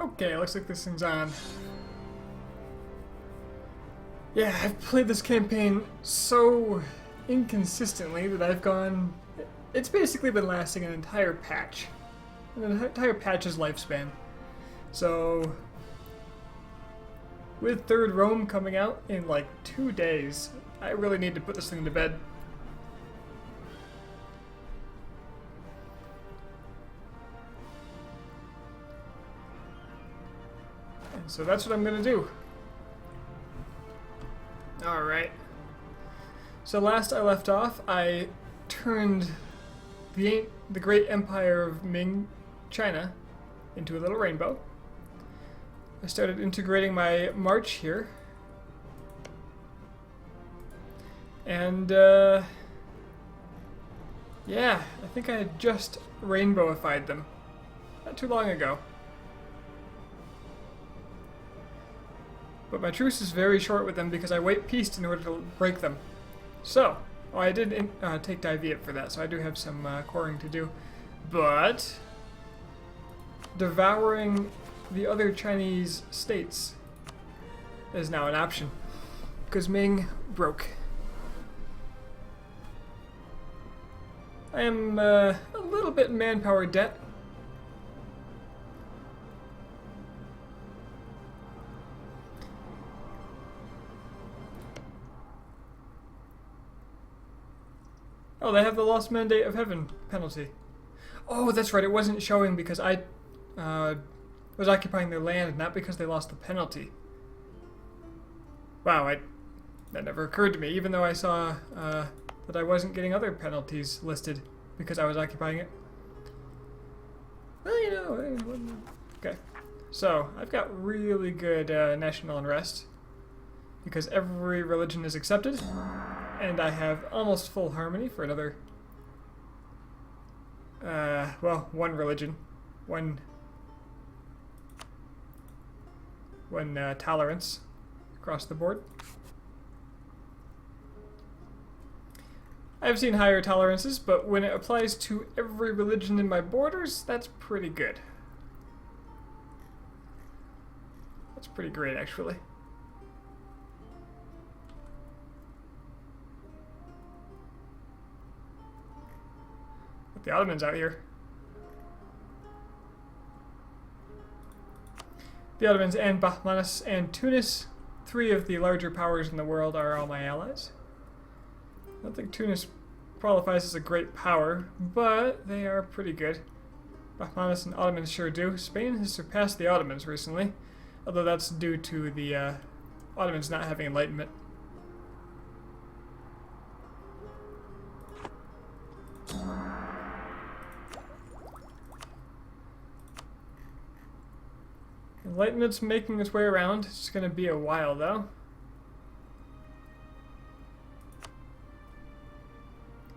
Okay, looks like this thing's on. Yeah, I've played this campaign so inconsistently that I've gone... It's basically been lasting an entire patch. An entire patch's lifespan. So... with Third Rome coming out in like 2 days, I really need to put this thing to bed. And so that's what I'm gonna do. Alright. So last I left off, I turned the great empire of Ming, China, into a little rainbow. I started integrating my march here. And, yeah, I think I had just rainbowified them. Not too long ago. But my truce is very short with them because I wait peace in order to break them. So, I did take Diviet for that, so I do have some coring to do. But, devouring the other Chinese states is now an option. Because Ming broke. I am a little bit in manpower debt. Oh, they have the Lost Mandate of Heaven penalty. Oh, that's right, it wasn't showing because I was occupying their land, not because they lost the penalty. Wow, that never occurred to me, even though I saw that I wasn't getting other penalties listed because I was occupying it. Well, you know, okay. So, I've got really good national unrest because every religion is accepted. And I have almost full harmony for another, well, one religion, one tolerance across the board. I've seen higher tolerances, but when it applies to every religion in my borders, that's pretty good. That's pretty great, actually. The Ottomans out here. The Ottomans and Bahmanis and Tunis, 3 of the larger powers in the world, are all my allies. I don't think Tunis qualifies as a great power, but they are pretty good. Bahmanis and Ottomans sure do. Spain has surpassed the Ottomans recently, although that's due to the Ottomans not having enlightenment. Enlightenment's making its way around. It's going to be a while, though.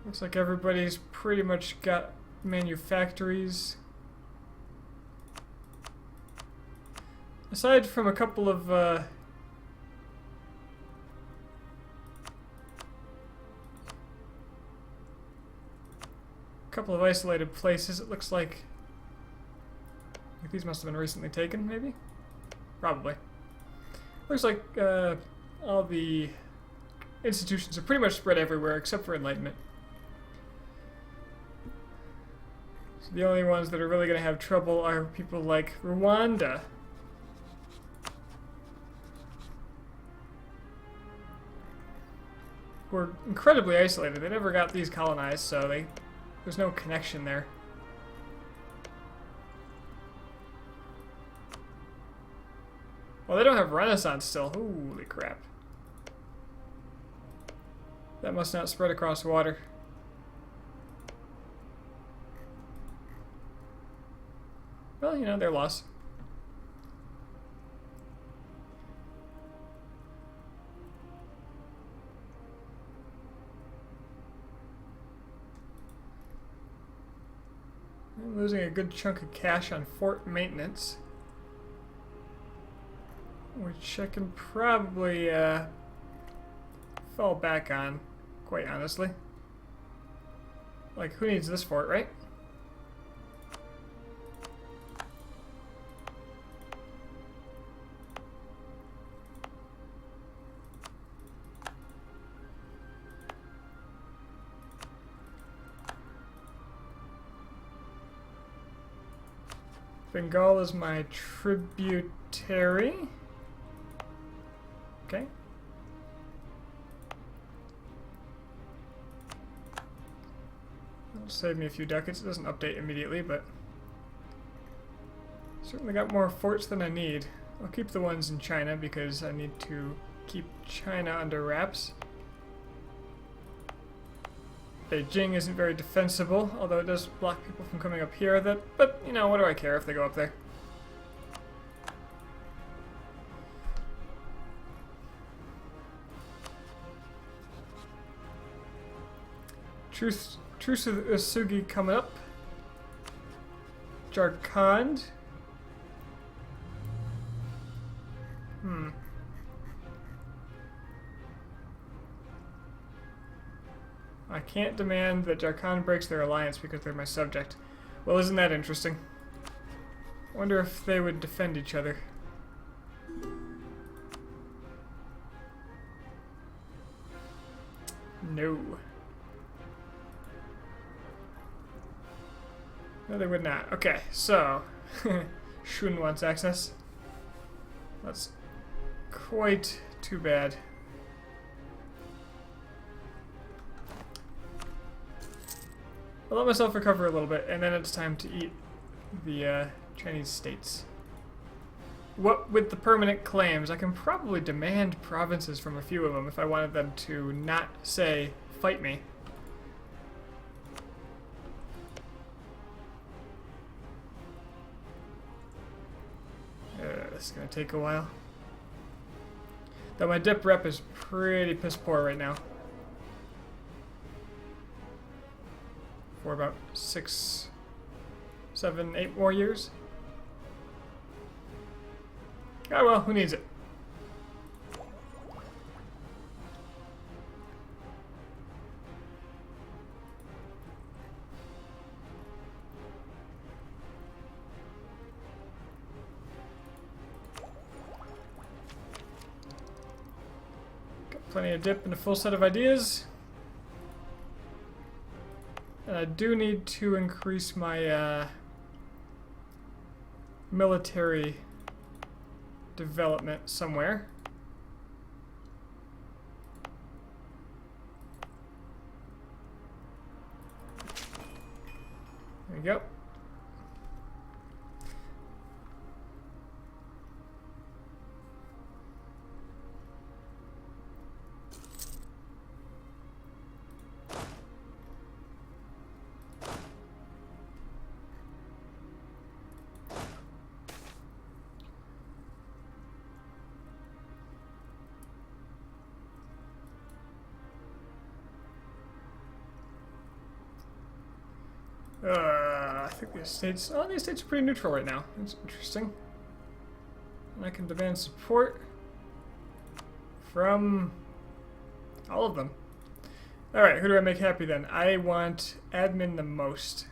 Looks like everybody's pretty much got manufactories. Aside from a couple of isolated places, it looks like these must have been recently taken, maybe? Probably. Looks like all the institutions are pretty much spread everywhere except for Enlightenment. So the only ones that are really going to have trouble are people like Rwanda. Who are incredibly isolated. They never got these colonized, so there's no connection there. Well, they don't have Renaissance still. Holy crap. That must not spread across water. Well, you know, their loss. I'm losing a good chunk of cash on fort maintenance, which I can probably fall back on, quite honestly. Like, who needs this fort, right? Bengal is my tributary. Okay. That'll save me a few ducats. It doesn't update immediately, but certainly got more forts than I need. I'll keep the ones in China because I need to keep China under wraps. Beijing isn't very defensible, although it does block people from coming up here. But you know, what do I care if they go up there? Truce of the Usugi coming up. Jharkhand. I can't demand that Jharkhand breaks their alliance because they're my subject. Well, isn't that interesting? I wonder if they would defend each other. No. No, they would not. Okay, so Shun wants access. That's quite too bad. I'll let myself recover a little bit, and then it's time to eat the Chinese states. What with the permanent claims, I can probably demand provinces from a few of them if I wanted them to not say, fight me. This is going to take a while. Though my dip rep is pretty piss poor right now. For about 6, 7, 8 more years. Ah well, who needs it? Got plenty of dip and a full set of ideas. And I do need to increase my military development somewhere. There we go. I think the estates are pretty neutral right now. That's interesting. And I can demand support from all of them. Alright, who do I make happy then? I want admin the most.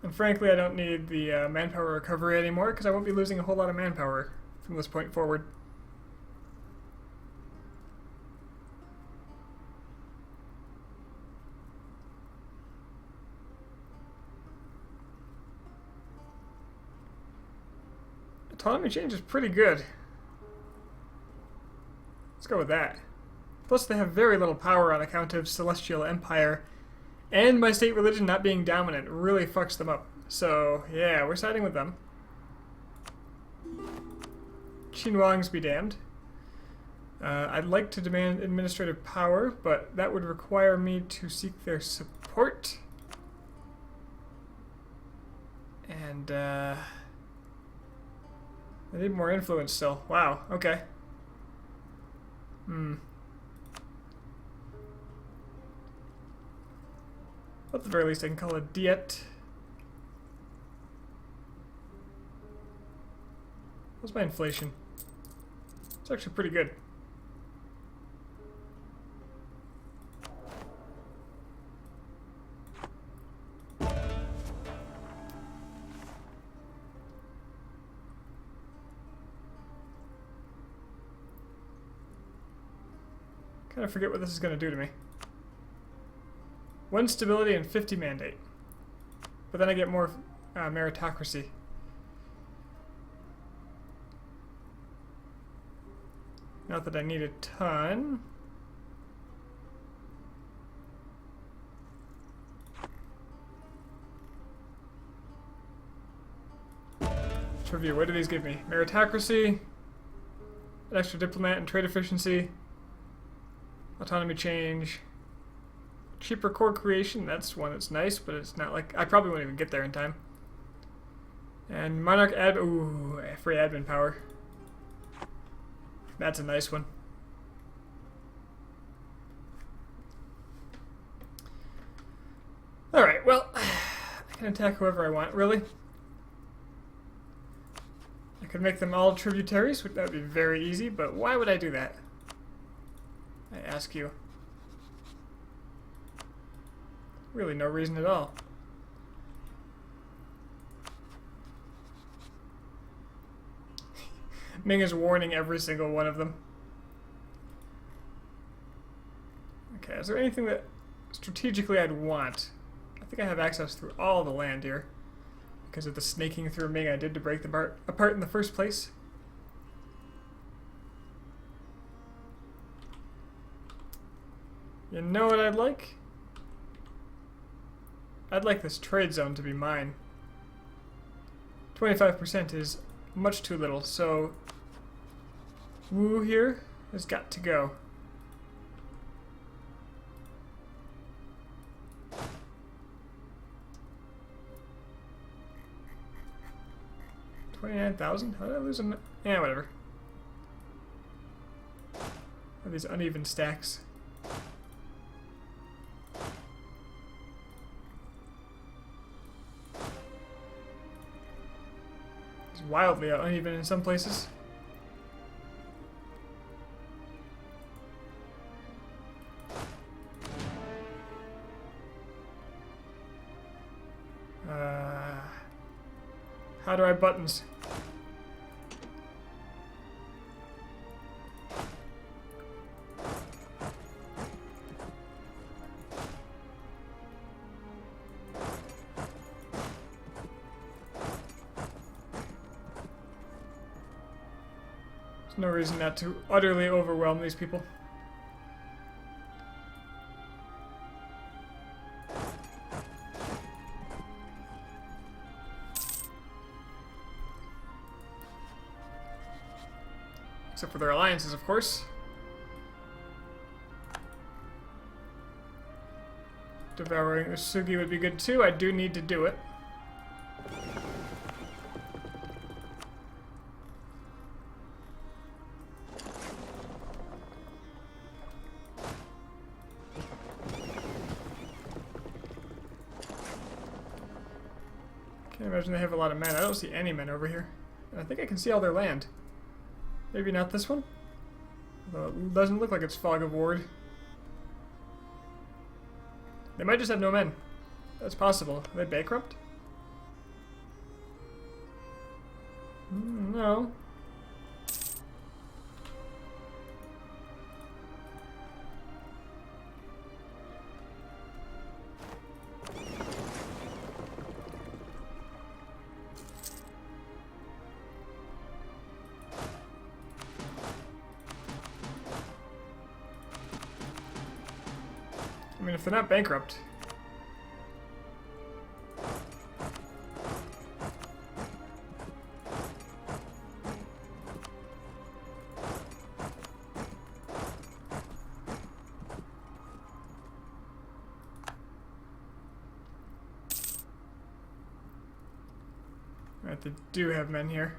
And frankly, I don't need the manpower recovery anymore because I won't be losing a whole lot of manpower from this point forward. Autonomy change is pretty good. Let's go with that. Plus, they have very little power on account of Celestial Empire. And my state religion not being dominant really fucks them up. So, yeah, we're siding with them. Xinhuangs be damned. I'd like to demand administrative power, but that would require me to seek their support. And, I need more influence still. Wow, okay. At the very least, I can call it Diet. What's my inflation? It's actually pretty good. Kind of forget what this is going to do to me. 1 stability and 50 mandate. But then I get more meritocracy. Not that I need a ton. Review. What do these give me? Meritocracy, an extra diplomat and trade efficiency, autonomy change, cheaper core creation. That's one that's nice, but it's not like I probably won't even get there in time. And monarch ooh, free admin power. That's a nice one. All right. Well, I can attack whoever I want. Really. I could make them all tributaries, that would be very easy, but why would I do that? I ask you. Really no reason at all. Ming is warning every single one of them. Okay, is there anything that strategically I'd want? I think I have access through all the land here. Because of the snaking through Ming I did to break them apart in the first place. You know what I'd like? I'd like this trade zone to be mine. 25% is much too little, so Wu here has got to go. 29,000? How did I lose them? Yeah, whatever. Have these uneven stacks. It's wildly uneven in some places. How do I buttons? There's no reason not to utterly overwhelm these people. Except for their alliances, of course. Devouring Usugi would be good too. I do need to do it. Can't imagine they have a lot of men. I don't see any men over here. And I think I can see all their land. Maybe not this one? Although it doesn't look like it's Fog of Ward. They might just have no men. That's possible. Are they bankrupt? No. I mean, if they're not bankrupt. Alright, they do have men here.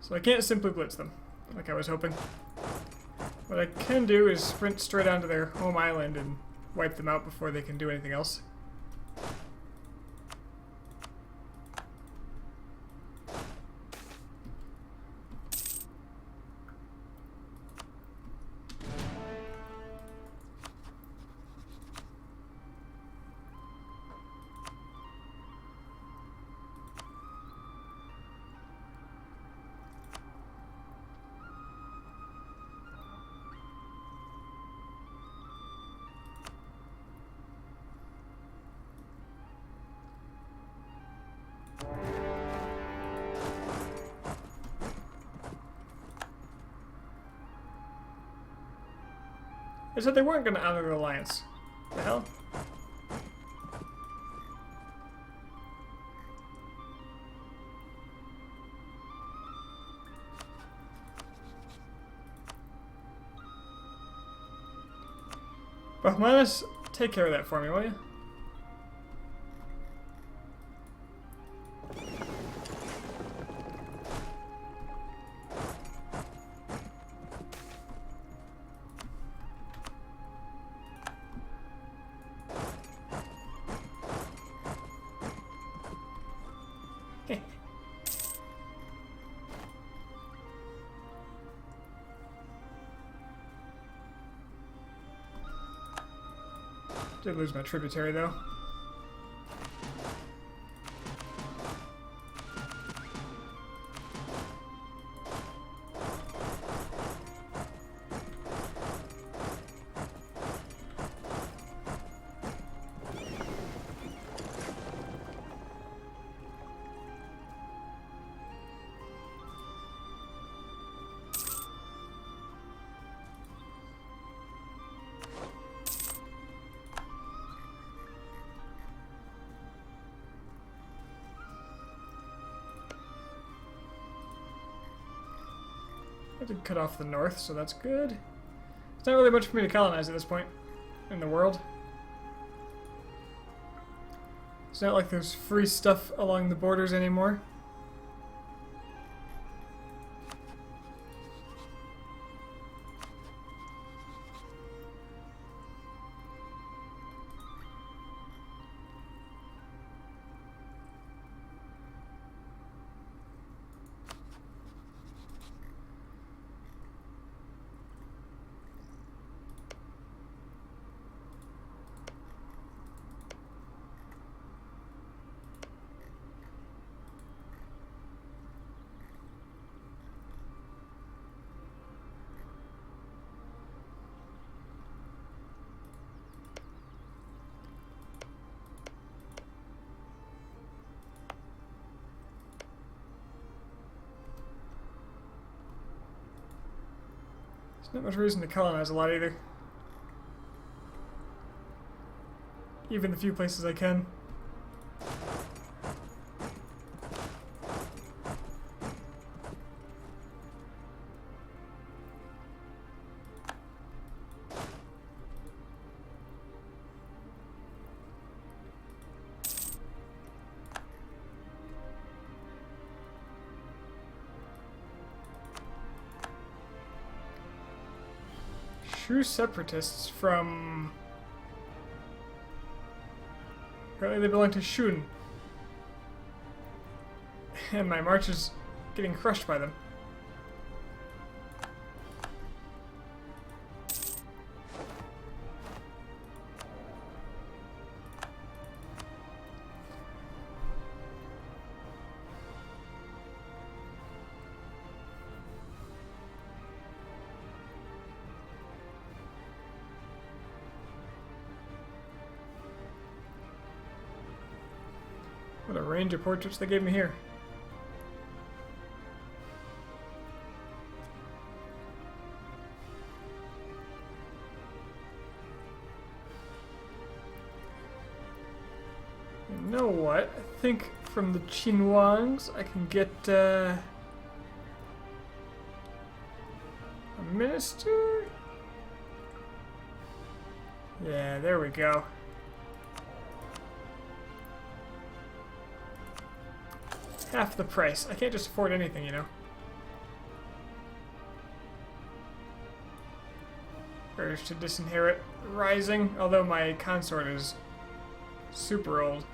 So I can't simply blitz them, like I was hoping. What I can do is sprint straight onto their home island and wipe them out before they can do anything else. They said they weren't going to honor the alliance. The hell? Bahmanis, take care of that for me, will you? Did lose my tributary though. I did cut off the north, so that's good. It's not really much for me to colonize at this point in the world. It's not like there's free stuff along the borders anymore. There's not much reason to colonize a lot either. Even the few places I can. True separatists from... Apparently they belong to Shun. And my march is getting crushed by them. What a range of portraits they gave me here. You know what? I think from the Qinhuangs I can get a minister? Yeah, there we go. Half the price. I can't just afford anything, you know. Urge to disinherit rising, although my consort is super old.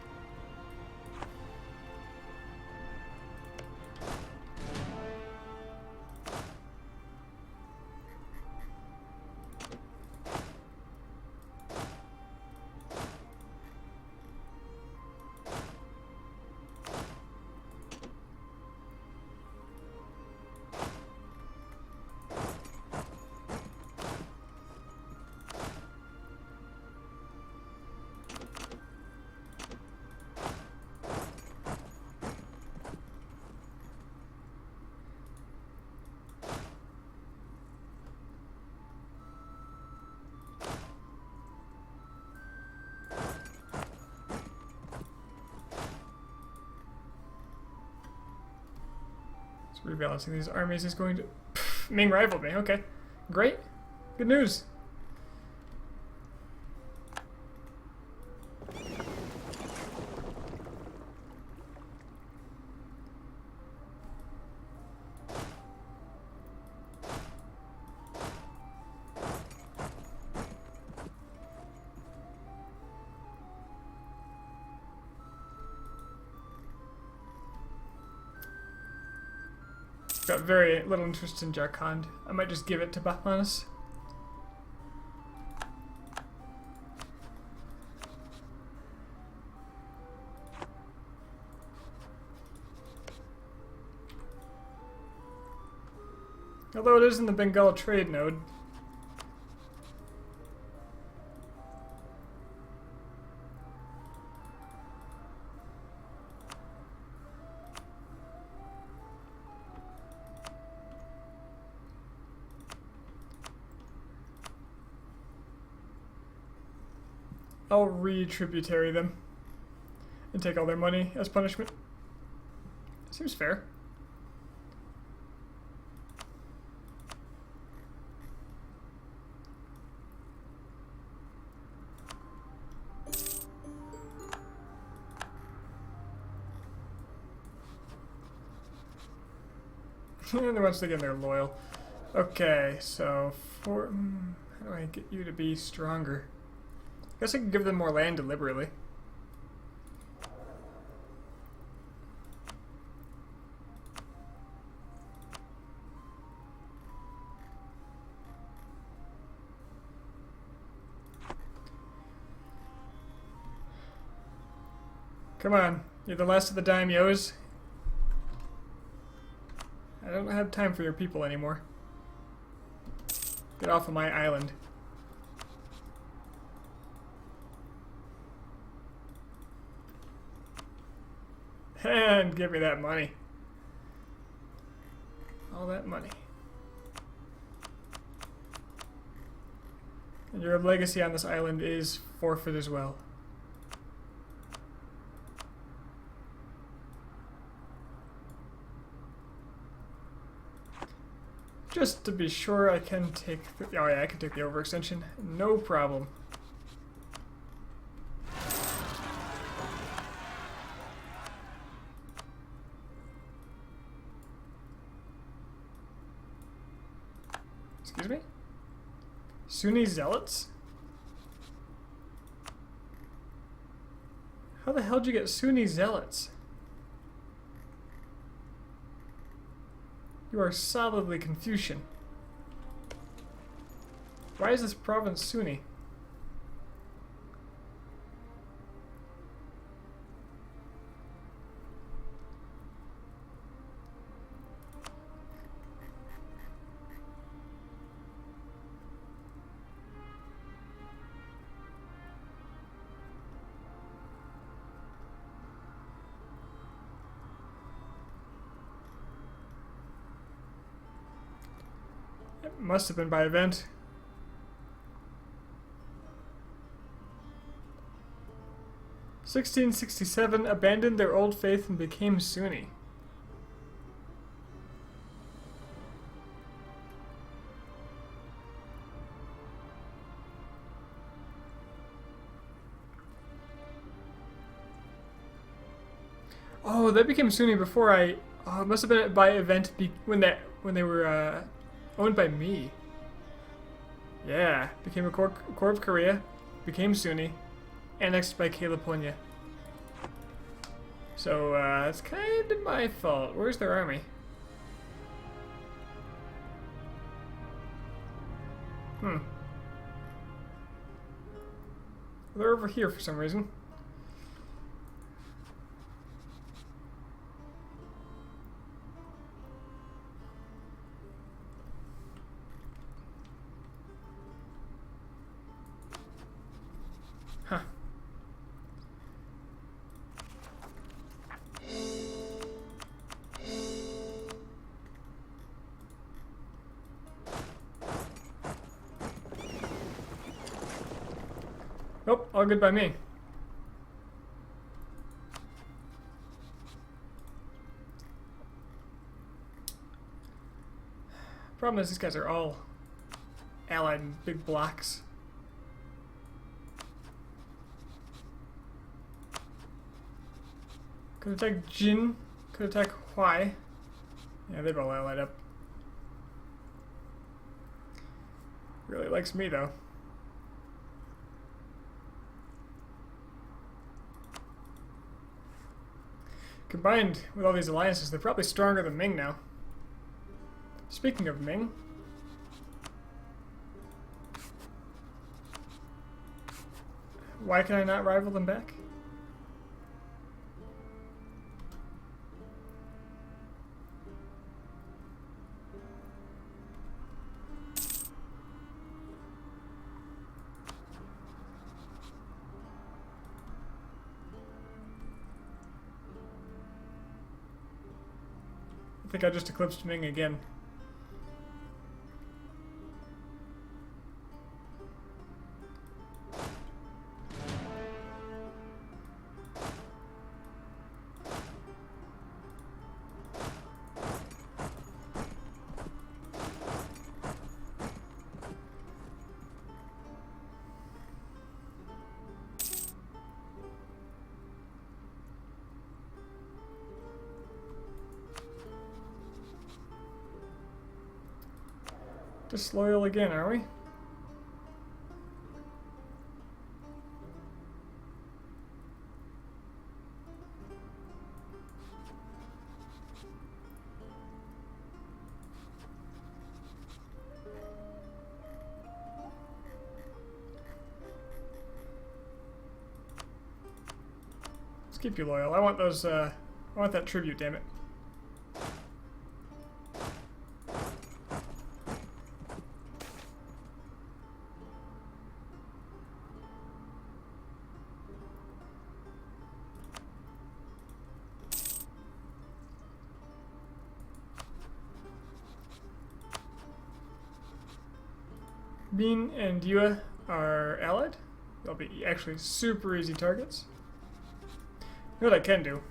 rebalancing these armies is going to... Ming rivaled me. Okay. Great. Good news. Got very little interest in Jarkand. I might just give it to Bahmanis. Although it is in the Bengal trade node. I'll re-tributary them and take all their money as punishment. Seems fair. And once again, they're loyal. Okay, so for how do I get you to be stronger? I guess I can give them more land deliberately. Come on, you're the last of the daimyos. I don't have time for your people anymore. Get off of my island. And give me that money. All that money. And your legacy on this island is forfeit as well. Just to be sure, I can take the, oh yeah, I can take the overextension. No problem. Excuse me? Sunni zealots? How the hell did you get Sunni zealots? You are solidly Confucian. Why is this province Sunni? It must have been by event. (1667) abandoned their old faith and became Sunni. Oh, they became Sunni before I. Oh, it must have been by event when they were owned by me. Yeah, became a core of Korea, became Sunni, annexed by K-Laponia. So it's kind of my fault. Where's their army? They're over here for some reason. Huh. Nope, all good by me. Problem is, these guys are all allied in big blocks. Could attack Jin, could attack Huai. Yeah, they've all allied up. Really likes me, though. Combined with all these alliances, they're probably stronger than Ming now. Speaking of Ming, why can I not rival them back? I think I just eclipsed Ming again. Disloyal again, are we? Let's keep you loyal. I want those, I want that tribute, damn it. Bean and Yua are allied. They'll be actually super easy targets. You know what I can do?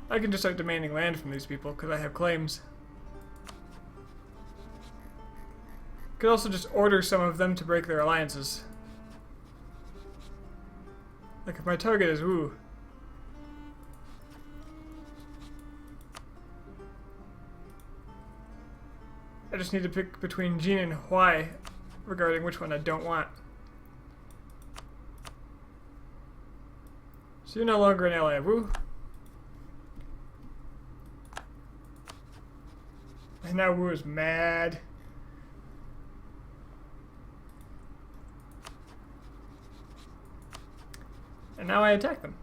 I can just start demanding land from these people because I have claims. Could also just order some of them to break their alliances. Like if my target is Wu. I just need to pick between Jin and Huai regarding which one I don't want. So you're no longer an ally of Wu. And now Wu is mad. And now I attack them.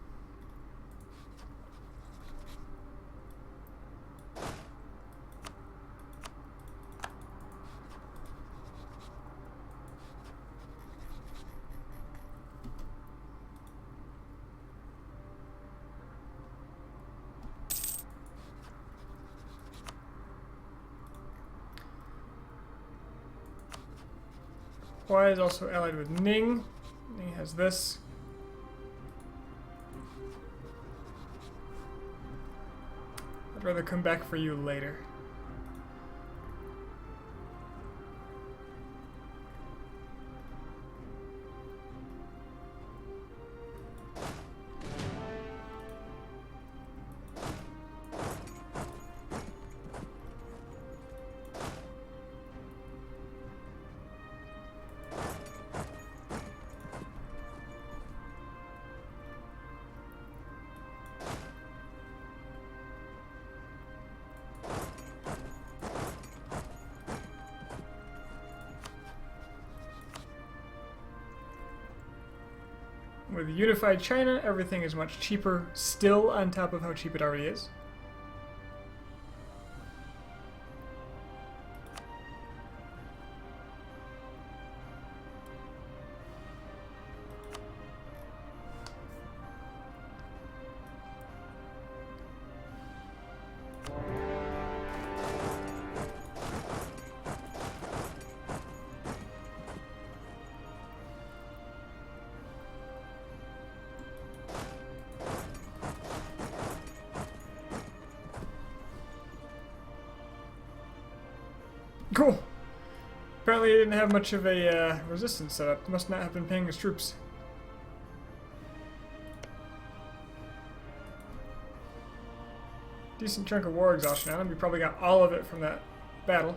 Huai is also allied with Ning. Ning has this. I'd rather come back for you later. With unified China, everything is much cheaper still on top of how cheap it already is. Cool. Apparently he didn't have much of a resistance setup. Must not have been paying his troops. Decent chunk of war exhaustion on him. We probably got all of it from that battle.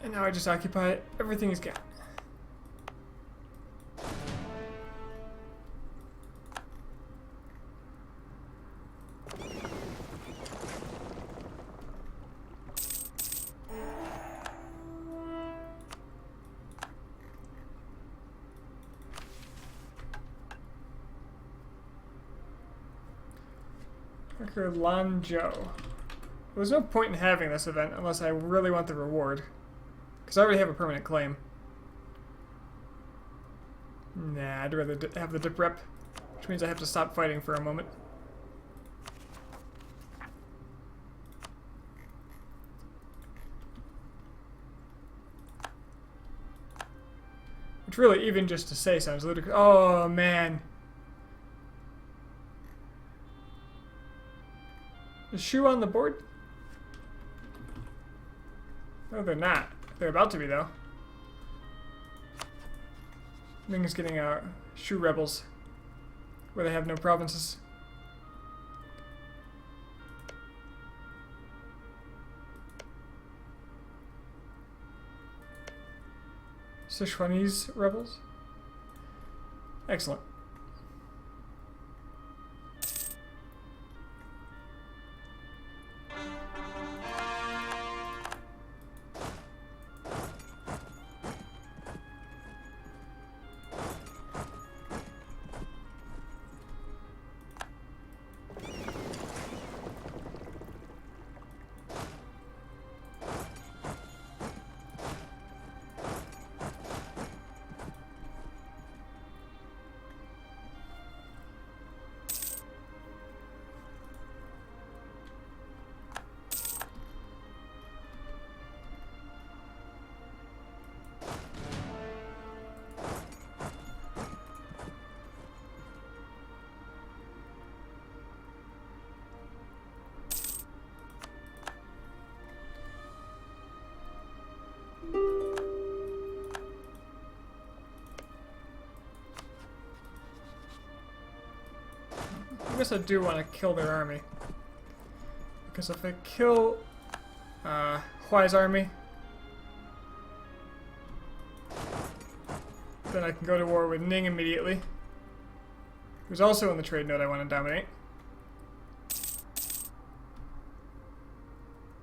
And now I just occupy everything he's got. Lanzhou. There's no point in having this event unless I really want the reward. Because I already have a permanent claim. Nah, I'd rather have the dip rep. Which means I have to stop fighting for a moment. Which really, even just to say, sounds ludicrous. Oh, man. Is Shu on the board? No, they're not. They're about to be, though. Ming is getting Shu rebels, where they have no provinces. Sichuanese rebels? Excellent. I guess I do want to kill their army. Because if I kill Huai's army, then I can go to war with Ning immediately, who's also in the trade node I want to dominate.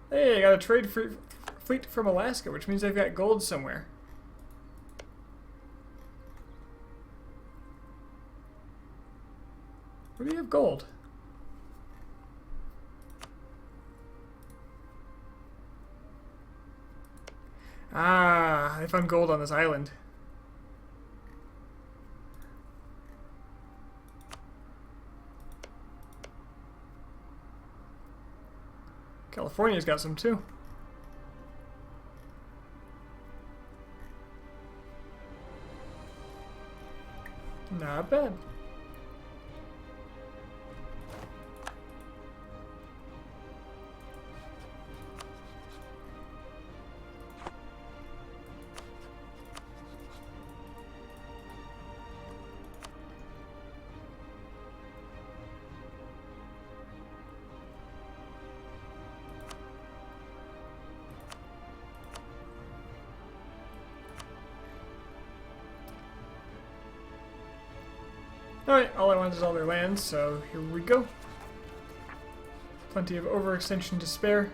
Hey, I got a trade fleet from Alaska, which means they've got gold somewhere. Where do you have gold? Ah, I found gold on this island. California's got some too. Not bad. Alright, all I want is all their land, so here we go. Plenty of overextension to spare.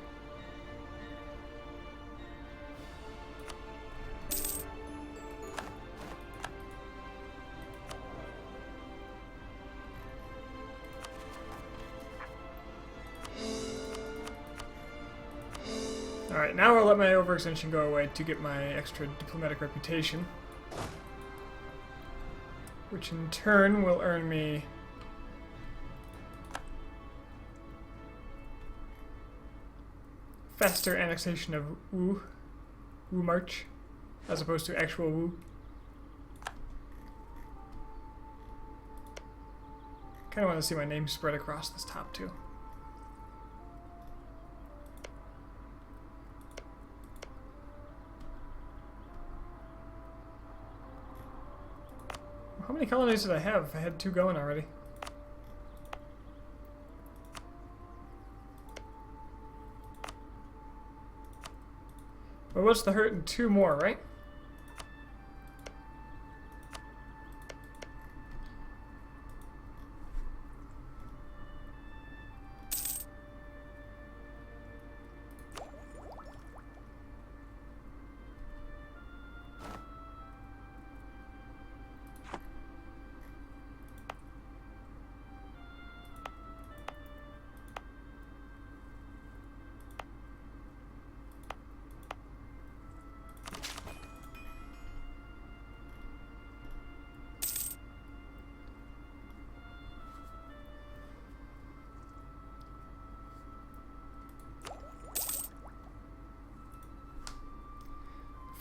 Alright, now I'll let my overextension go away to get my extra diplomatic reputation, which in turn will earn me faster annexation of Wu March, as opposed to actual Wu. Kind of want to see my name spread across this top too. How many colonies did I have? I had 2 going already. But what's the hurt in 2 more, right?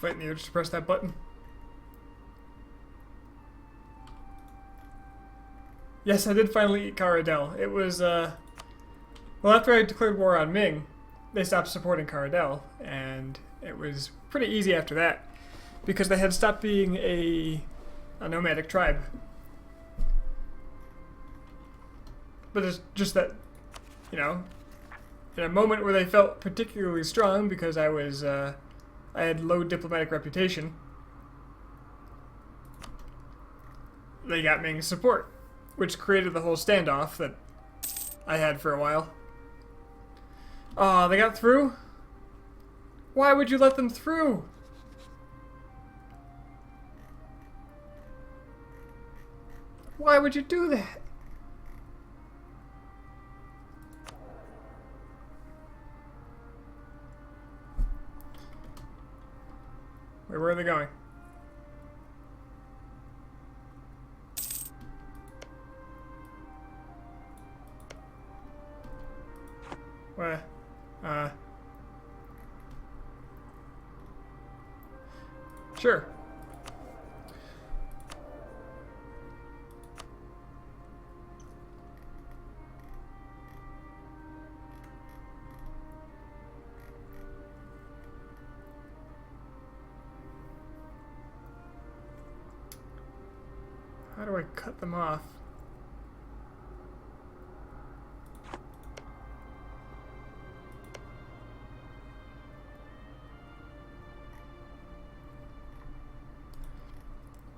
Fighting the urge to press that button. Yes, I did finally eat Caradel. It was, well, after I declared war on Ming, they stopped supporting Caradel, and it was pretty easy after that, because they had stopped being a nomadic tribe. But it's just that, you know, in a moment where they felt particularly strong because I was, I had low diplomatic reputation, they got Ming's support, which created the whole standoff that I had for a while. Aw, they got through? Why would you let them through? Why would you do that? Wait, where are they going? Where? Sure. How do I cut them off?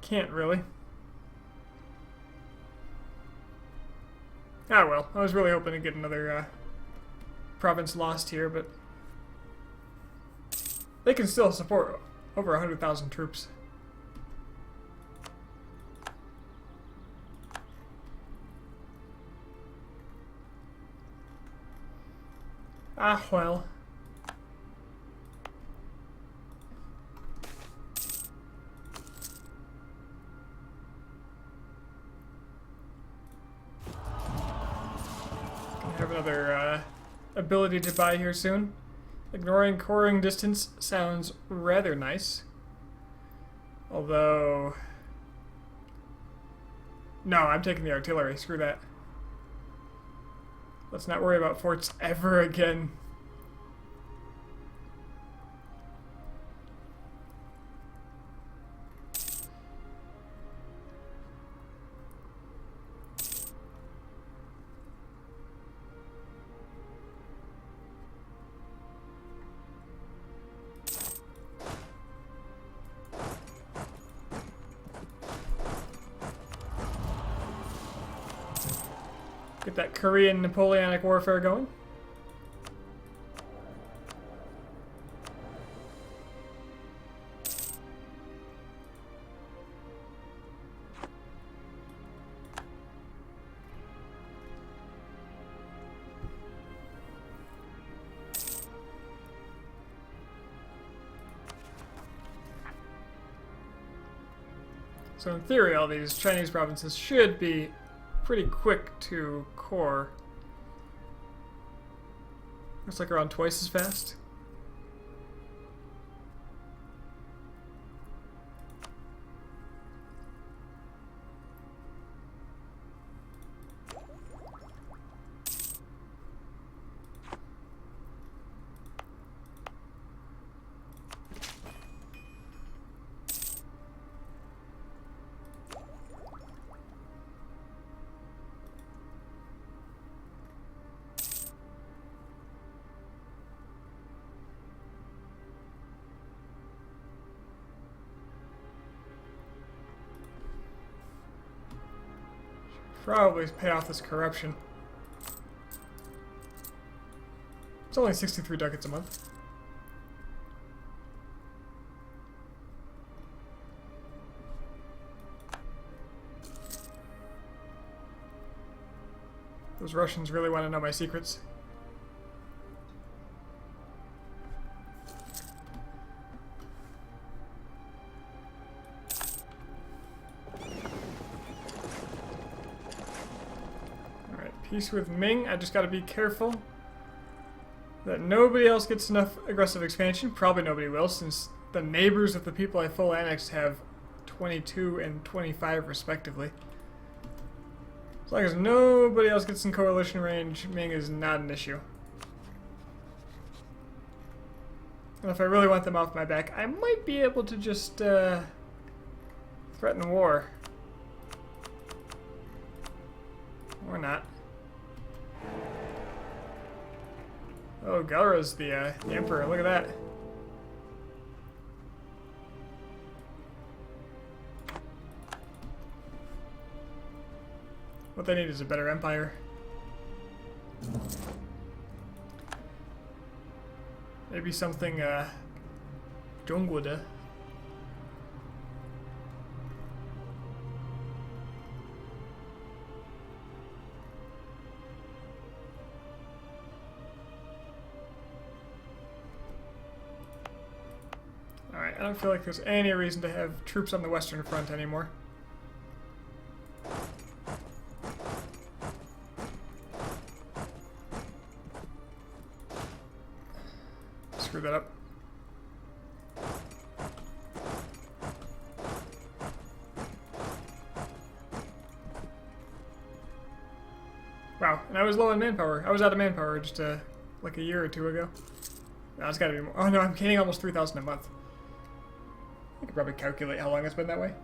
Can't really. Ah well, I was really hoping to get another province lost here, but they can still support over 100,000 troops. Ah well. Have another ability to buy here soon. Ignoring coring distance sounds rather nice. Although... No, I'm taking the artillery. Screw that. Let's not worry about forts ever again. Get that Korean Napoleonic warfare going. So in theory, all these Chinese provinces should be pretty quick to core. Looks like around twice as fast. probably pay off this corruption. It's only 63 ducats a month. Those Russians really want to know my secrets. Alright, peace with Ming. I just gotta be careful that nobody else gets enough aggressive expansion. Probably nobody will, since the neighbors of the people I full annexed have 22 and 25 respectively. As long as nobody else gets in coalition range, Ming is not an issue. And if I really want them off my back, I might be able to just threaten war. Or not. Oh, Galra's the Emperor. Look at that. What they need is a better empire. Maybe something, Zhongguo. Alright, I don't feel like there's any reason to have troops on the Western Front anymore. Screw that up. Wow, and I was low on manpower. I was out of manpower just like a year or two ago. No, it's gotta be more. Oh no, I'm gaining almost 3,000 a month. I could probably calculate how long it's been that way.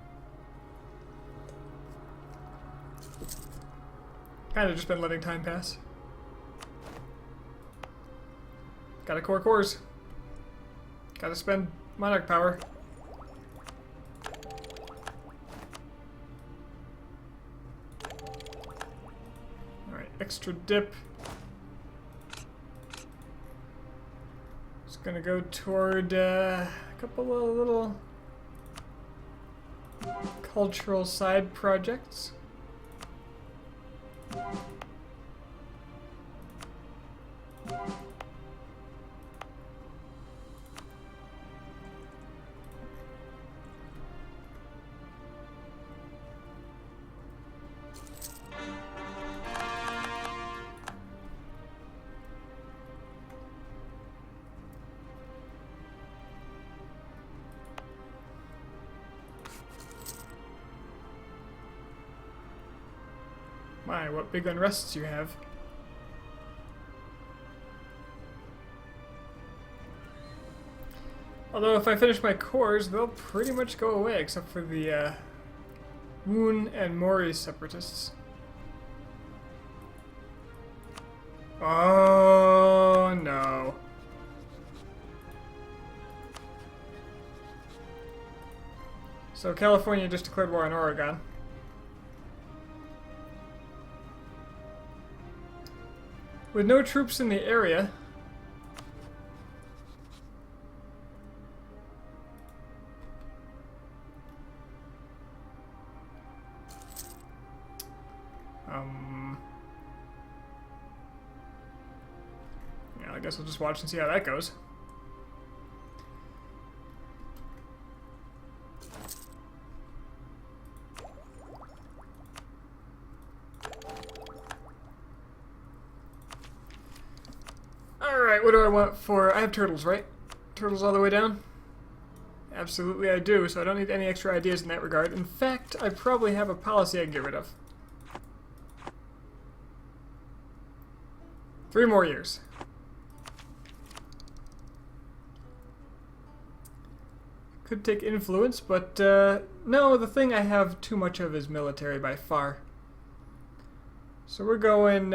Kind of just been letting time pass. Gotta core cores. Gotta spend monarch power. Alright, extra dip. Just gonna go toward a couple of little cultural side projects. My, what big unrests you have. Although if I finish my cores, they'll pretty much go away, except for the Woon and Mori separatists. Oh no. So California just declared war on Oregon. With no troops in the area, yeah, I guess we'll just watch and see how that goes. Alright, what do I want for... I have turtles, right? Turtles all the way down? Absolutely I do, so I don't need any extra ideas in that regard. In fact, I probably have a policy I can get rid of. 3 more years. Could take influence, but no, the thing I have too much of is military by far. So we're going...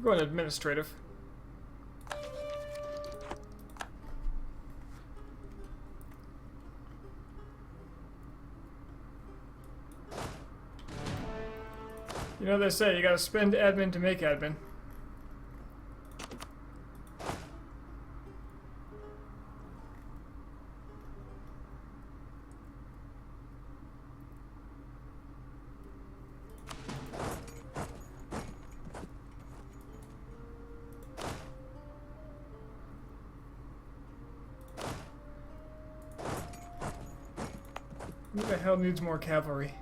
We're going administrative. You know they say, you gotta spend admin to make admin. Who the hell needs more cavalry?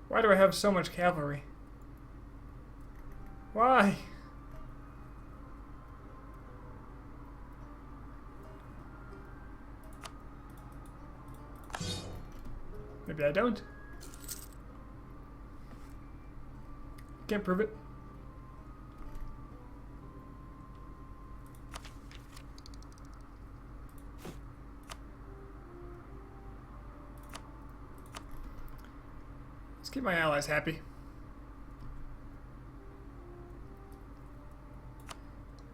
Why do I have so much cavalry? Why? Maybe I don't. Can't prove it. Let's keep my allies happy.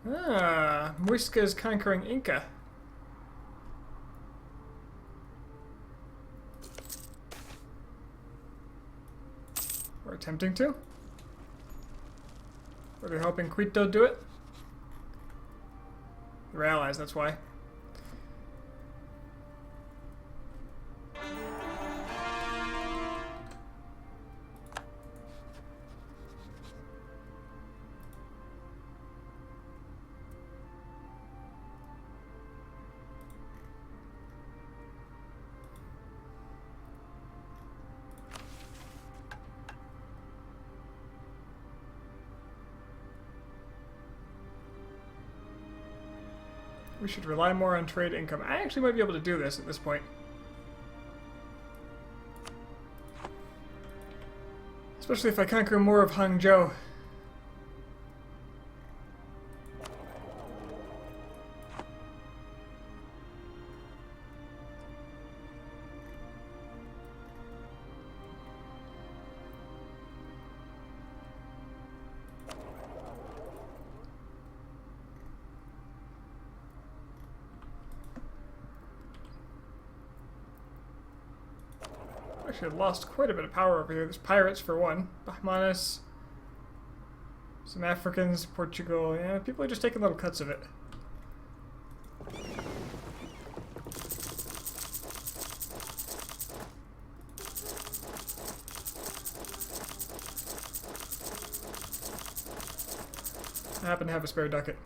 Ah, Muisca is conquering Inca. We're attempting to. Or they're helping Quito do it. They're allies, that's why. We should rely more on trade income. I actually might be able to do this at this point. Especially if I conquer more of Hangzhou. Actually, I've lost quite a bit of power over here. There's pirates for one. Bahmanis. Some Africans, Portugal. Yeah, people are just taking little cuts of it. I happen to have a spare ducat.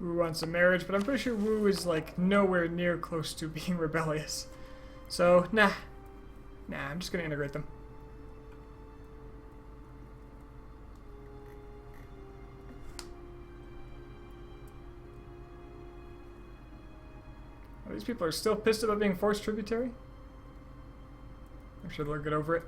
Wu wants a marriage, but I'm pretty sure Wu is like nowhere near close to being rebellious. So, nah, I'm just gonna integrate them. Oh, these people are still pissed about being forced tributary? I'm sure they'll get over it.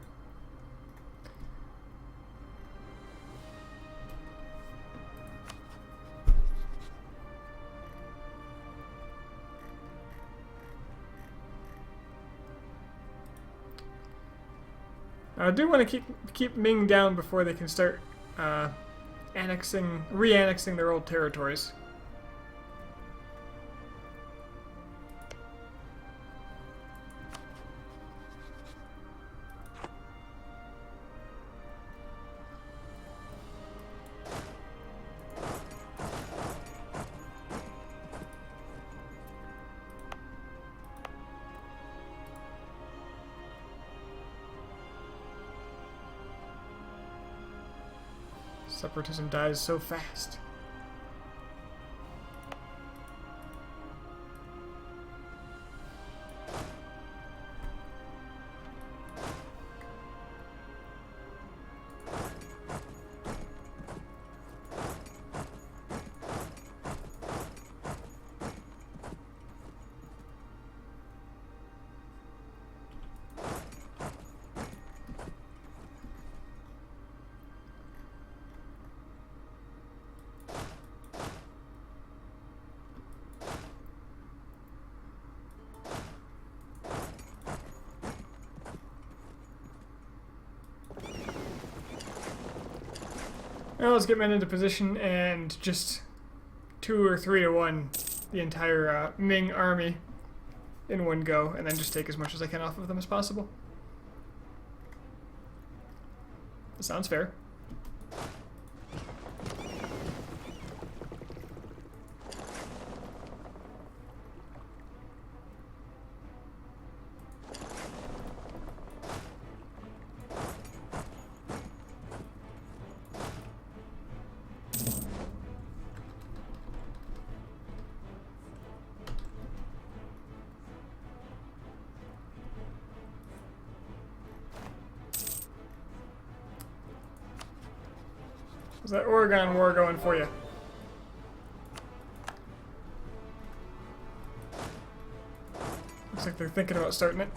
I do want to keep Ming down before they can start re-annexing their old territories. Separatism dies so fast. Now let's get men into position and just 2 or 3 to 1 the entire Ming army in one go, and then just take as much as I can off of them as possible. That sounds fair. How's that Oregon War going for you? Looks like they're thinking about starting it.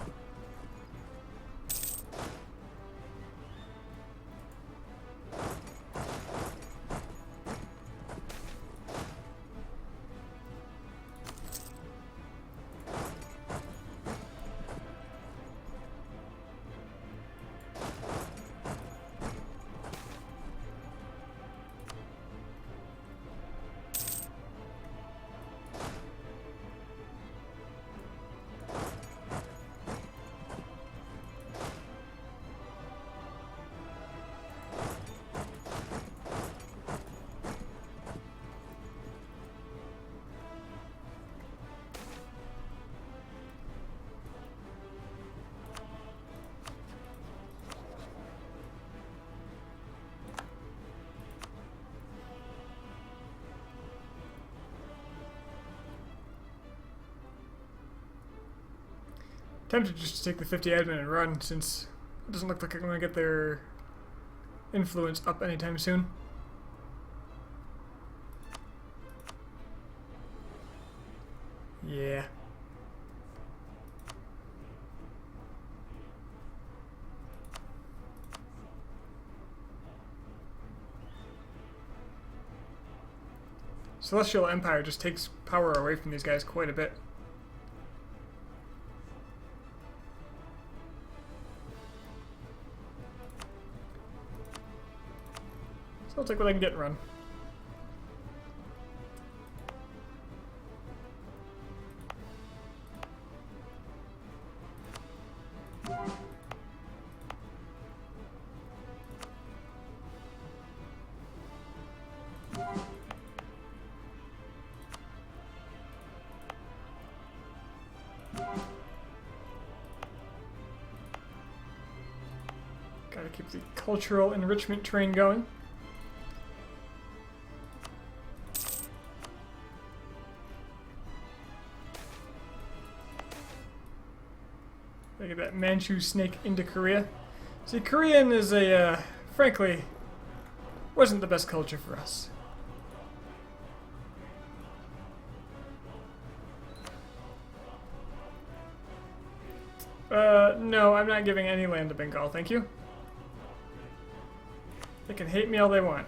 Tempted just to take the 50 admin and run, since it doesn't look like I'm going to get their influence up anytime soon. Yeah. Celestial Empire just takes power away from these guys quite a bit. I'll take what I can get and run. Gotta keep the cultural enrichment train going. Get that Manchu snake into Korea. See, Korean is a, frankly, wasn't the best culture for us. No, I'm not giving any land to Bengal, thank you. They can hate me all they want.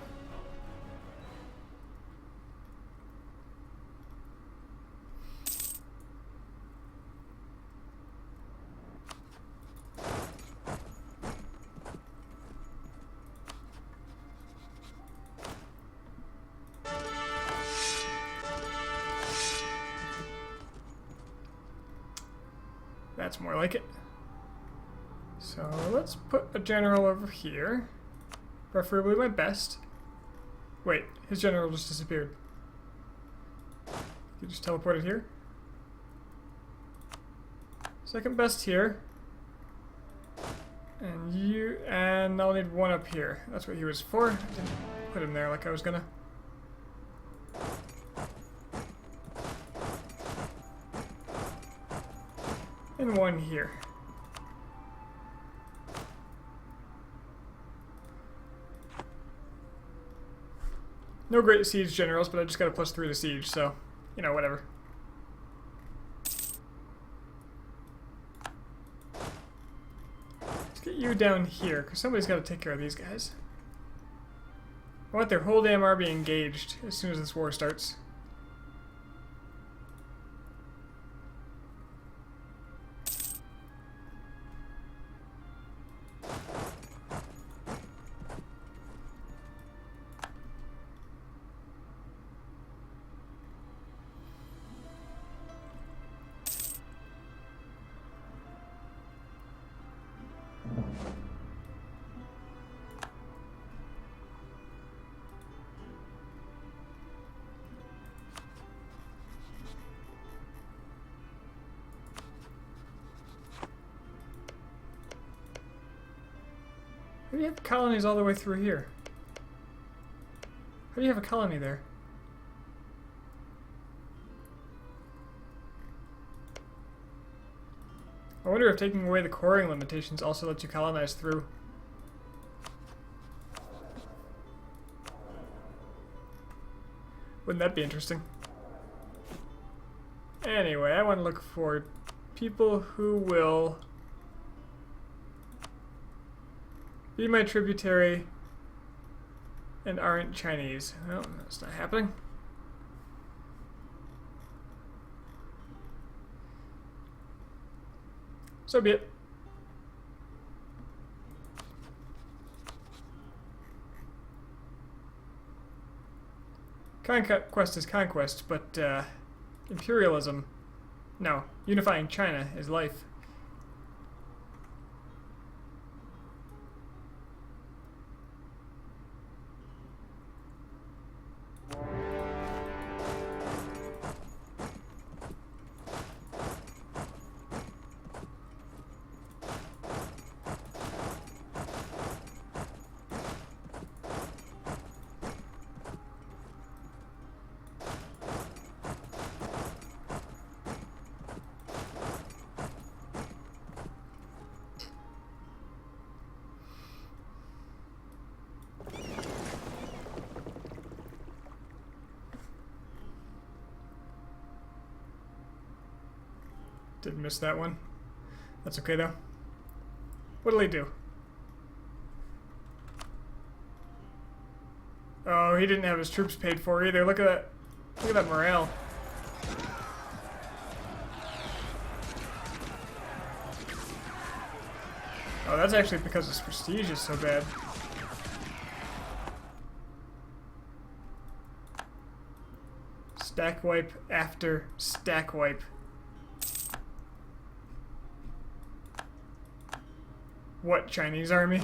That's more like it. So let's put a general over here. Preferably my best. Wait, his general just disappeared. You just teleported here. Second best here. And you, and I'll need one up here. That's what he was for. I didn't put him there like I was gonna. And one here. No great siege generals, but I just got a +3 to siege, so, you know, whatever. Let's get you down here, because somebody's got to take care of these guys. I want their whole damn army engaged as soon as this war starts. do you have colonies all the way through here? How do you have a colony there? I wonder if taking away the coring limitations also lets you colonize through. Wouldn't that be interesting? Anyway, I want to look for people who will be my tributary and aren't Chinese. Well, that's not happening. So be it. Conquest is conquest, but imperialism, no. Unifying China is life. Did miss that one. That's okay though. What'll he do? Oh, he didn't have his troops paid for either. Look at that. Look at that morale. Oh, that's actually because his prestige is so bad. Stack wipe after stack wipe. What, Chinese army?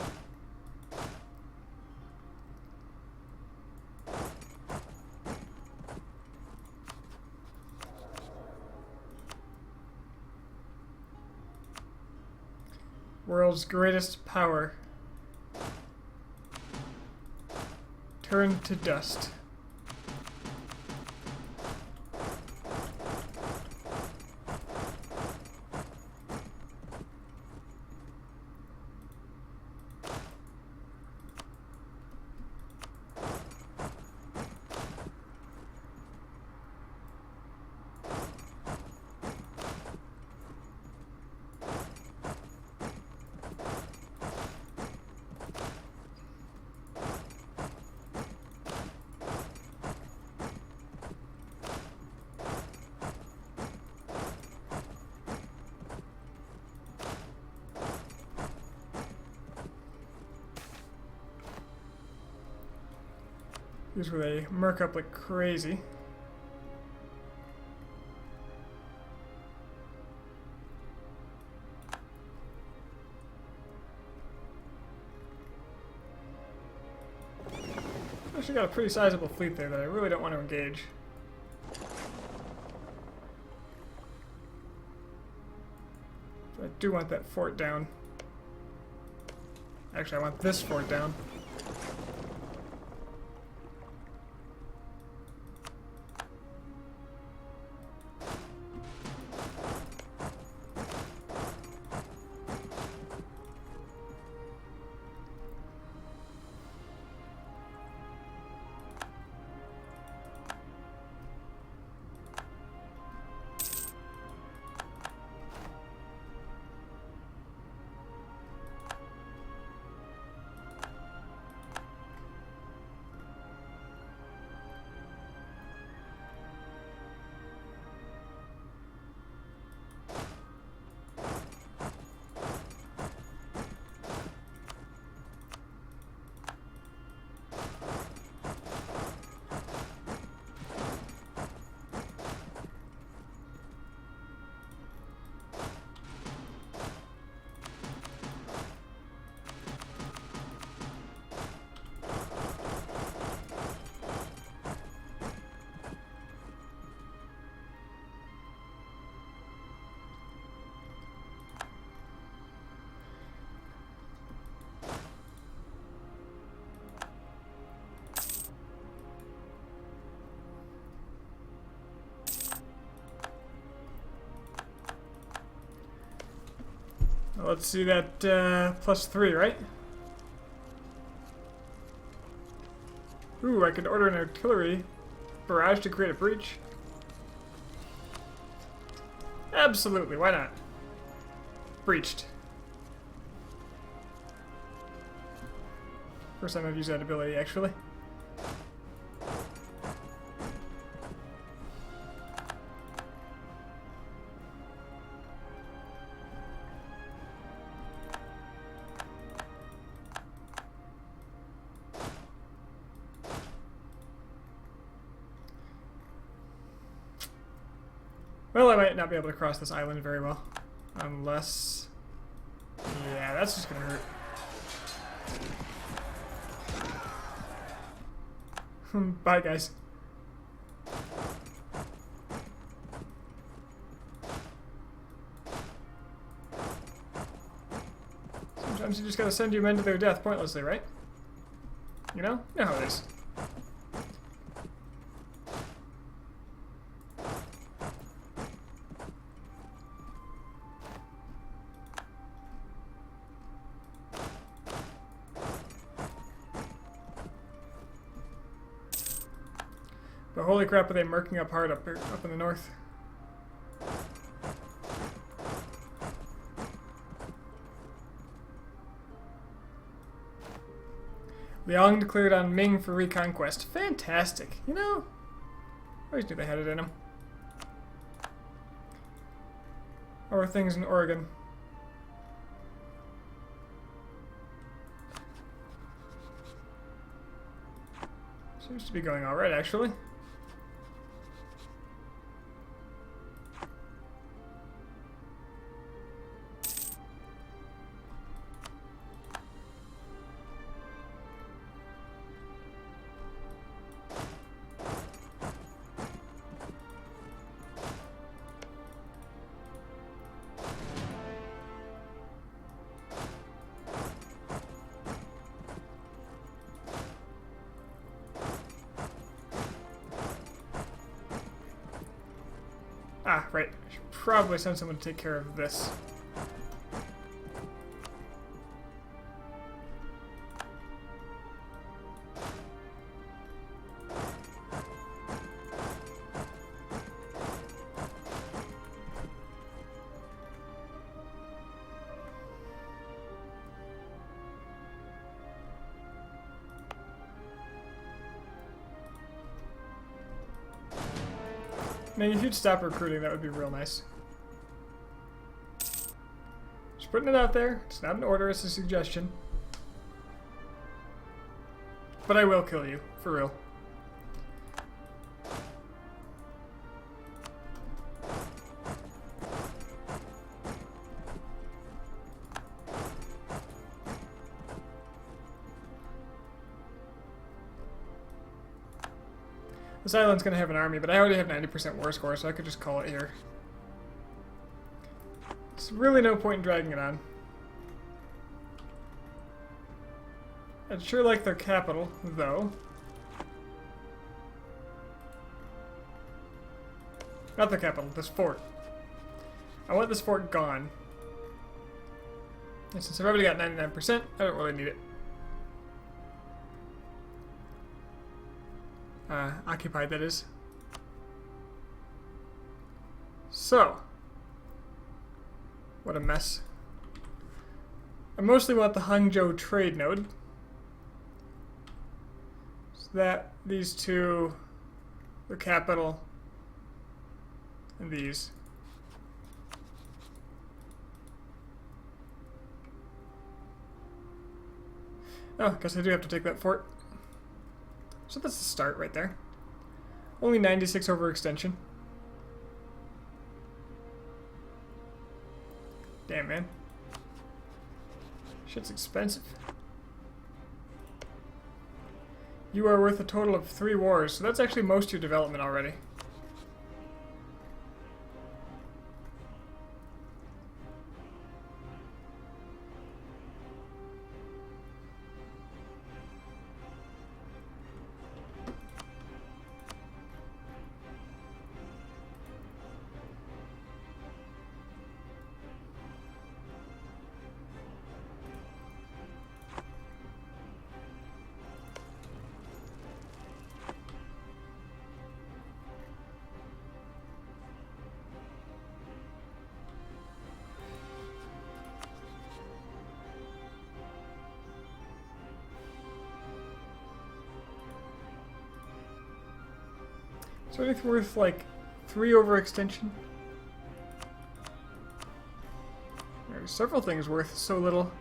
World's greatest power. Turn to dust. Here's where they murk up like crazy. Actually got a pretty sizable fleet there that I really don't want to engage. But I do want that fort down. Actually, I want this fort down. Well, let's see that +3, right? Ooh, I could order an artillery barrage to create a breach. Absolutely, why not? Breached. First time I've used that ability, actually. Well, I might not be able to cross this island very well. Unless... Yeah, that's just gonna hurt. Bye, guys. Sometimes you just gotta send your men to their death pointlessly, right? You know? You know how it is. But holy crap, are they murking up hard up here, up in the north. Liang declared on Ming for reconquest. Fantastic. You know, I always knew they had it in them. How are things in Oregon? Seems to be going alright, actually. Ah, right. I should probably send someone to take care of this. Man, if you'd stop recruiting, that would be real nice. Just putting it out there. It's not an order, it's a suggestion. But I will kill you, for real. This island's gonna have an army, but I already have 90% war score, so I could just call it here. There's really no point in dragging it on. I'd sure like their capital, though. Not the capital, this fort. I want this fort gone. And since I've already got 99%, I don't really need it. Occupied, that is. So, what a mess. I mostly want the Hangzhou trade node. So that, these two, the capital, and these. Oh, guess I do have to take that fort. So that's the start right there. Only 96 overextension. Damn, man. Shit's expensive. You are worth a total of 3 wars, so that's actually most of your development already. there anything worth like 3 overextension? There's several things worth so little.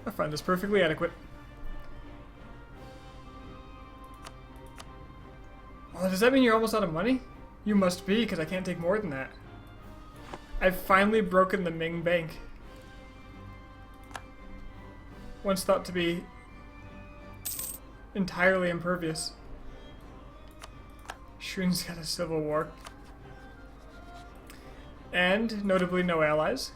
I find this perfectly adequate. Oh, does that mean you're almost out of money? You must be, because I can't take more than that. I've finally broken the Ming Bank. Once thought to be entirely impervious. Shun's got a civil war. And, notably, no allies.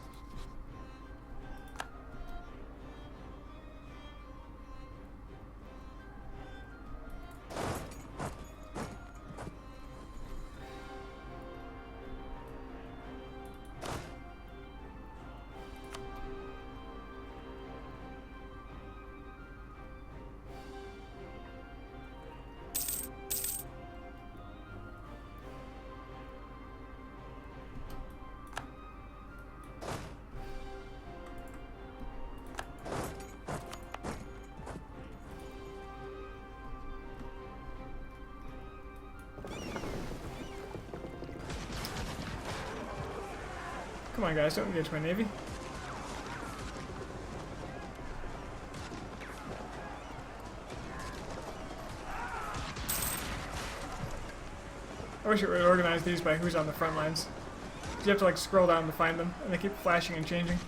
Come on, guys, don't engage my navy. I wish it would organize these by who's on the front lines. You have to like scroll down to find them, and they keep flashing and changing.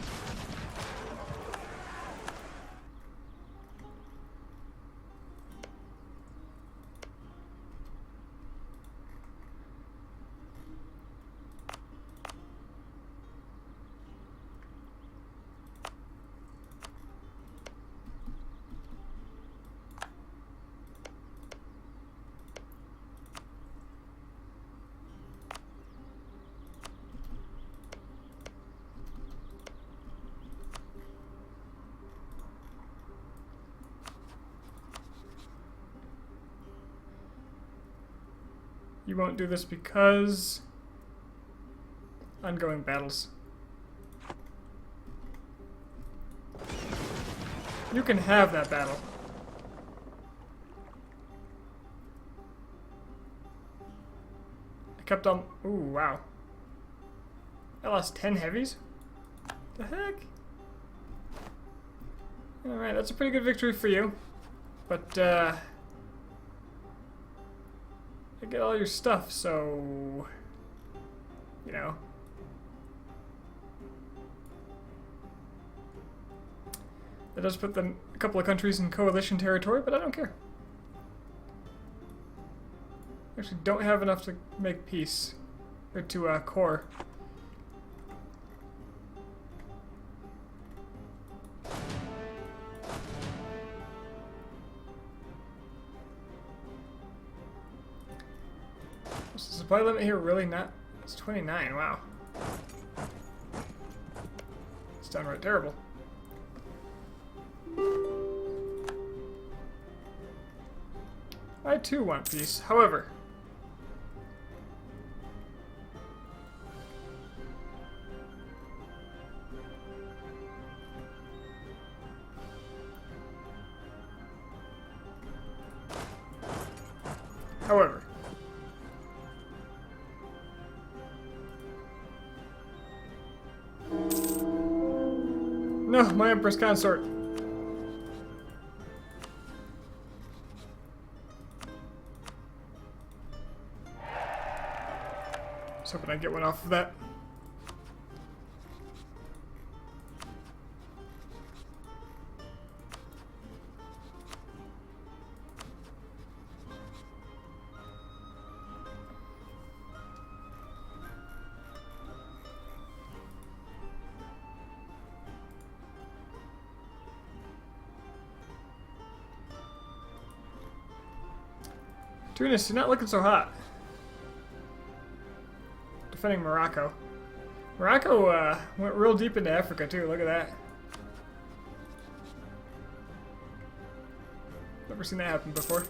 You won't do this because ongoing battles. You can have that battle. I kept on. Ooh, wow. I lost 10 heavies? The heck? Alright, that's a pretty good victory for you. But, I get all your stuff, so you know. That does put them a couple of countries in coalition territory, but I don't care. Actually, don't have enough to make peace or to core. Is the supply limit here really not? It's 29, wow. It's downright terrible. I too want peace, however. However. No, my Empress Consort. Just hoping I get one off of that. Tunis, you're not looking so hot. Defending Morocco. Morocco went real deep into Africa too, look at that. Never seen that happen before.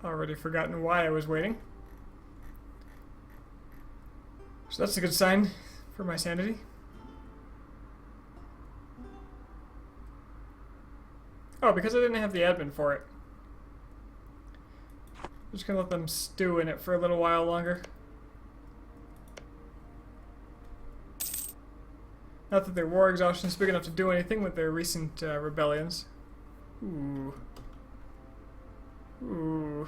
Already forgotten why I was waiting. So that's a good sign for my sanity. Oh, because I didn't have the admin for it. I'm just gonna let them stew in it for a little while longer. Not that their war exhaustion is big enough to do anything with their recent rebellions. Ooh. Ooh.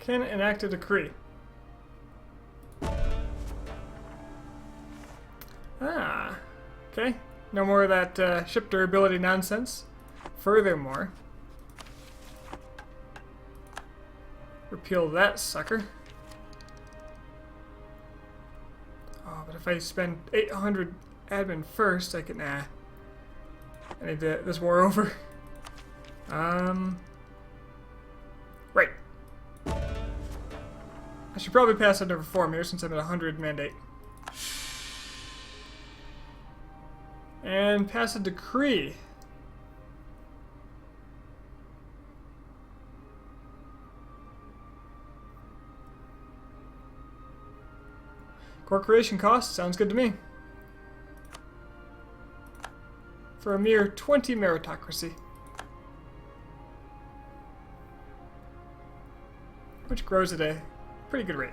Can enact a decree. Ah, okay. No more of that ship durability nonsense. Furthermore, repeal that sucker. Oh, but if I spend 800 admin first, I can. I need this war over. Right. I should probably pass under reform here since I'm at 100 mandate. And pass a decree. Core creation cost sounds good to me. For a mere 20 meritocracy. Which grows at a pretty good rate.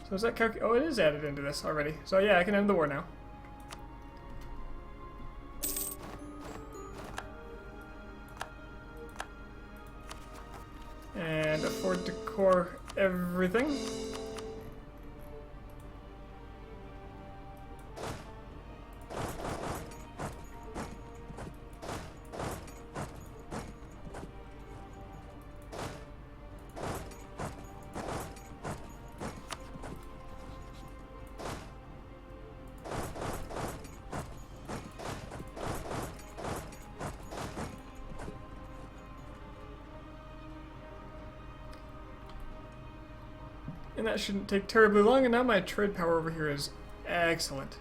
So is that oh, it is added into this already. So yeah, I can end the war now. And afford to core everything. And that shouldn't take terribly long, and now my trade power over here is excellent.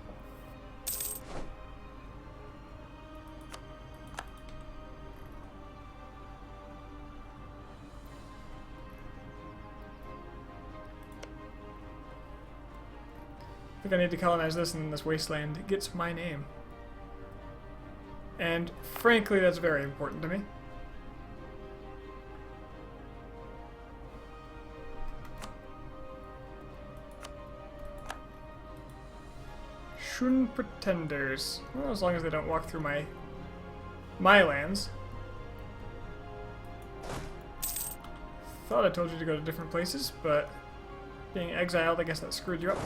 I think I need to colonize this, and then this wasteland gets my name. And frankly, that's very important to me. Shun Pretenders. Well, as long as they don't walk through my lands. Thought I told you to go to different places, but being exiled, I guess that screwed you up.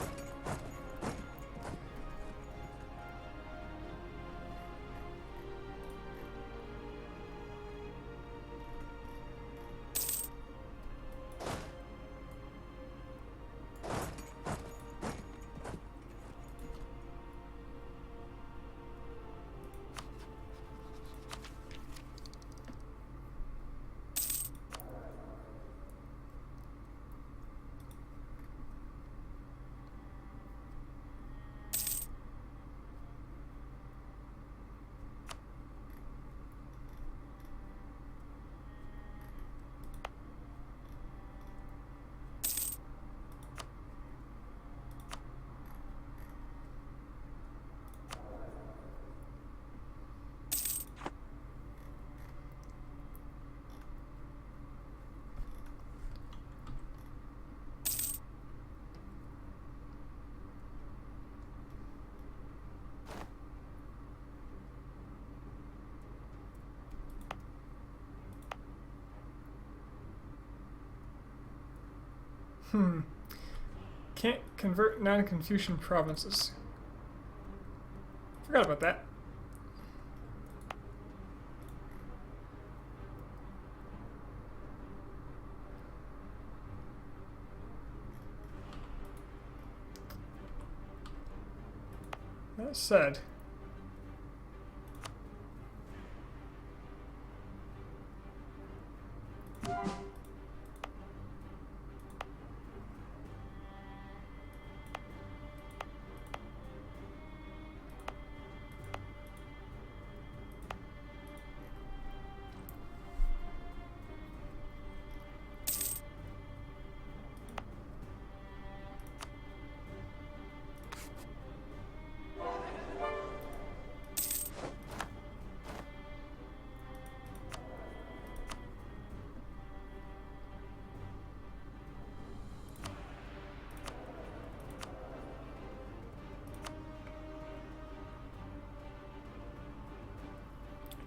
Hmm. Can't convert non-Confucian provinces. Forgot about that. That said,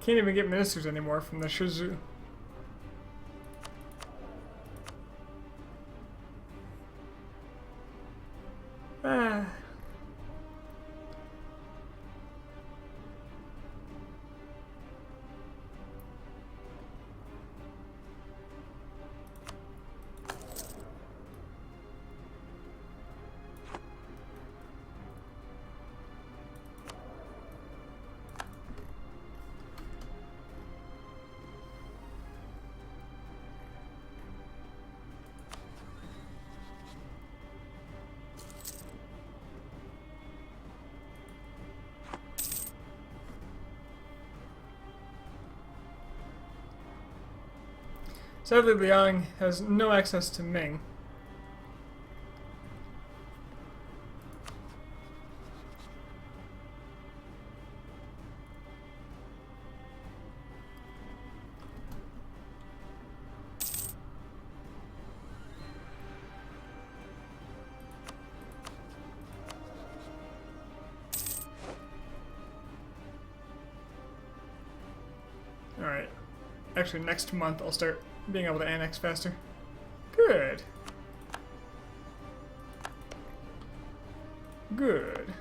can't even get ministers anymore from the Shizu. Ah. Sadly, Liang has no access to Ming. Alright. Actually, next month I'll start being able to annex faster. Good. Good.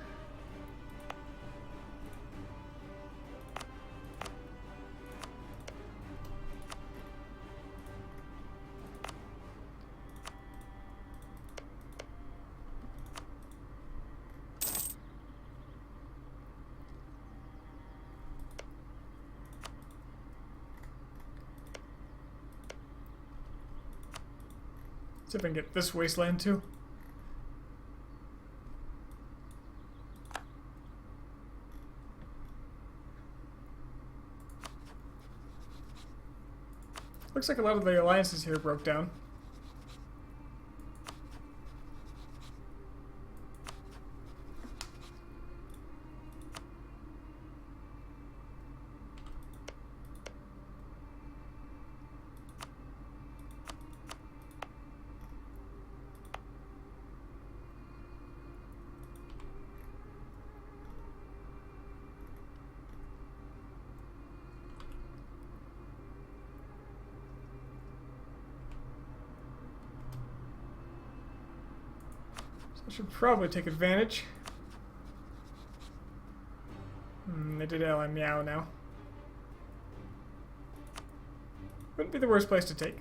See if I can get this wasteland too. Looks like a lot of the alliances here broke down. I should probably take advantage. They did ally Meow now. Wouldn't be the worst place to take.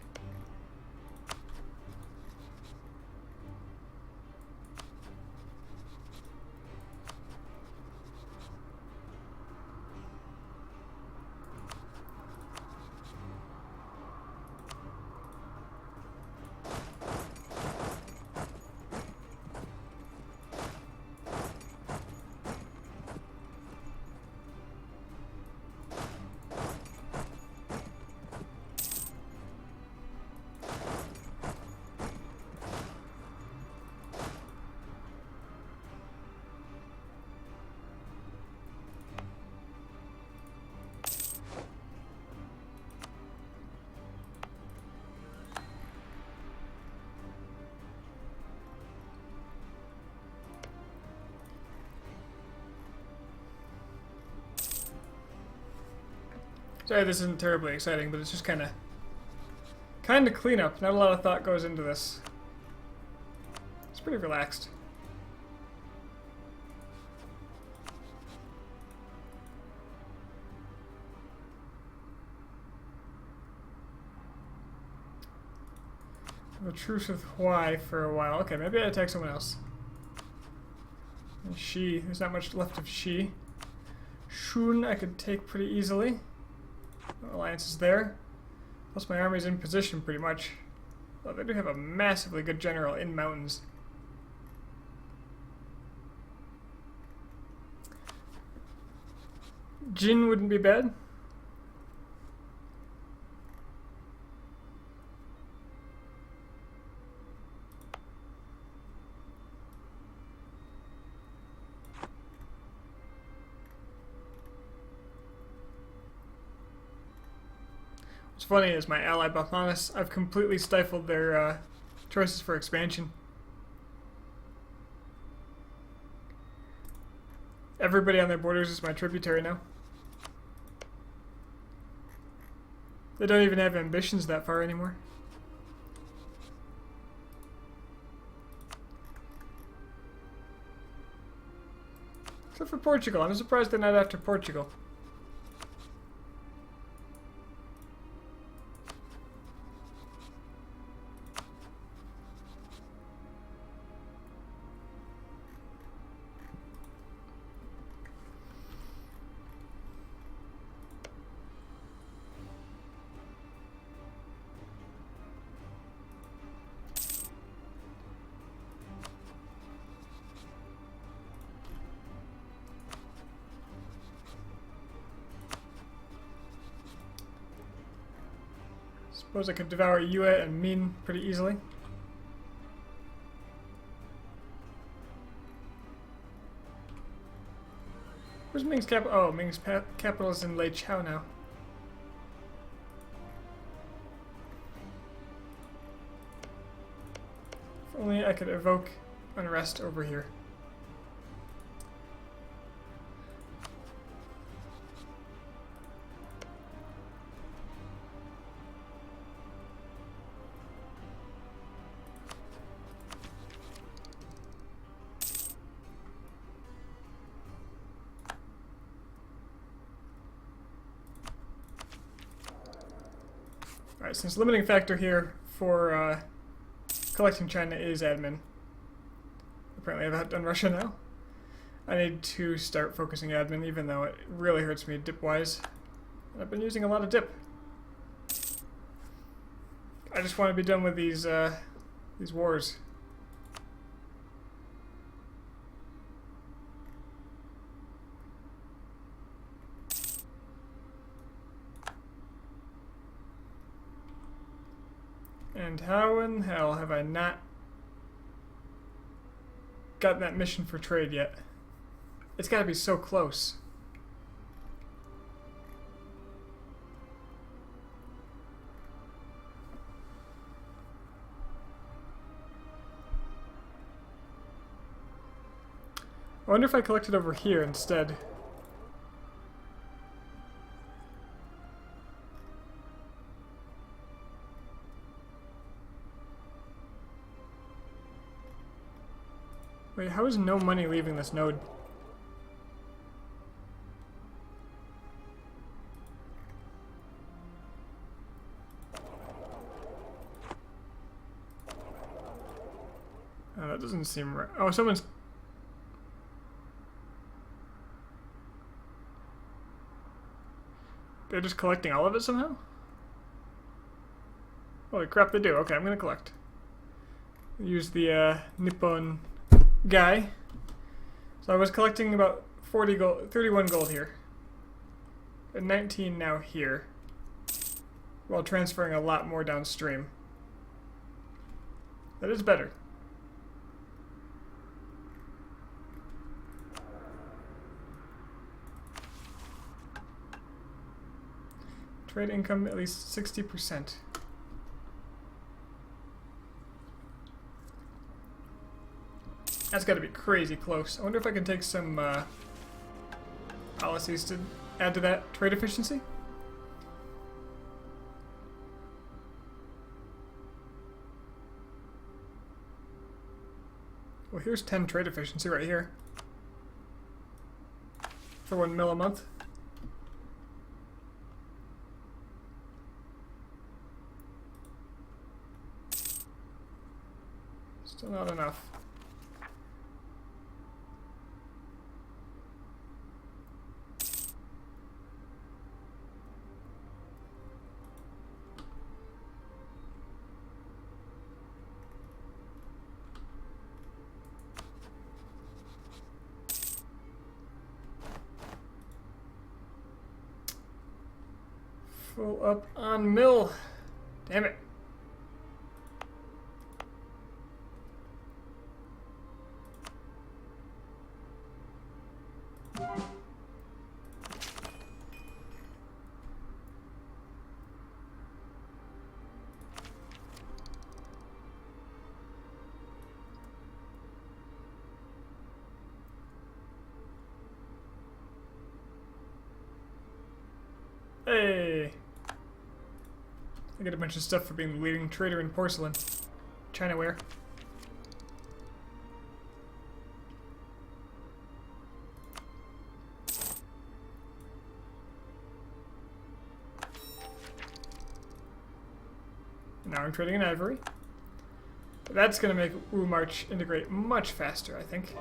Sorry, this isn't terribly exciting, but it's just kind of cleanup. Not a lot of thought goes into this. pretty relaxed. A truce with Hawaii for a while. Okay, maybe I attack someone else. And Shi. There's not much left of Shi. Shun I could take pretty easily. Alliance is there. Plus my army's in position pretty much. Oh, they do have a massively good general in mountains. Jin wouldn't be bad. What's funny is my ally Bathanas, I've completely stifled their choices for expansion. Everybody on their borders is my tributary now. They don't even have ambitions that far anymore. Except for Portugal. I'm surprised they're not after Portugal. Suppose I could devour Yue and Min pretty easily. Where's Ming's capital? Oh, Ming's capital is in Lei Chao now. If only I could evoke unrest over here. Alright, since limiting factor here for collecting China is admin. Apparently I've outdone Russia now. I need to start focusing admin, even though it really hurts me dip-wise. I've been using a lot of dip. I just want to be done with these wars. And how in hell have I not gotten that mission for trade yet? It's gotta be so close. I wonder if I collected over here instead. Wait, how is no money leaving this node? Oh, that doesn't seem right. Oh, someone's... They're just collecting all of it somehow? Holy crap, they do. Okay, I'm gonna collect. Use the Nippon guy. So I was collecting about 40 gold, 31 gold here. And 19 now here. While transferring a lot more downstream. That is better. Trade income at least 60%. That's got to be crazy close. I wonder if I can take some policies to add to that trade efficiency. Well, here's 10 trade efficiency right here. For 1 mil a month. Still not enough. Full up on mill. Damn it. Hey! I get a bunch of stuff for being the leading trader in porcelain. Chinaware. Now I'm trading in ivory. That's going to make Wu March integrate much faster, I think.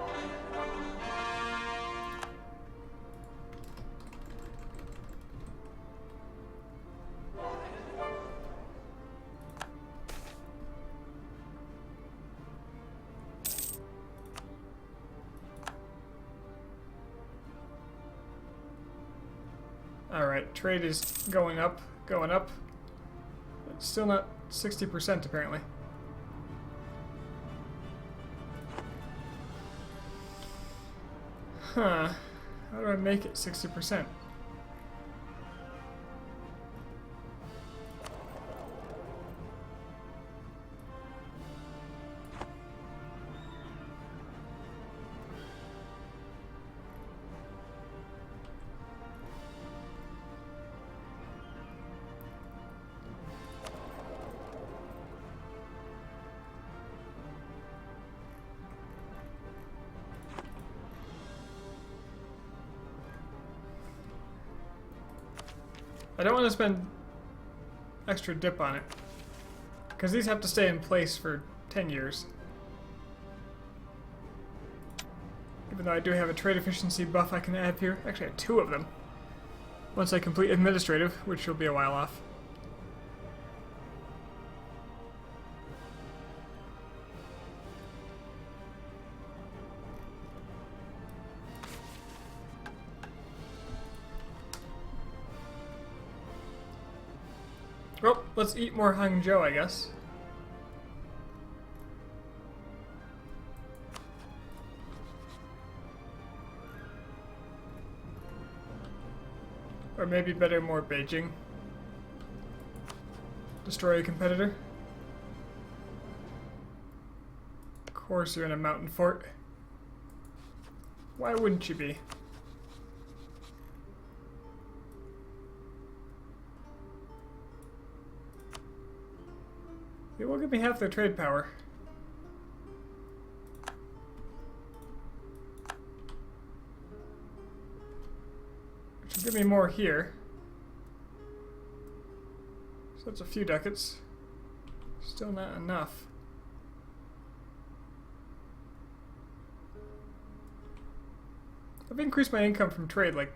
Alright, trade is going up, going up. It's still not 60% apparently. Huh. How do I make it 60%? I don't want to spend extra dip on it, because these have to stay in place for 10 years. Even though I do have a trade efficiency buff I can add here. Actually, I have 2 of them. Once I complete administrative, which will be a while off. Well, let's eat more Hangzhou, I guess. Or maybe better, more Beijing. Destroy a competitor. Of course you're in a mountain fort. Why wouldn't you be? It will give me half their trade power. Which will give me more here. So that's a few ducats. Still not enough. I've increased my income from trade like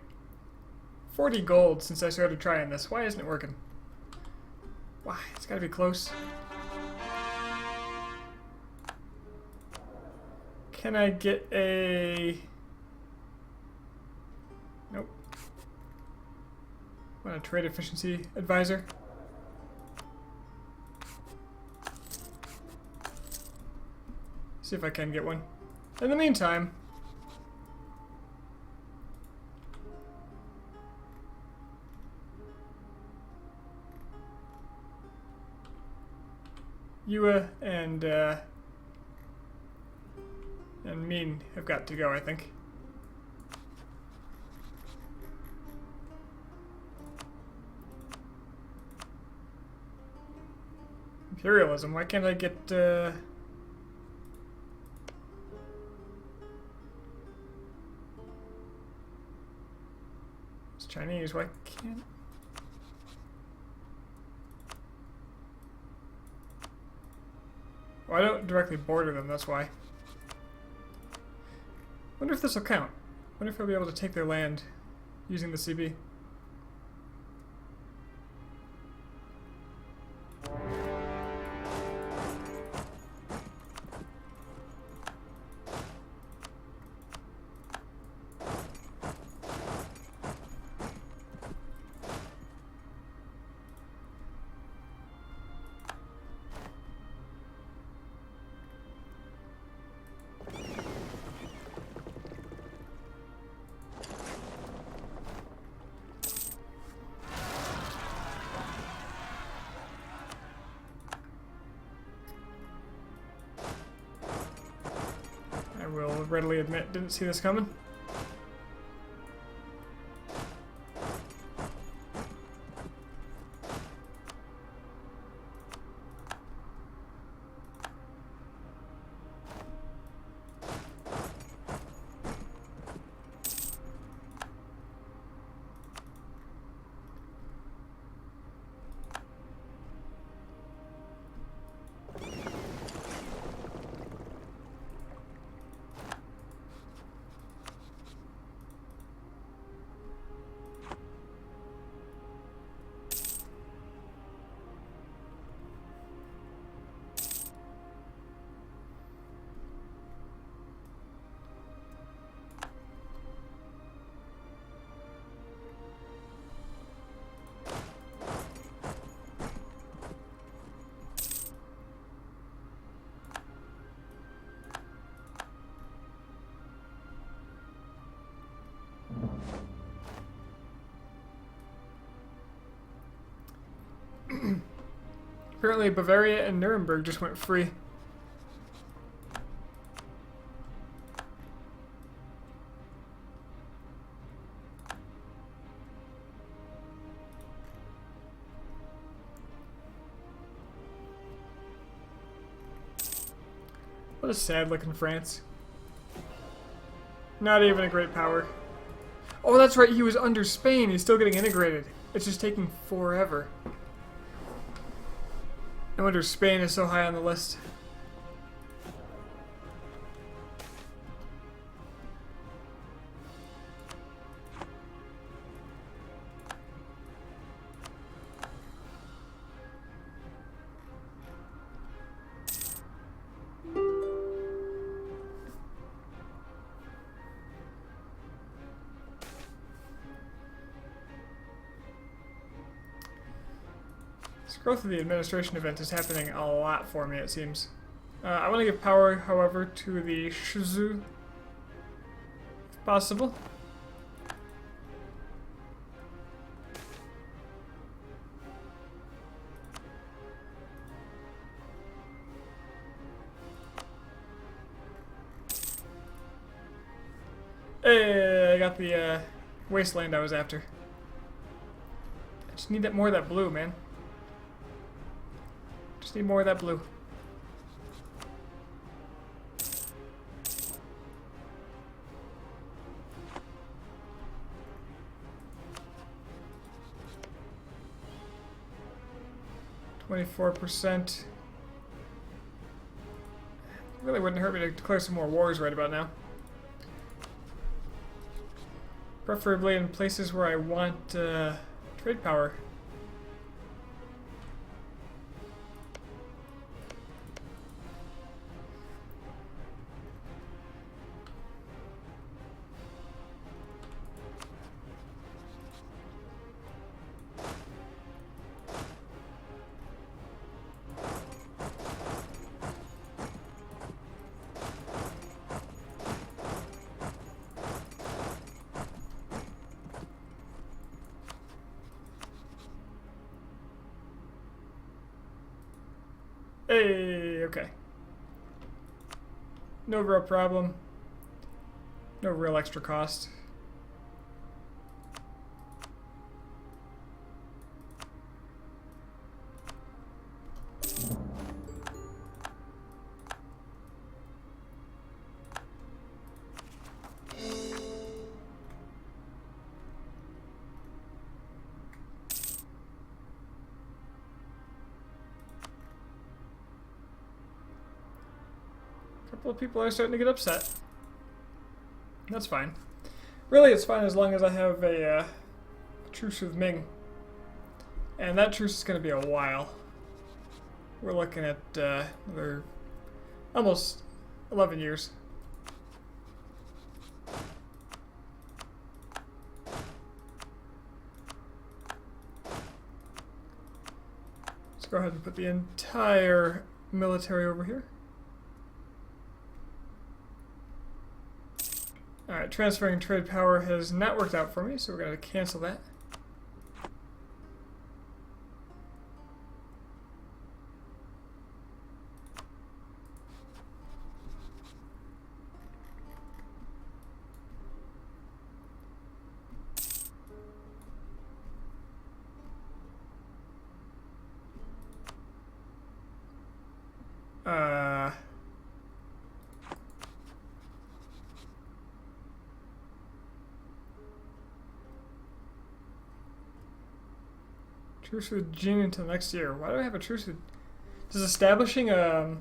40 gold since I started trying this. Why isn't it working? Why? It's gotta be close. Can I get a... Nope. Want a trade efficiency advisor? See if I can get one. In the meantime... Yua and Min have got to go, I think. Imperialism, why can't I get It's Chinese. Why can't? Well, I don't directly border them. That's why. Wonder if this will count. Wonder if I'll be able to take their land using the CB. I will readily admit, didn't see this coming. Apparently Bavaria and Nuremberg just went free. What a sad looking France. Not even a great power. Oh, that's right, he was under Spain. He's still getting integrated. It's just taking forever. No wonder Spain is so high on the list. This growth of the administration event is happening a lot for me, it seems. I want to give power, however, to the Shizu, if possible. Hey, I got the wasteland I was after. I just need that more of that blue, man. Just need more of that blue. %. Really wouldn't hurt me to declare some more wars right about now. Preferably in places where I want trade power. Hey, okay. No real problem. No real extra cost. couple of people are starting to get upset. That's fine. Really, it's fine as long as I have a truce with Ming. And that truce is going to be a while. We're looking at another almost 11 years. Let's go ahead and put the entire military over here. Alright, transferring trade power has not worked out for me, so we're going to cancel that. Truce with Jin until next year. Why do I have a truce with... Does establishing a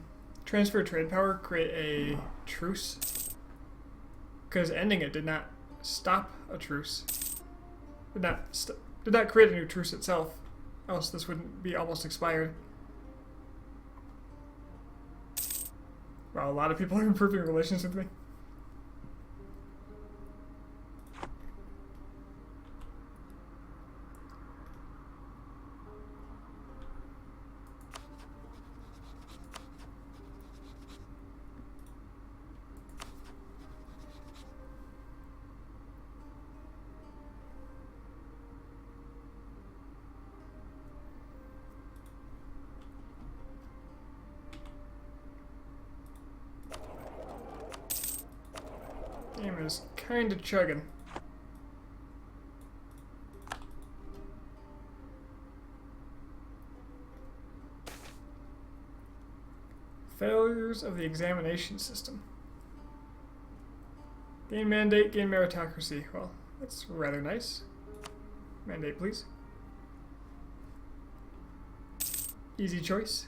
transfer trade power create a truce? Because ending it did not stop a truce. Did not create a new truce itself. Else this wouldn't be almost expired. Wow, a lot of people are improving relations with me. Game is kind of chugging. Failures of the examination system. Gain mandate, gain meritocracy. Well, that's rather nice. Mandate, please. Easy choice.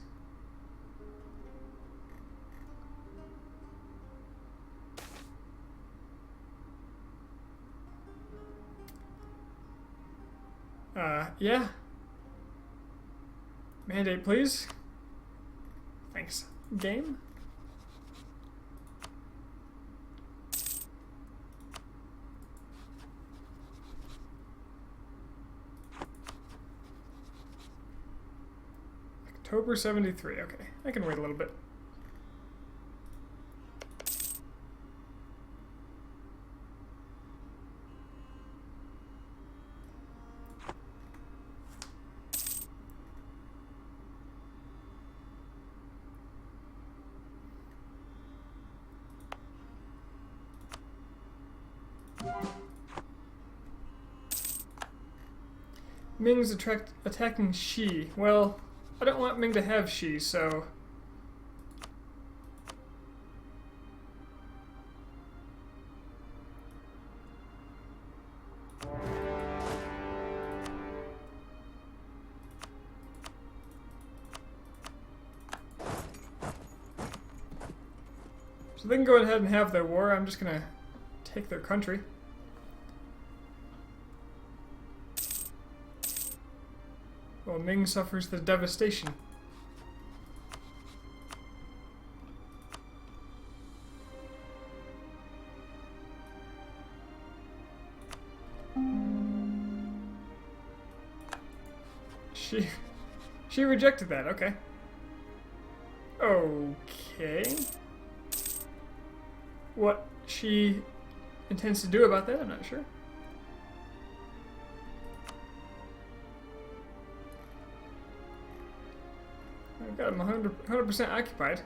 Yeah. Mandate, please. Thanks. Game. October 73. Okay, I can wait a little bit. Ming's attacking Xi. Well, I don't want Ming to have Xi, so... So they can go ahead and have their war. I'm just gonna take their country. Well, Ming suffers the devastation. She rejected that, okay. Okay. What she intends to do about that, I'm not sure. I've got them 100% occupied.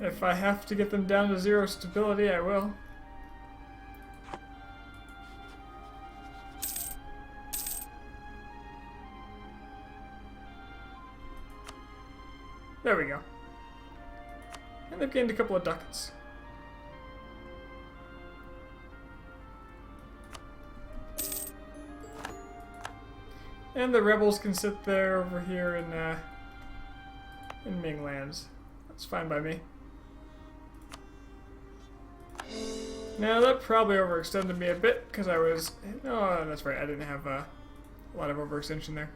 If I have to get them down to 0 stability, I will. There we go. And they've gained a couple of ducats. And the rebels can sit there over here in Ming lands. That's fine by me. Now that probably overextended me a bit because I was... Oh, that's right. I didn't have a lot of overextension there.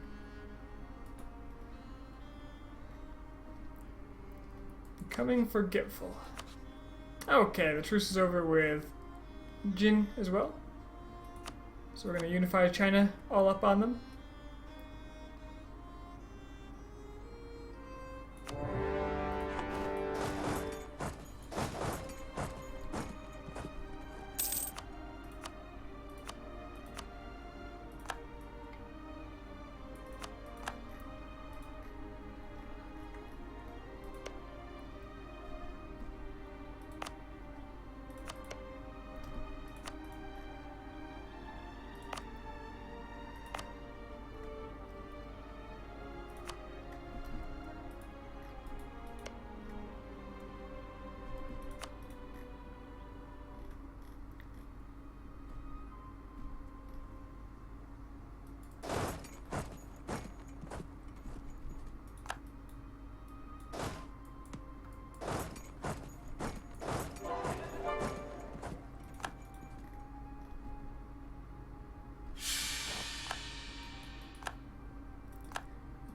Becoming forgetful. Okay, the truce is over with Jin as well. So we're going to unify China all up on them.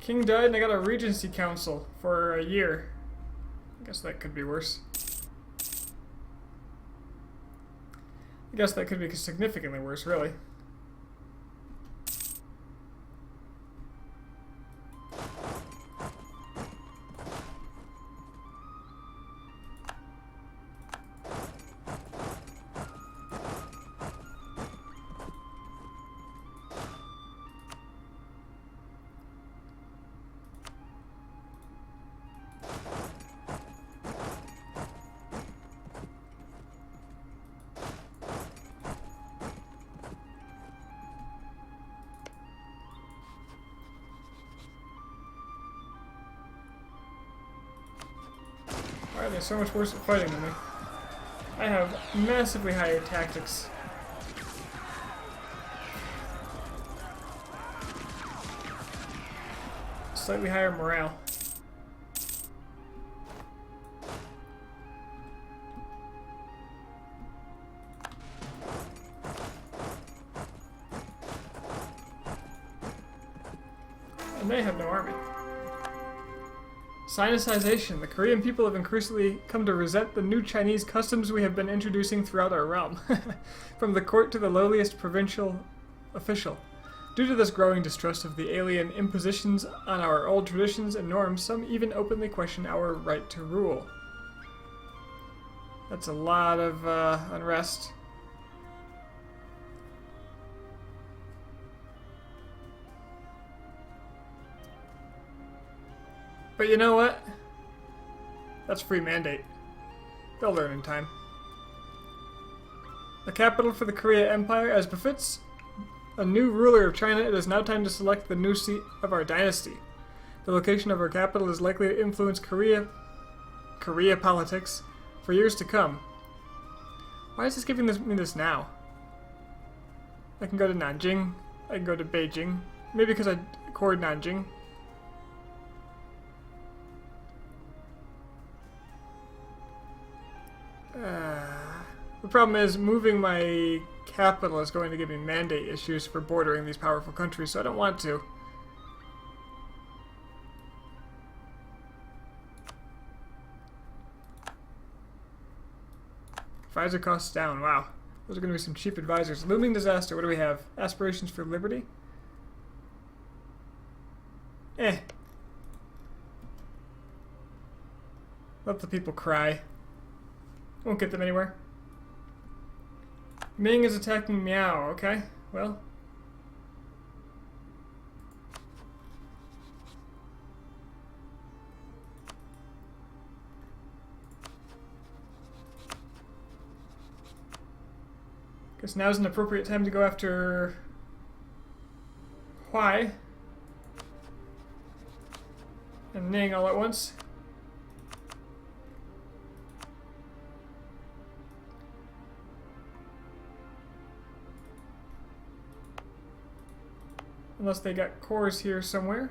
King died and I got a regency council for a year. I guess that could be worse. I guess that could be significantly worse, really. Why are they so much worse at fighting than me? I have massively higher tactics. Slightly higher morale. And they have no army. Sinicization. The Korean people have increasingly come to resent the new Chinese customs we have been introducing throughout our realm, from the court to the lowliest provincial official. Due to this growing distrust of the alien impositions on our old traditions and norms, some even openly question our right to rule. That's a lot of unrest. But you know what? That's free mandate. They'll learn in time. The capital for the Korea Empire, as befits a new ruler of China, it is now time to select the new seat of our dynasty. The location of our capital is likely to influence Korea politics for years to come. Why is this giving me this now? I can go to Nanjing. I can go to Beijing. Maybe because I accord Nanjing. The problem is moving my capital is going to give me mandate issues for bordering these powerful countries, so I don't want to. Advisor costs down. Wow. Those are going to be some cheap advisors. Looming disaster. What do we have? Aspirations for liberty? Eh. Let the people cry. Won't get them anywhere. Ming is attacking Miao. Okay, well. Guess now's an appropriate time to go after Huai and Ning all at once. Unless they got cores here somewhere.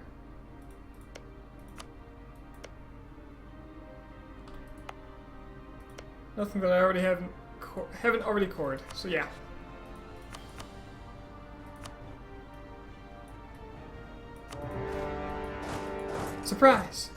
Nothing that I already haven't already cored. So yeah. Surprise!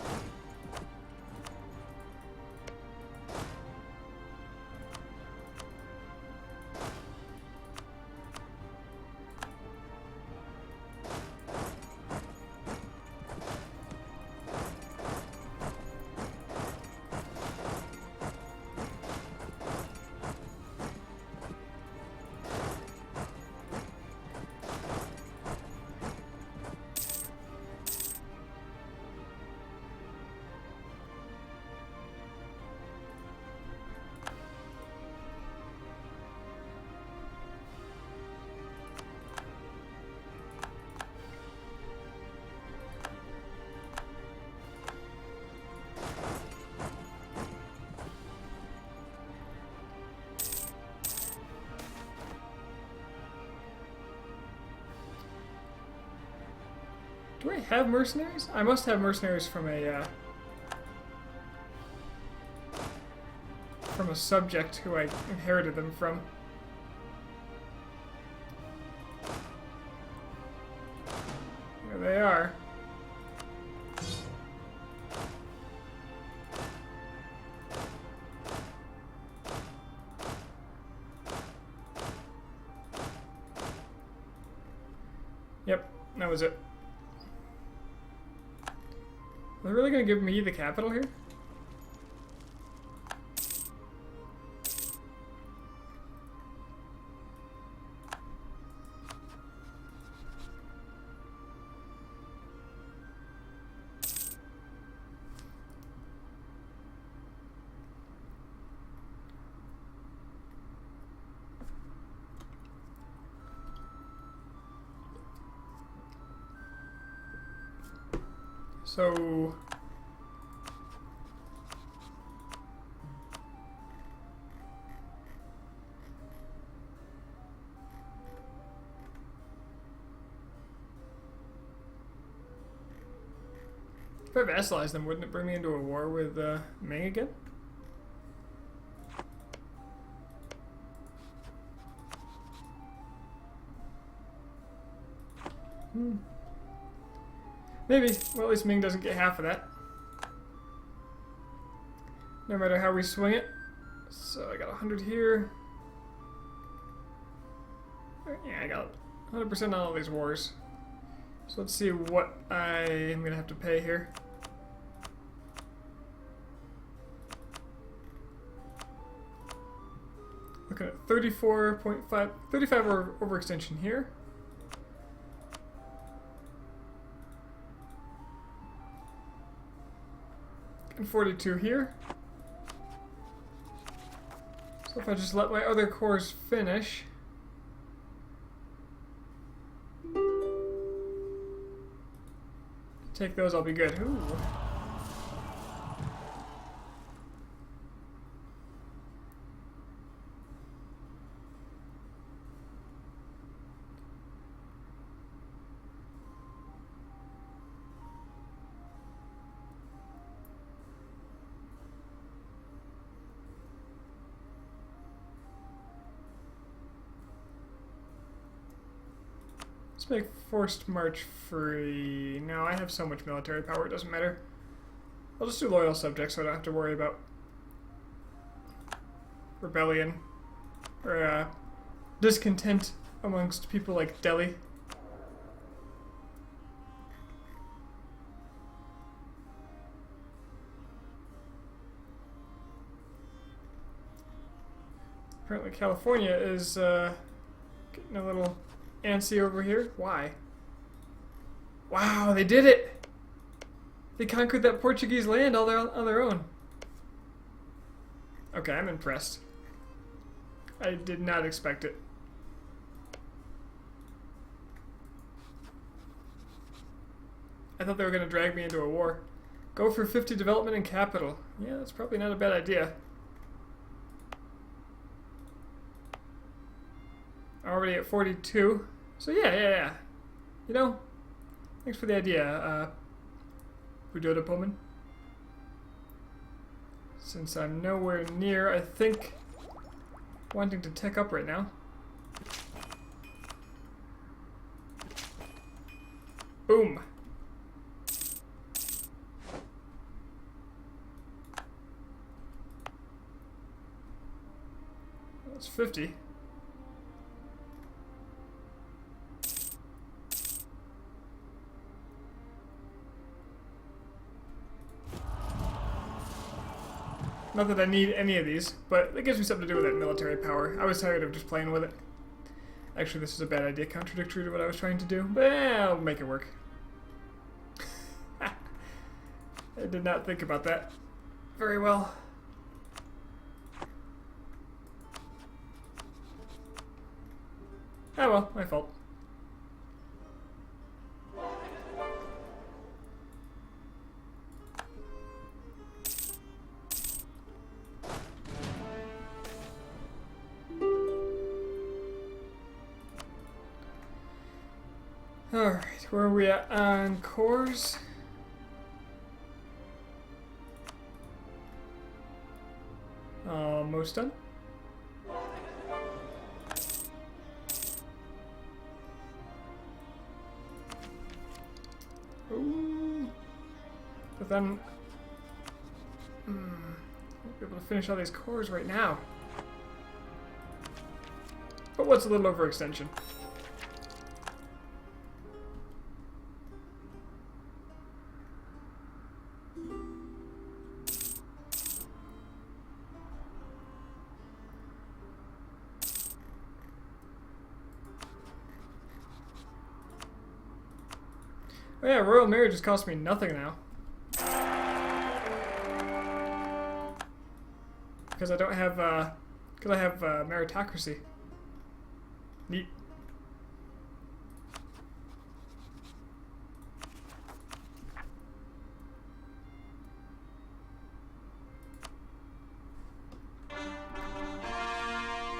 Do I have mercenaries? I must have mercenaries from a subject who I inherited them from. There they are. Yep, that was it. Are they really going to give me the capital here? So if I vassalized them, wouldn't it bring me into a war with Ming again? Maybe. Well, at least Ming doesn't get half of that. No matter how we swing it. So I got 100 here. Yeah, I got 100% on all these wars. So let's see what I am going to have to pay here. Looking at 34.5, 35 overextension here. And 42 here. So if I just let my other cores finish. Take those, I'll be good. Ooh. Let's make forced march free. No, I have so much military power, it doesn't matter. I'll just do loyal subjects so I don't have to worry about rebellion or discontent amongst people like Delhi. Apparently California is getting a little antsy over here. Why? Wow, they did it! They conquered that Portuguese land all on their own. Okay, I'm impressed. I did not expect it. I thought they were going to drag me into a war. Go for 50 development and capital. Yeah, that's probably not a bad idea. Already at 42. So yeah. You know, thanks for the idea, Budoda Pullman. Since I'm nowhere near, I think, wanting to tech up right now. Boom. That's 50. Not that I need any of these, but it gives me something to do with that military power. I was tired of just playing with it. Actually, this is a bad idea, contradictory to what I was trying to do, but I'll make it work. I did not think about that very well. Oh well, my fault. Alright, where are we at on cores? Almost done. Ooh. But then, I won't be able to finish all these cores right now. But what's a little overextension? Oh yeah, royal marriage has cost me nothing now. Because I don't have, because I have meritocracy. Neat.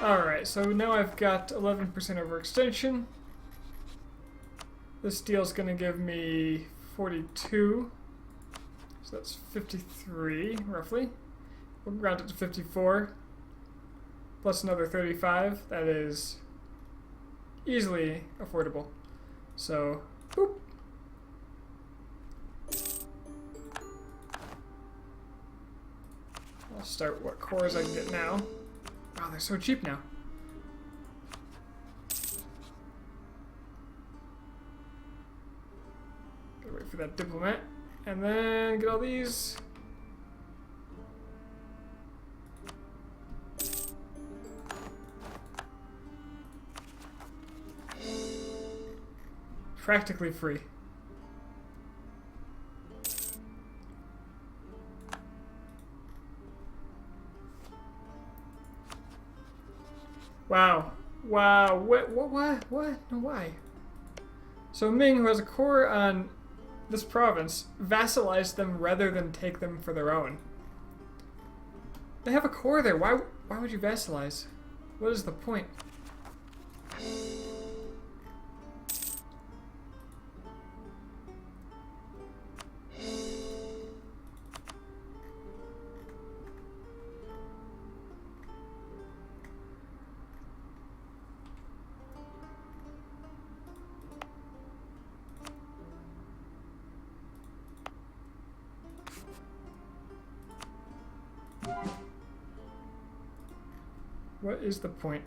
Alright, so now I've got 11% overextension. This deal's gonna give me 42. So that's 53, roughly. We'll round it to 54. Plus another 35. That is easily affordable. So, boop. I'll start what cores I can get now. Wow, they're so cheap now. Gotta wait for that diplomat. And then get all these. Practically free. Wow. Wow. What? No, why? So Ming, who has a core on this province, vassalized them rather than take them for their own. They have a core there. Why would you vassalize? What is the point? What is the point?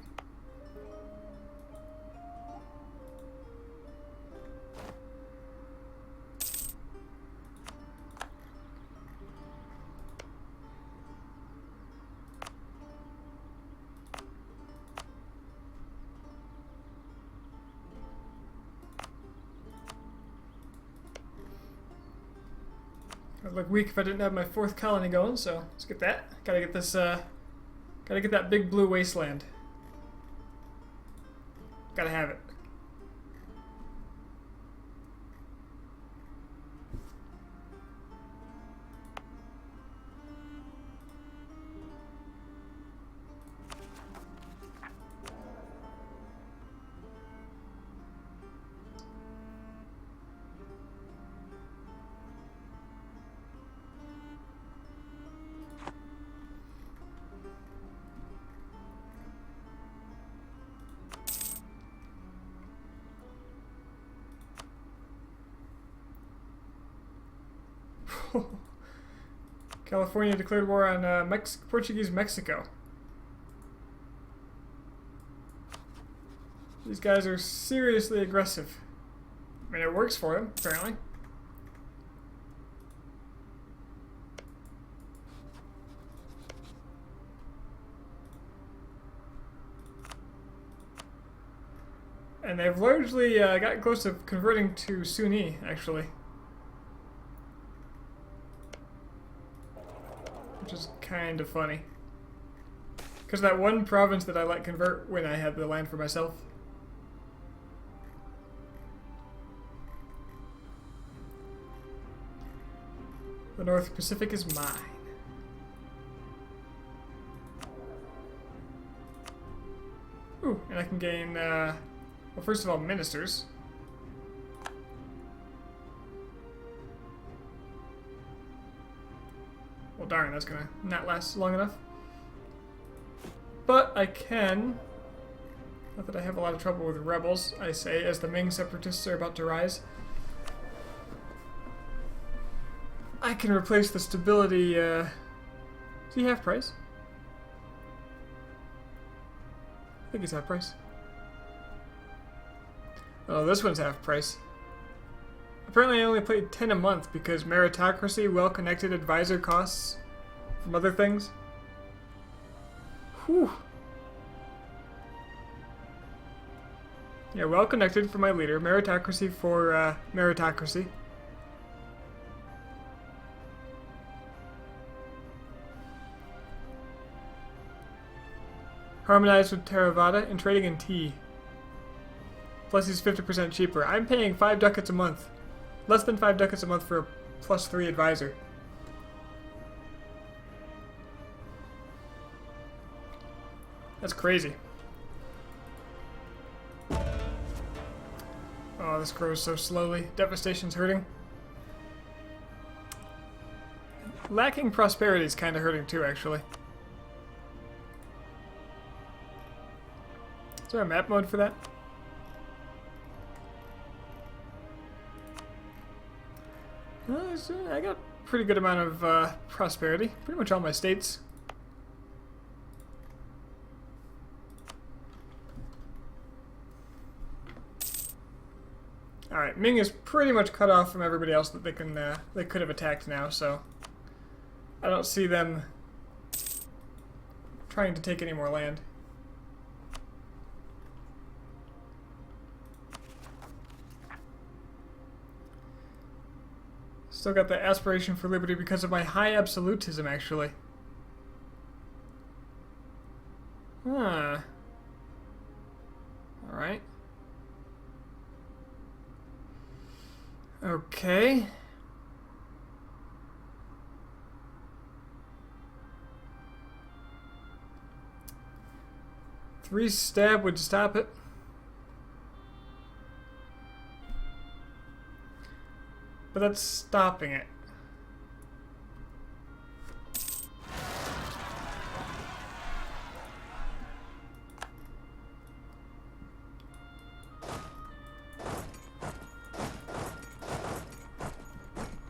I'd look weak if I didn't have my 4th colony going, so let's get that. Gotta get this, gotta get that big blue wasteland. Gotta have it. California declared war on Portuguese Mexico. These guys are seriously aggressive. I mean, it works for them, apparently. And they've largely gotten close to converting to Sunni, actually. Which is kind of funny. Because that one province that I let convert when I had the land for myself. The North Pacific is mine. Ooh, and I can gain, well, first of all, ministers. Well, darn, that's gonna not last long enough. But I can, not that I have a lot of trouble with rebels, I say, as the Ming separatists are about to rise. I can replace the stability, is he half price? I think he's half price. Oh, this one's half price. Apparently I only paid 10 a month because meritocracy, well-connected advisor costs from other things. Whew. Yeah, well-connected for my leader, meritocracy for meritocracy. Harmonized with Theravada and trading in tea. Plus he's 50% cheaper. I'm paying 5 ducats a month. Less than 5 ducats a month for a +3 advisor. That's crazy. Oh, this grows so slowly. Devastation's hurting. Lacking prosperity is kind of hurting too, actually. Is there a map mode for that? I got a pretty good amount of prosperity. Pretty much all my states. Alright, Ming is pretty much cut off from everybody else that they could have attacked now, so I don't see them trying to take any more land. Still got the aspiration for liberty because of my high absolutism, actually. Huh. Alright. Okay. Three stab would stop it. But that's stopping it.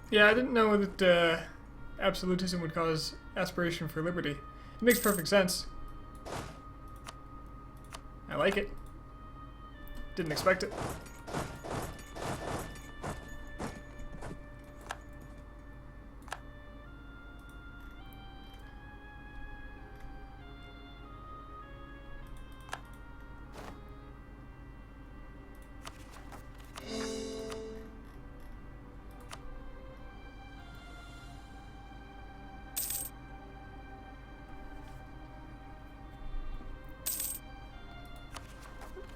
Yeah, I didn't know that absolutism would cause aspiration for liberty. It makes perfect sense. I like it. Didn't expect it.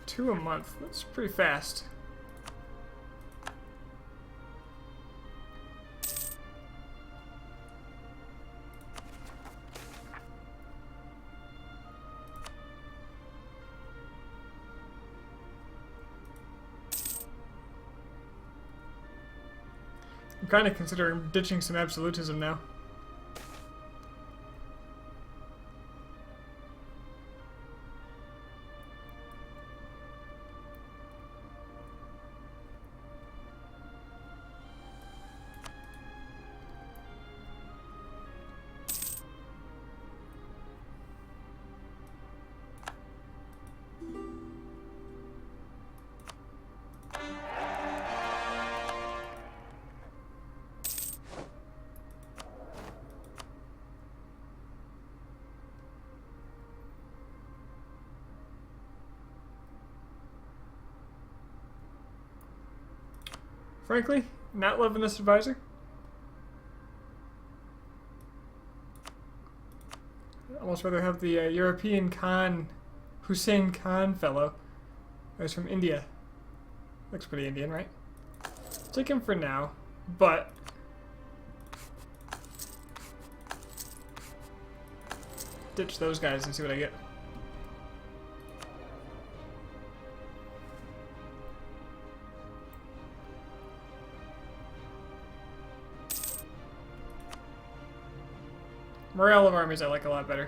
$2 a month. That's pretty fast. I'm kind of considering ditching some absolutism now. frankly. Not loving this advisor. I'd almost rather have the European Khan, Hussein Khan fellow. Who's from India. Looks pretty Indian, right? Take him for now, but ditch those guys and see what I get. Morale of armies I like a lot better.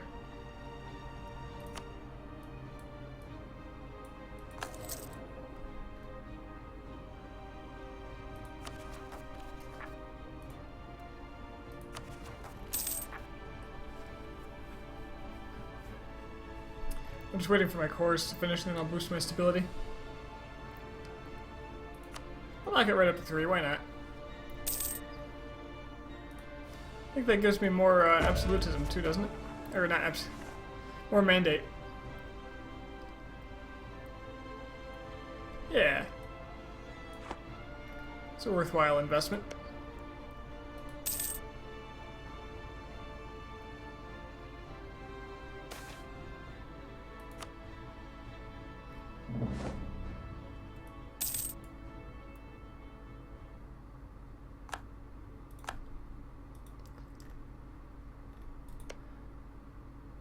I'm just waiting for my cores to finish and then I'll boost my stability. I'll knock it right up to 3, why not? I think that gives me more absolutism too, doesn't it? Or not more mandate. Yeah. It's a worthwhile investment.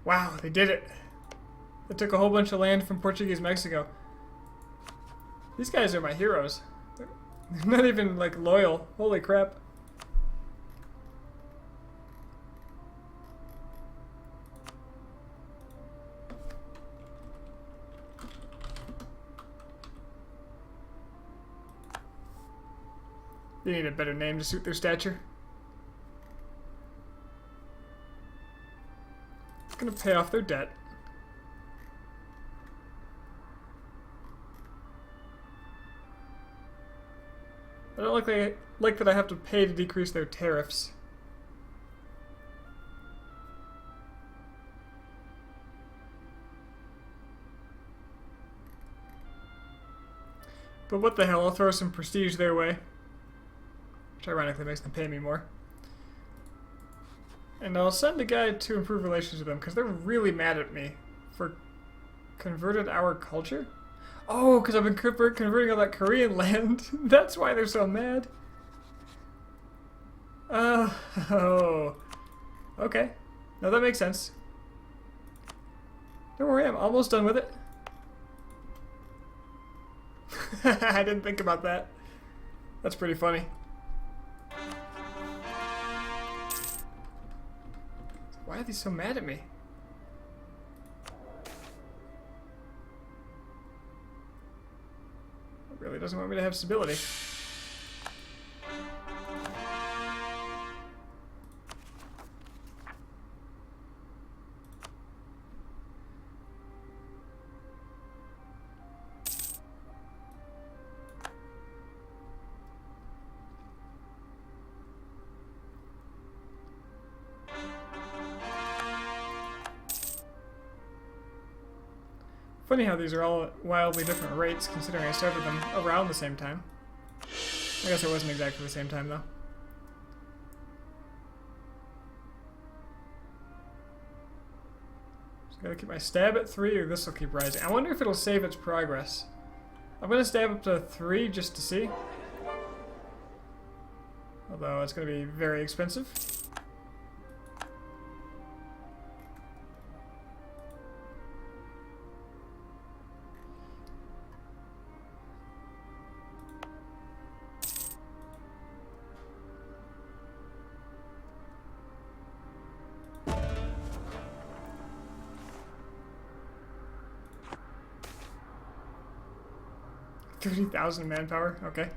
Wow, they did it. They took a whole bunch of land from Portuguese Mexico. These guys are my heroes. They're not even, like, loyal. Holy crap. They need a better name to suit their stature. Gonna pay off their debt. I don't like that I have to pay to decrease their tariffs. But what the hell, I'll throw some prestige their way. Which ironically makes them pay me more. And I'll send a guy to improve relations with them, because they're really mad at me for converted our culture. Oh, because I've been converting all that Korean land. That's why they're so mad. Oh. Okay. No, that makes sense. Don't worry, I'm almost done with it. I didn't think about that. That's pretty funny. Why are they so mad at me? It really doesn't want me to have stability. Funny how these are all at wildly different rates, considering I started them around the same time. I guess it wasn't exactly the same time, though. So I gotta keep my stab at 3, or this will keep rising. I wonder if it'll save its progress. I'm gonna stab up to 3 just to see. Although it's gonna be very expensive. $30,000 manpower, okay.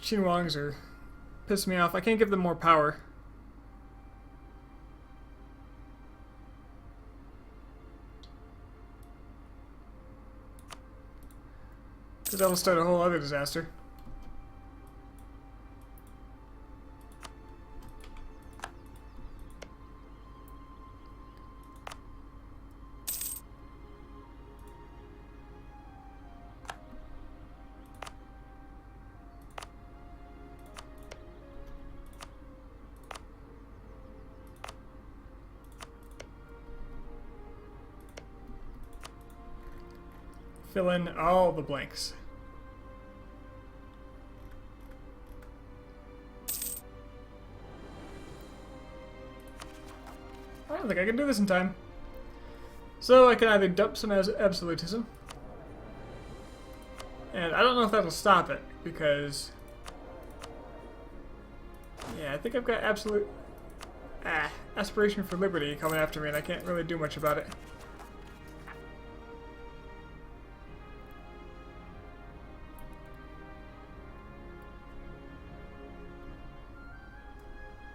Xinhuangs are pissing me off. I can't give them more power. Because that'll start a whole other disaster. Fill in all the blanks. I don't think I can do this in time. So I can either dump some as absolutism, and I don't know if that'll stop it, because yeah, I think I've got absolute aspiration for liberty coming after me, and I can't really do much about it.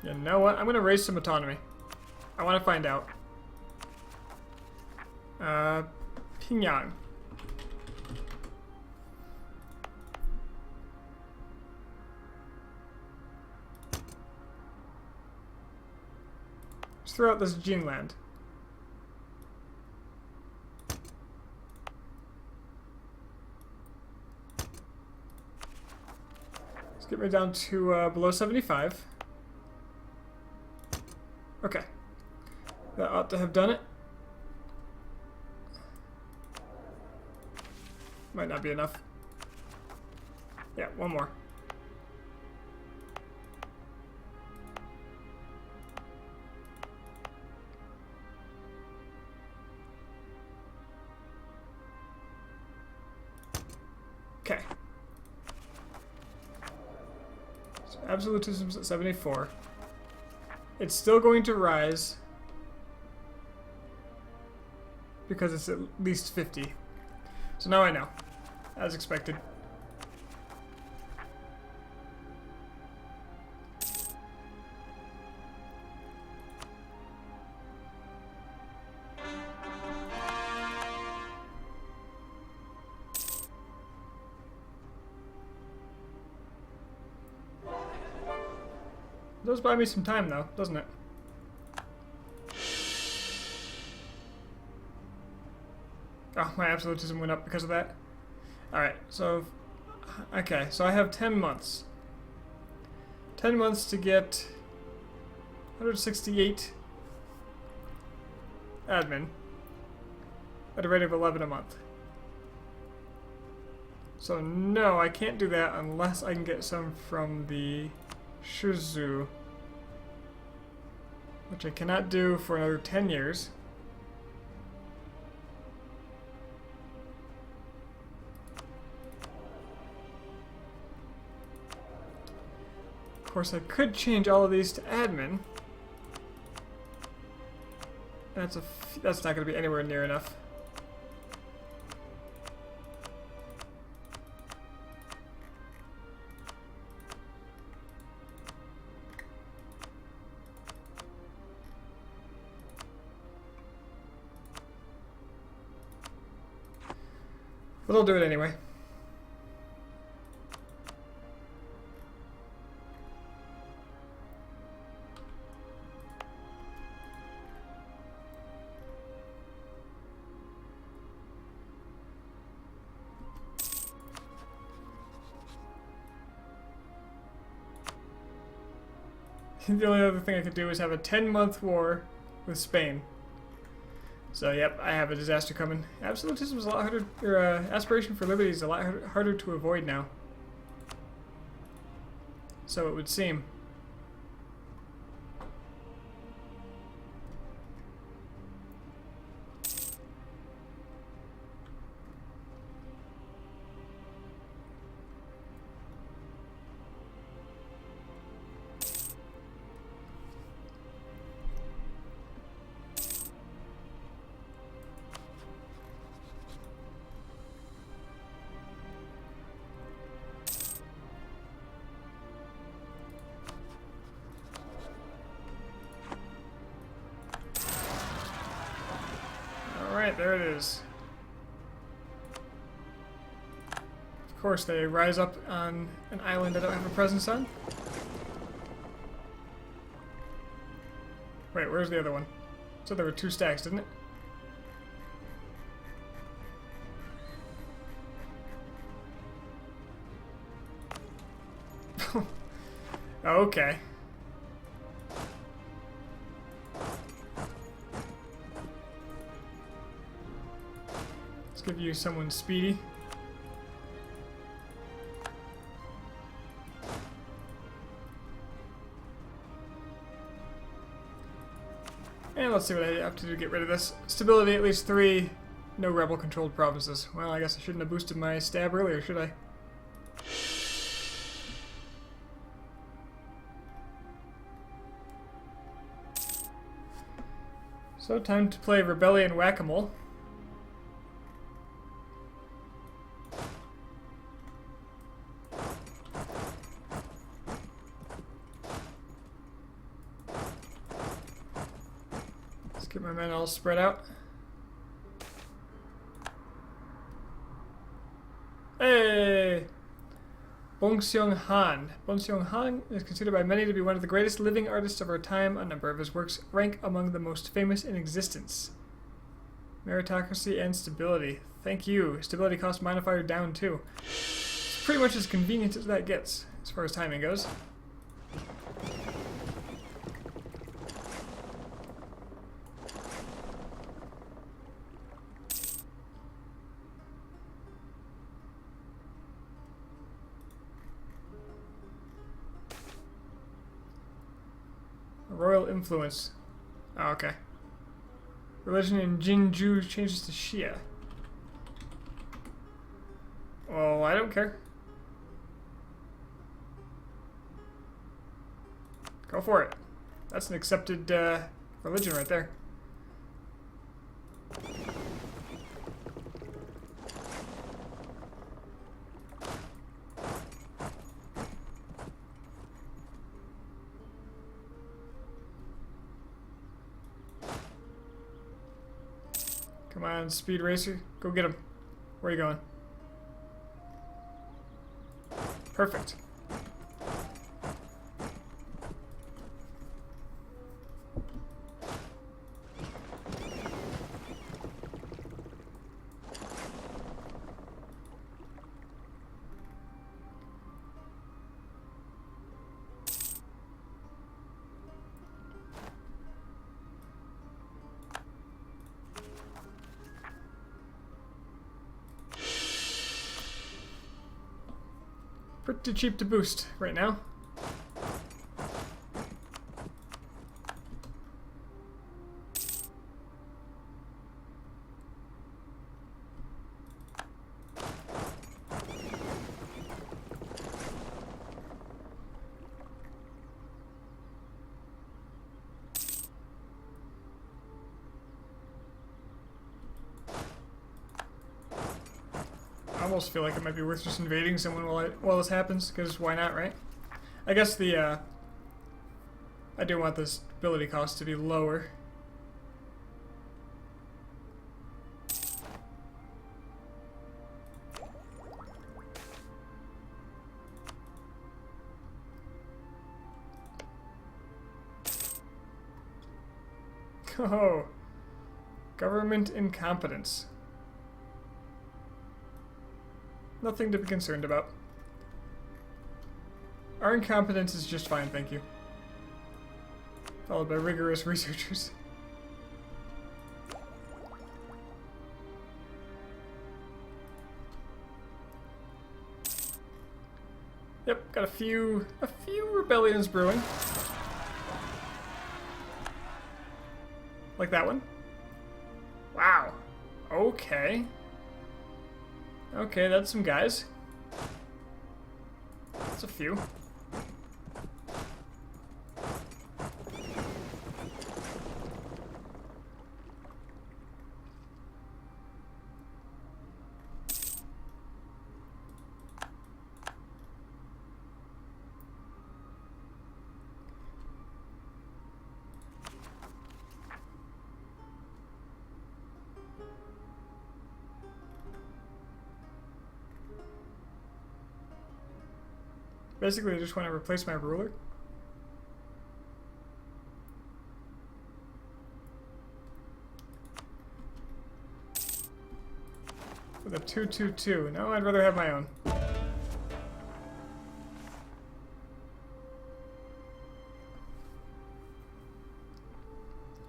You know what? I'm gonna raise some autonomy. I want to find out. Pyongyang. Let's throw out this Jinland. Let's get me down to below 75. Okay. That ought to have done it. Might not be enough. Yeah, one more. Okay. So absolutism's at 74. It's still going to rise because it's at least 50. So now I know, as expected. It does buy me some time though, doesn't it? Oh, my absolutism went up because of that. Alright, so... Okay, so I have 10 months. 10 months to get 168 admin at a rate of 11 a month. So no, I can't do that unless I can get some from the Shizu, which I cannot do for another 10 years. Of course, I could change all of these to admin. That's not going to be anywhere near enough. But I'll do it anyway. The only other thing I could do is have a 10-month war with Spain. So, yep, I have a disaster coming. Absolutism is a lot harder, or aspiration for liberty is a lot harder to avoid now. So it would seem. Alright, there it is. Of course, they rise up on an island I don't have a presence on. Wait, where's the other one? So there were 2 stacks, didn't it? Okay. Let's give you someone speedy. And let's see what I have to do to get rid of this. Stability at least 3, no rebel controlled provinces. Well, I guess I shouldn't have boosted my stab earlier, should I? So time to play Rebellion Whack-A-Mole. Let's get my men all spread out. Hey! Bong Seong-han. Bong Seong-han is considered by many to be one of the greatest living artists of our time. A number of his works rank among the most famous in existence. Meritocracy and stability. Thank you. Stability cost modifier down too. It's pretty much as convenient as that gets, as far as timing goes. Royal influence. Oh, okay. Religion in Jinju changes to Shia. Oh, I don't care. Go for it. That's an accepted religion right there. Come on, Speed Racer. Go get him. Where are you going? Perfect. Pretty cheap to boost right now. I almost feel like it might be worth just invading someone while this happens, because why not, right? I guess the, I do want this ability cost to be lower. Oh, government incompetence. Nothing to be concerned about. Our incompetence is just fine, thank you. Followed by rigorous researchers. Yep, got a few rebellions brewing. Like that one. Wow. Okay. Okay, that's some guys. That's a few. Basically, I just want to replace my ruler. With a 222. No, I'd rather have my own.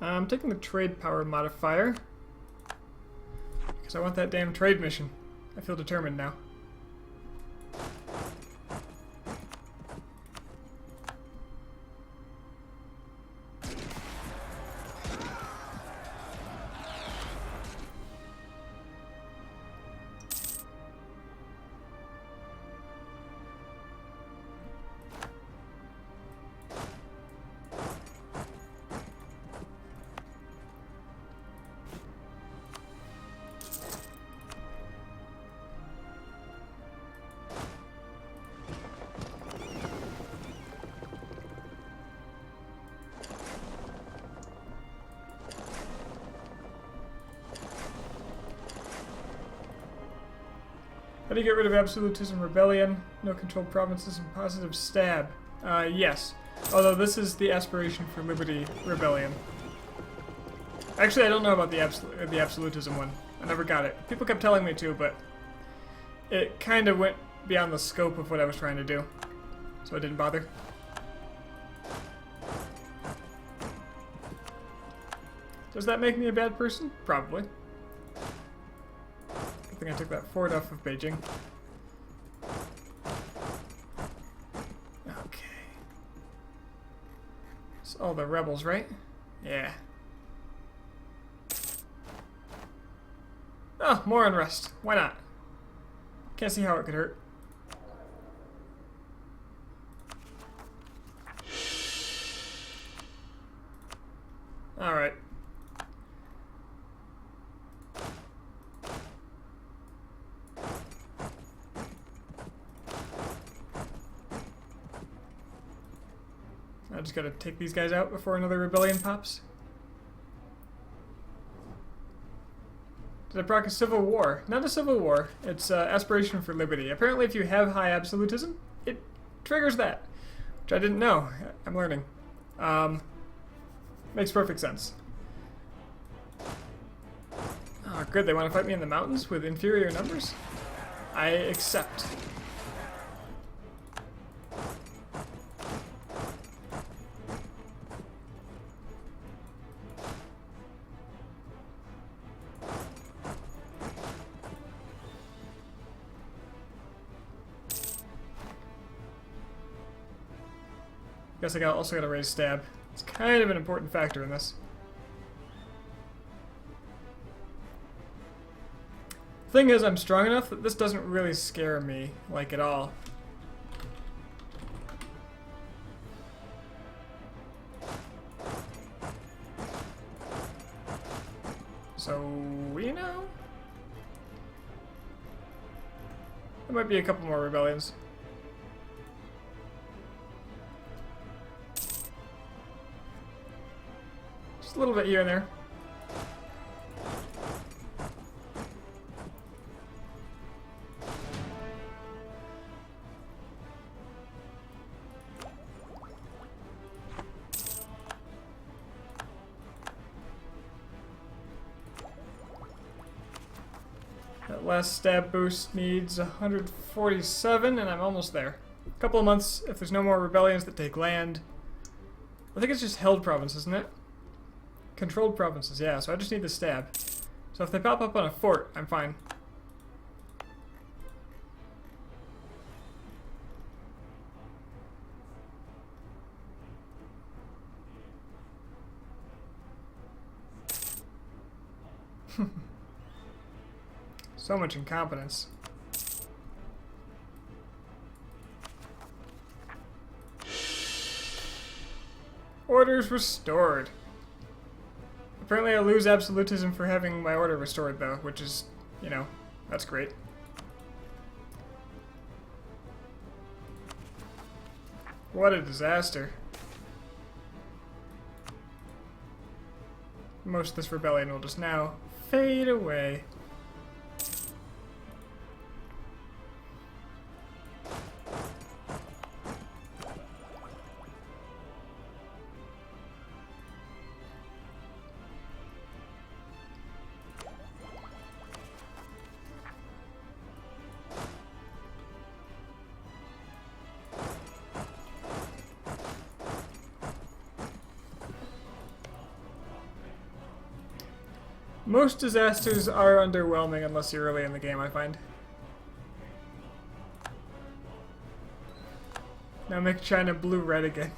I'm taking the trade power modifier because I want that damn trade mission. I feel determined now. How do you get rid of absolutism, rebellion, no controlled provinces, and positive stab? Yes. Although this is the aspiration for liberty rebellion. Actually, I don't know about the absolutism one. I never got it. People kept telling me to, but it kind of went beyond the scope of what I was trying to do, so I didn't bother. Does that make me a bad person? Probably. I think I took that fort off of Beijing. Okay. It's all the rebels, right? Yeah. Oh, more unrest. Why not? Can't see how it could hurt. Alright. I just gotta take these guys out before another rebellion pops. Did I proc a civil war? Not a civil war. It's aspiration for liberty. Apparently if you have high absolutism, it triggers that. Which I didn't know. I'm learning. Makes perfect sense. Oh, good. They want to fight me in the mountains with inferior numbers? I accept. Guess I also gotta raise stab. It's kind of an important factor in this. Thing is, I'm strong enough that this doesn't really scare me, like, at all. So, you know, there might be a couple more rebellions. Just a little bit here and there. That last stab boost needs 147, and I'm almost there. A couple of months, if there's no more rebellions that take land. I think it's just held province, isn't it? Controlled provinces, yeah, so I just need the stab. So if they pop up on a fort, I'm fine. So much incompetence. Orders restored. Apparently I lose absolutism for having my order restored though, which is, you know, that's great. What a disaster. Most of this rebellion will just now fade away. Most disasters are underwhelming unless you're early in the game, I find. Now make China blue-red again.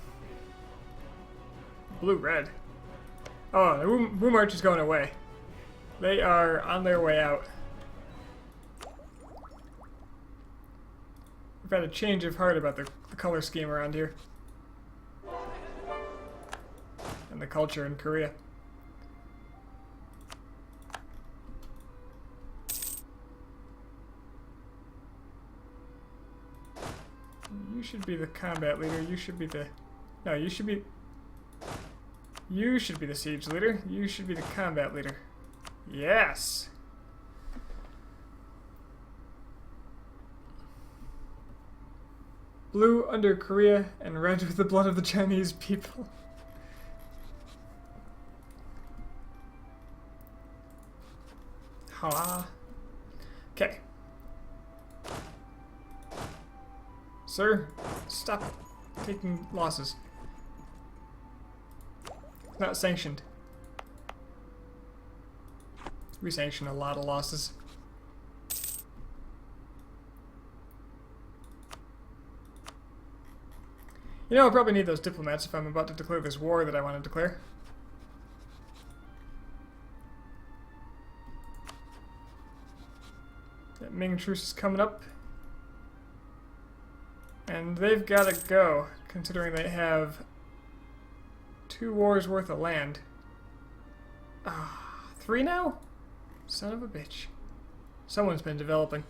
Blue-red? Oh, the Wu March is going away. They are on their way out. We've had a change of heart about the color scheme around here. And the culture in Korea. You should be the combat leader. You should be the... No, you should be... You should be the siege leader. You should be the combat leader. Yes! Blue under Korea and red with the blood of the Chinese people. Ha. Okay. Sir, stop taking losses. It's not sanctioned. We sanction a lot of losses. You know, I'll probably need those diplomats if I'm about to declare this war that I want to declare. That Ming truce is coming up. And they've got to go, considering they have 2 wars worth of land. 3 now? Son of a bitch. Someone's been developing.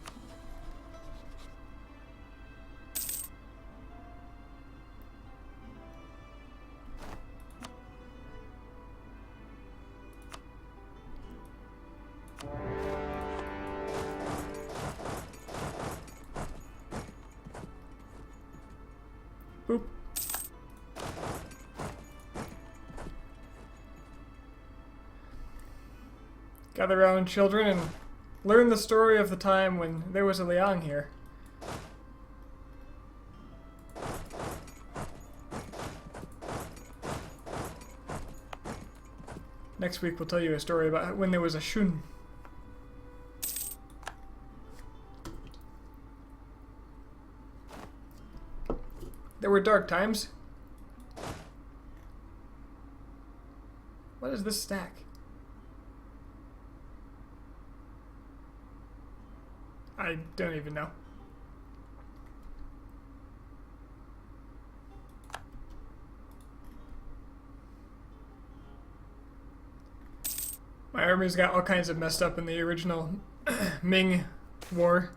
Boop. Gather around, children, and learn the story of the time when there was a Liang here. Next week we'll tell you a story about when there was a Shun. There were dark times. What is this stack? I don't even know. My army's got all kinds of messed up in the original Ming War.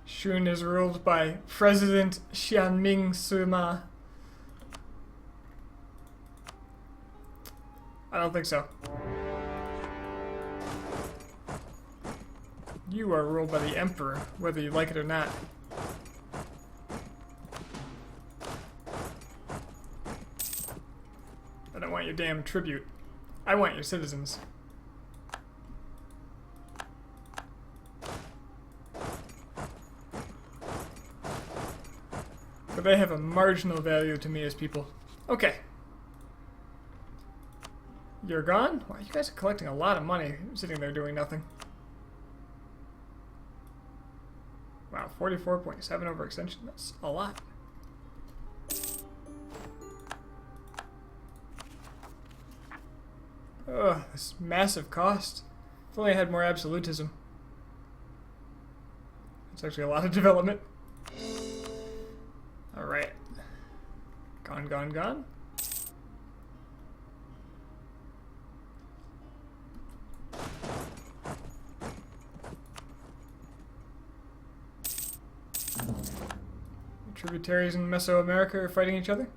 Shun is ruled by President Xianming Sima. I don't think so. You are ruled by the Emperor, whether you like it or not. I don't want your damn tribute. I want your citizens. But they have a marginal value to me as people. Okay. You're gone? Wow, you guys are collecting a lot of money sitting there doing nothing. Wow, 44.7 overextension. That's a lot. Ugh, this massive cost. If only I had more absolutism. It's actually a lot of development. Alright. Gone, gone, gone. The tributaries in Mesoamerica are fighting each other.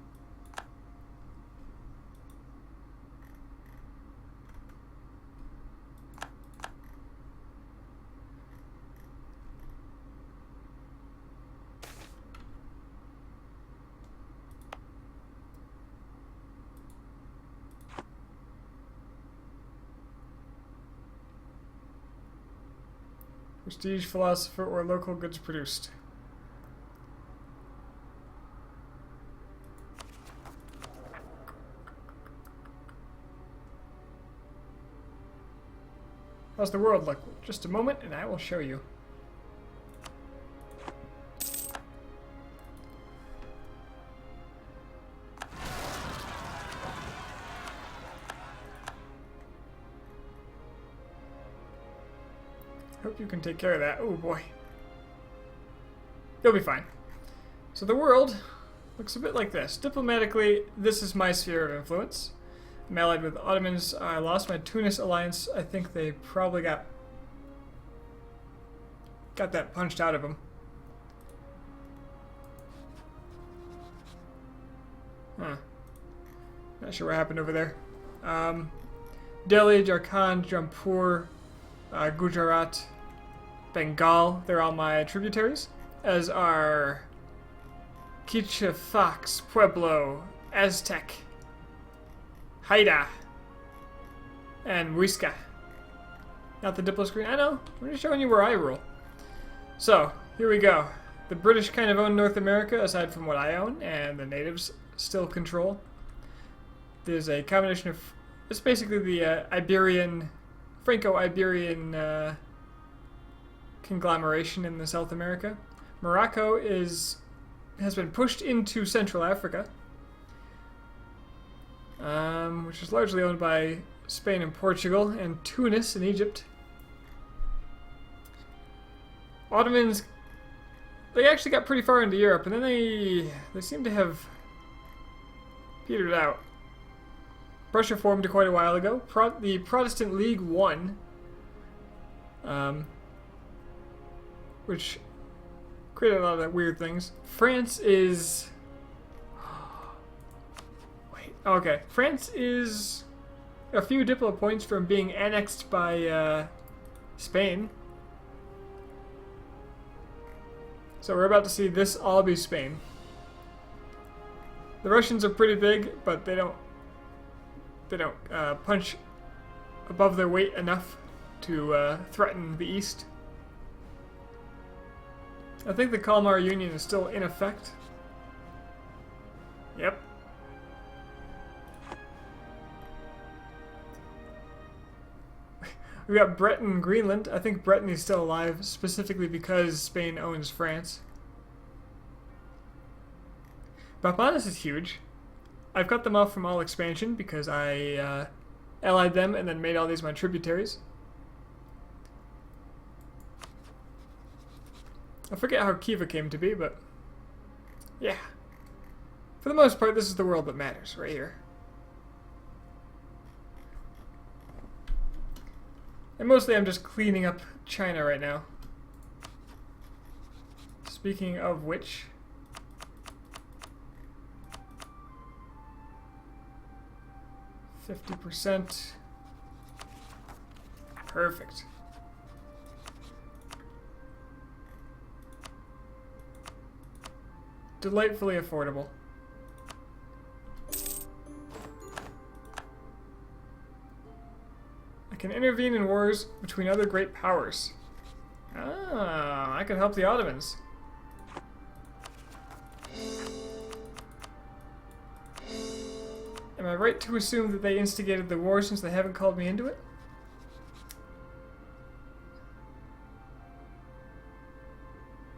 Prestige, philosopher, or local goods produced. How's the world look? Just a moment and I will show you. Hope you can take care of that. Oh boy. You'll be fine. So the world looks a bit like this. Diplomatically, this is my sphere of influence. I'm allied with Ottomans. I lost my Tunis alliance. I think they probably got that punched out of them. Huh. Not sure what happened over there. Delhi, Jharkhand, Jampur, Gujarat, Bengal, they're all my tributaries, as are Quichefax, Pueblo, Aztec, Haida, and Huisca. Not the Diplo screen, I know, I'm just showing you where I rule. So, here we go. The British kind of own North America, aside from what I own, and the natives still control. There's a combination of, it's basically the Iberian, Franco-Iberian conglomeration in the South America. Morocco has been pushed into Central Africa, which is largely owned by Spain and Portugal, and Tunis in Egypt. Ottomans, they actually got pretty far into Europe, and then they seem to have petered out. Prussia formed quite a while ago. The Protestant League won, which created a lot of weird things. France is... Wait, okay. France is a few Diplo points from being annexed by Spain. So we're about to see this all be Spain. The Russians are pretty big, but they don't punch above their weight enough to threaten the East. I think the Kalmar Union is still in effect. Yep. We got Breton, Greenland. I think Brittany is still alive, specifically because Spain owns France. Barbados is huge. I've cut them off from all expansion because I allied them and then made all these my tributaries. I forget how Kiva came to be, but yeah. For the most part, this is the world that matters, right here. And mostly I'm just cleaning up China right now. Speaking of which... %50. Perfect. Delightfully affordable. I can intervene in wars between other great powers. Ah, I can help the Ottomans. Am I right to assume that they instigated the war since they haven't called me into it?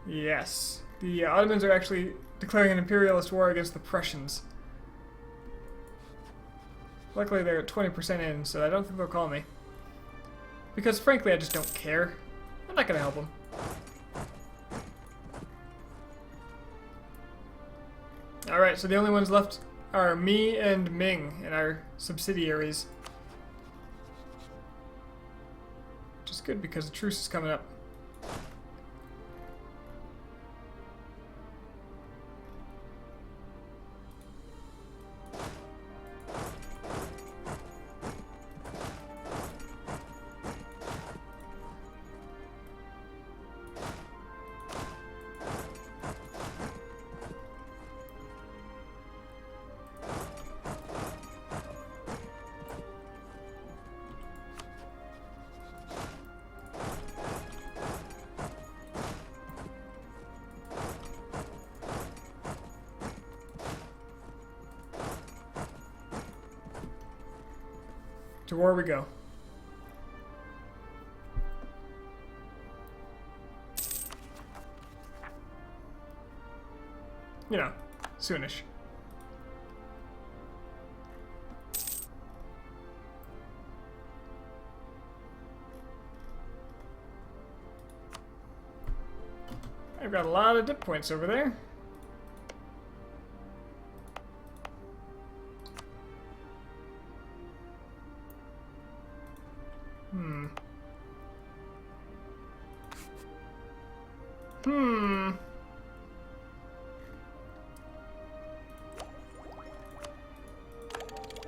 Yes. The Ottomans are actually declaring an imperialist war against the Prussians. Luckily they're at 20% in, so I don't think they'll call me. Because frankly I just don't care. I'm not gonna help them. Alright, so the only ones left are me and Ming and our subsidiaries. Which is good because the truce is coming up. To war we go. You know, soonish. I've got a lot of dip points over there.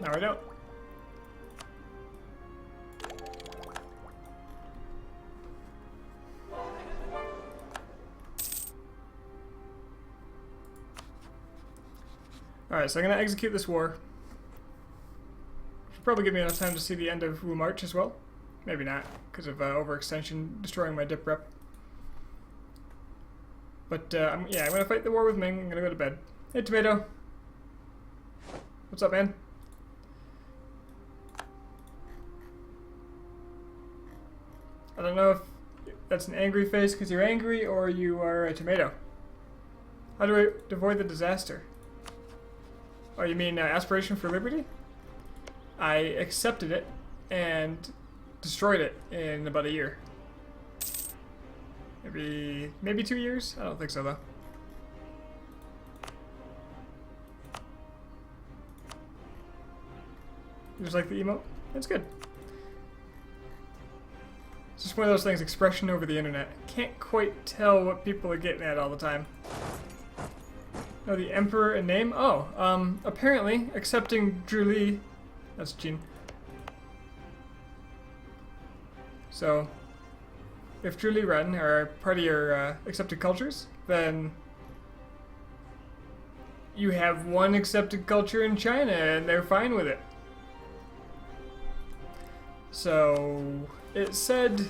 No, I don't. Alright, so I'm going to execute this war. Should probably give me enough time to see the end of Wu March as well. Maybe not, because of overextension destroying my dip rep. But, yeah, I'm going to fight the war with Ming. I'm going to go to bed. Hey, Tomato. What's up, man? I don't know if that's an angry face because you're angry or you are a tomato. How do I avoid the disaster? Oh, you mean aspiration for liberty? I accepted it and destroyed it in about a year. Maybe 2 years? I don't think so, though. You just like the emote? It's good. It's just one of those things, expression over the internet. Can't quite tell what people are getting at all the time. Oh, the Emperor in name? Oh, apparently accepting Zhili. That's Jin. So, if Zhili Ren are part of your accepted cultures, then you have one accepted culture in China and they're fine with it. So, it said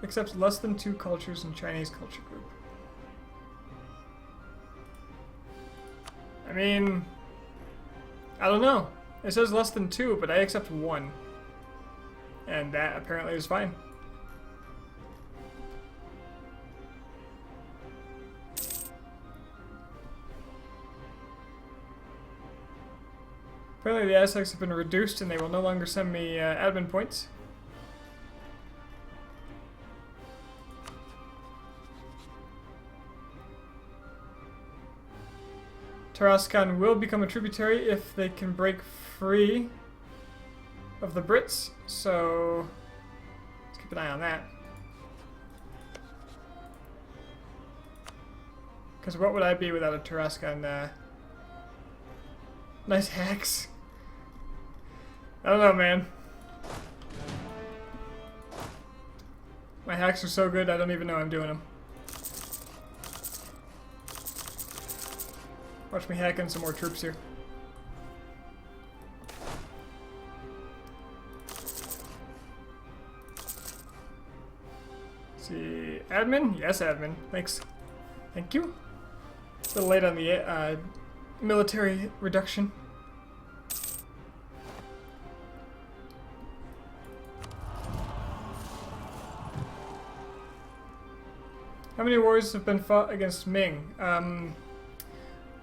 accepts less than 2 cultures in Chinese culture group. I mean, I don't know. It says less than 2, but I accept 1. And that apparently is fine. Apparently the Aztecs have been reduced and they will no longer send me admin points. Tarascan will become a tributary if they can break free of the Brits, so let's keep an eye on that. Because what would I be without a Tarascan? Nice hacks. I don't know, man. My hacks are so good, I don't even know I'm doing them. Watch me hack in some more troops here. Let's see, admin? Yes, admin. Thanks. Thank you. A little late on the military reduction. How many wars have been fought against Ming?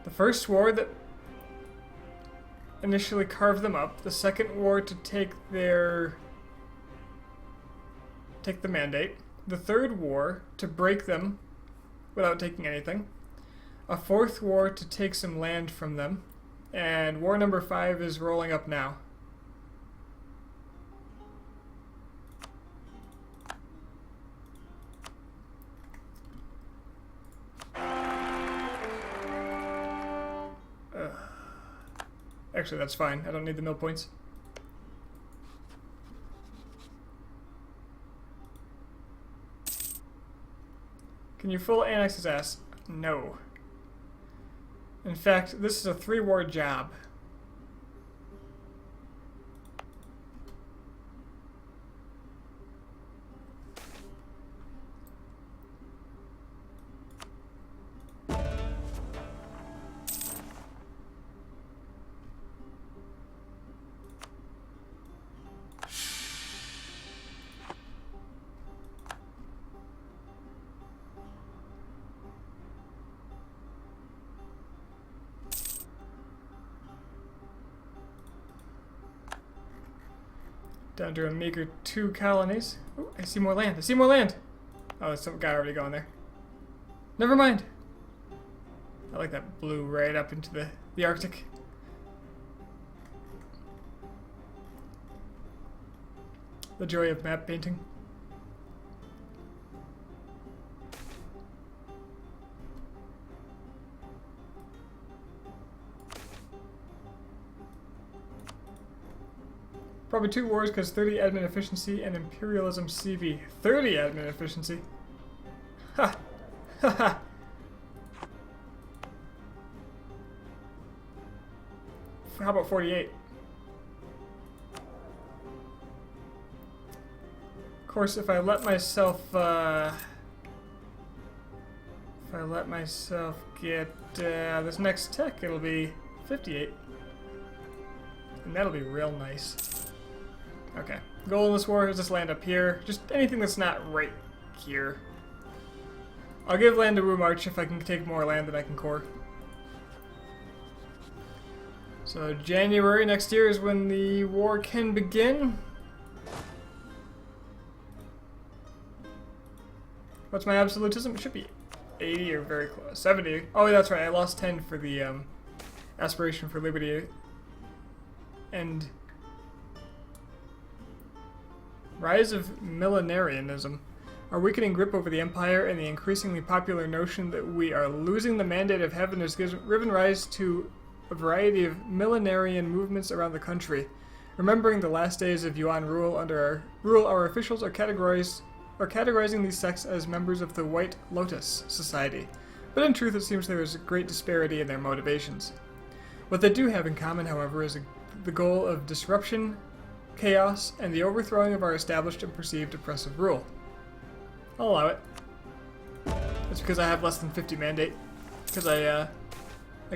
The first war that initially carved them up. The second war to take the mandate. The third war to break them without taking anything. A fourth war to take some land from them. And war number 5 is rolling up now. Actually, that's fine. I don't need the mill points. Can you full annex his ass? No. In fact, this is a 3-war job. Down to a meager 2 colonies. Ooh, I see more land. I see more land. Oh, there's some guy already going there. Never mind. I like that blue right up into the Arctic. The joy of map painting. Probably 2 wars because 30 admin efficiency and imperialism CV. 30 admin efficiency? Ha! Ha ha! How about 48? Of course, if I let myself get this next tech, it'll be 58. And that'll be real nice. Okay. Goal in this war is just land up here. Just anything that's not right here. I'll give land to Wu March if I can take more land than I can core. So January next year is when the war can begin. What's my absolutism? It should be 80 or very close. 70. Oh, that's right. I lost 10 for the aspiration for liberty. And rise of millenarianism. Our weakening grip over the empire and the increasingly popular notion that we are losing the mandate of heaven has given rise to a variety of millenarian movements around the country. Remembering the last days of Yuan rule, our officials are categorizing these sects as members of the White Lotus Society. But in truth, it seems there is a great disparity in their motivations. What they do have in common, however, is the goal of disruption, chaos, and the overthrowing of our established and perceived oppressive rule. I'll allow it. That's because I have less than 50 mandate. Because I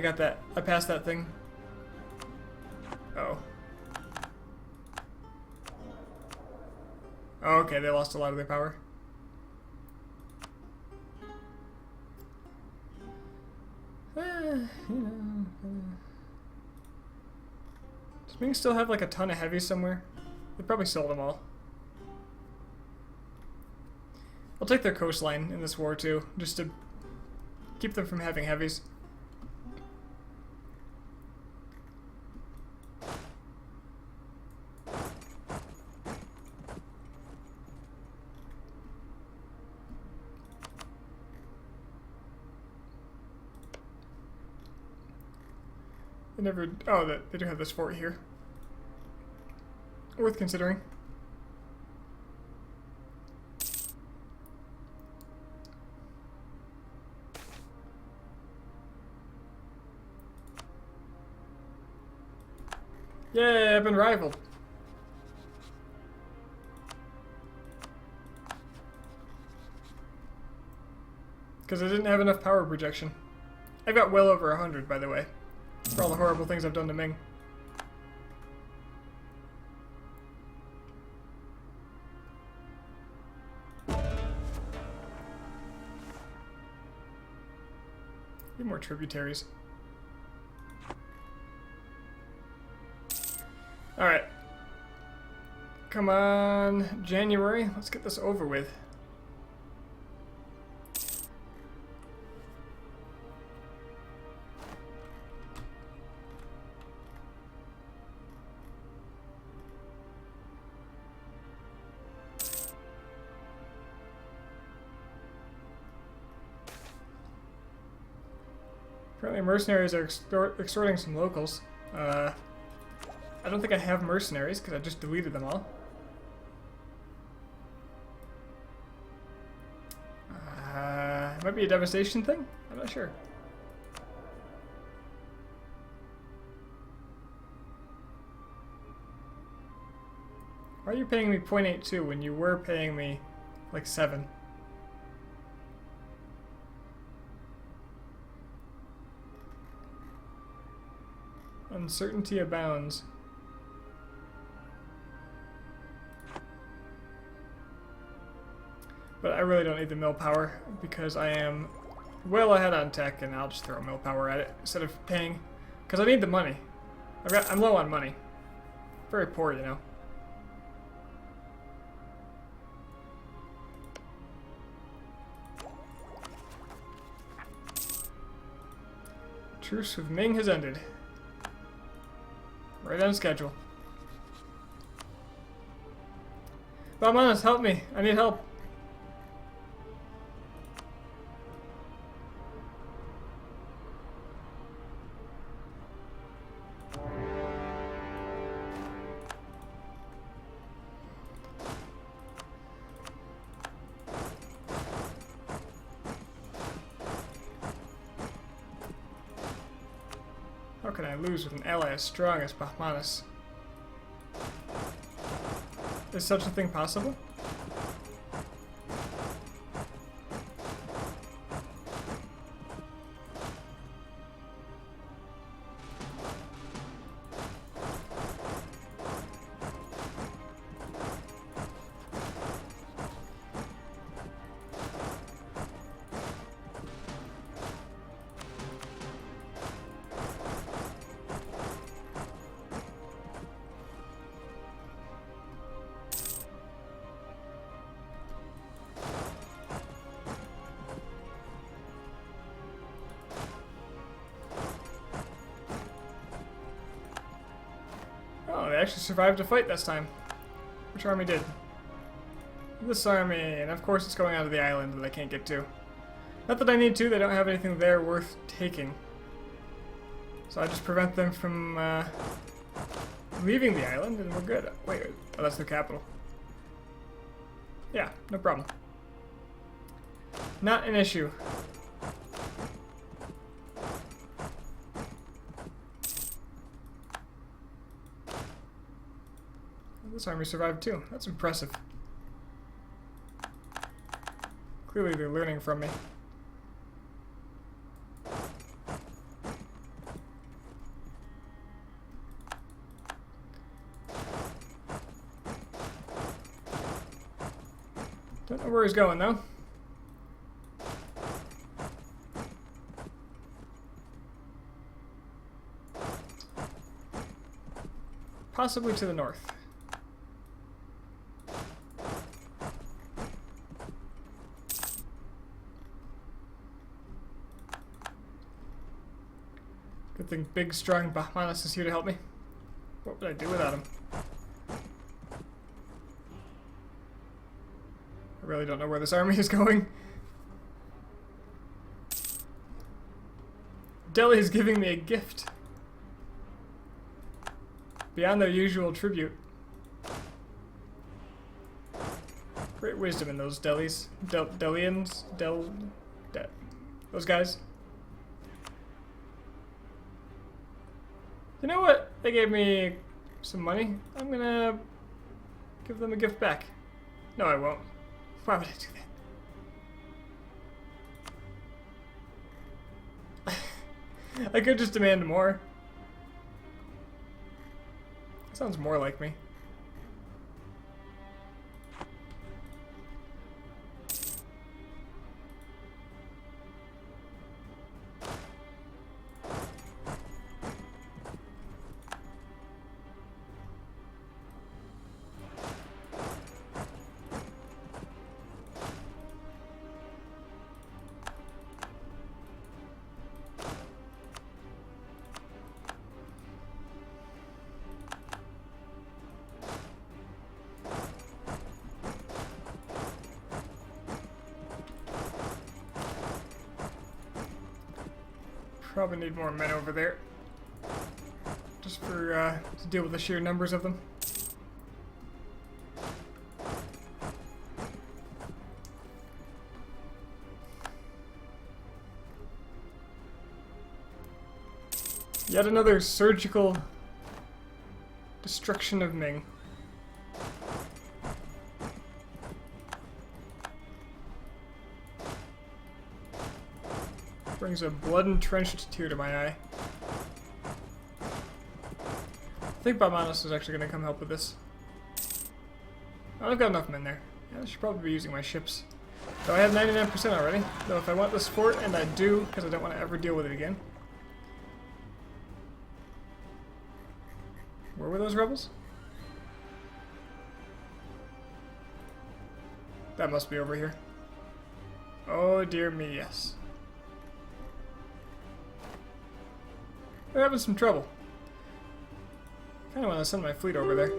got that. I passed that thing. Oh. Oh, okay, they lost a lot of their power. You know. Does Ming still have like a ton of heavies somewhere? They probably sold them all. I'll take their coastline in this war too, just to keep them from having heavies. They never... Oh, they do have this fort here. Worth considering. Yay, I've been rivaled. Because I didn't have enough power projection. I've got well over 100, by the way. For all the horrible things I've done to Ming. Need more tributaries. Alright. Come on, January. Let's get this over with. Apparently mercenaries are extorting some locals. I don't think I have mercenaries because I just deleted them all. It might be a devastation thing? I'm not sure. Why are you paying me 0.82 when you were paying me like 7? Uncertainty abounds. But I really don't need the mill power because I am well ahead on tech, and I'll just throw mill power at it instead of paying, because I need the money. I'm low on money. Very poor, you know. Truce with Ming has ended. Right on schedule. Balmanas, help me. I need help. How can I lose with an ally as strong as Bahmanas? Is such a thing possible? Oh, they actually survived a fight this time. Which army did? This army, and of course it's going out of the island that I can't get to. Not that I need to, they don't have anything there worth taking. So I just prevent them from leaving the island and we're good. Wait, oh, that's the capital. Yeah, no problem. Not an issue. This army survived too. That's impressive. Clearly they're learning from me. Don't know where he's going though. Possibly to the north. Good thing big, strong Bahmanas is here to help me. What would I do without him? I really don't know where this army is going. Delhi is giving me a gift. Beyond their usual tribute. Great wisdom in those Delis. Delians? Those guys. You know what? They gave me some money. I'm gonna give them a gift back. No, I won't. Why would I do that? I could just demand more. Sounds more like me. Probably need more men over there. Just for, to deal with the sheer numbers of them. Yet another surgical destruction of Ming. Brings a blood-entrenched tear to my eye. I think Bahmanas is actually going to come help with this. Oh, I've got enough men there. Yeah, I should probably be using my ships. So I have 99% already. Though if I want this fort, and I do, because I don't want to ever deal with it again. Where were those rebels? That must be over here. Oh dear me, yes. They're having some trouble. Kind of want to send my fleet over there.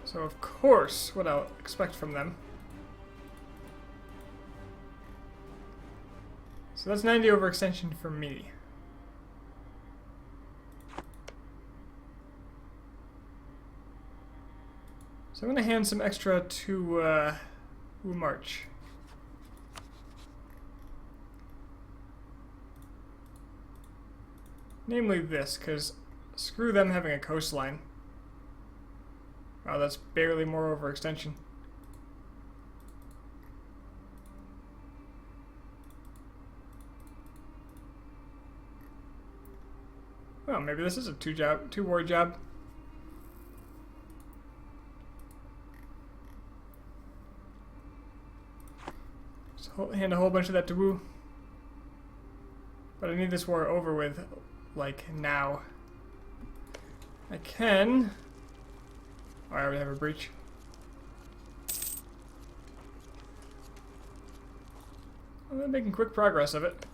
So of course, what I'll expect from them. So that's 90 overextension for me. So I'm going to hand some extra to March. Namely this, because screw them having a coastline. Wow, that's barely more overextension. Well, maybe this is a two-war job. Just hand a whole bunch of that to Wu. But I need this war over with, like, now. I can... Oh, I already have a breach. Well, they're making quick progress of it.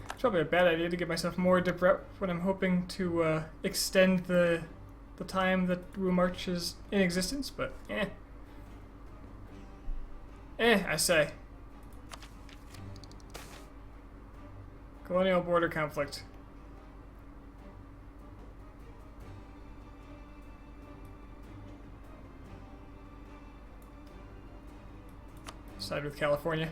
It's probably a bad idea to give myself more dip rep when I'm hoping to extend the time that Wu March is in existence, but eh. I say. Colonial border conflict. Side with California.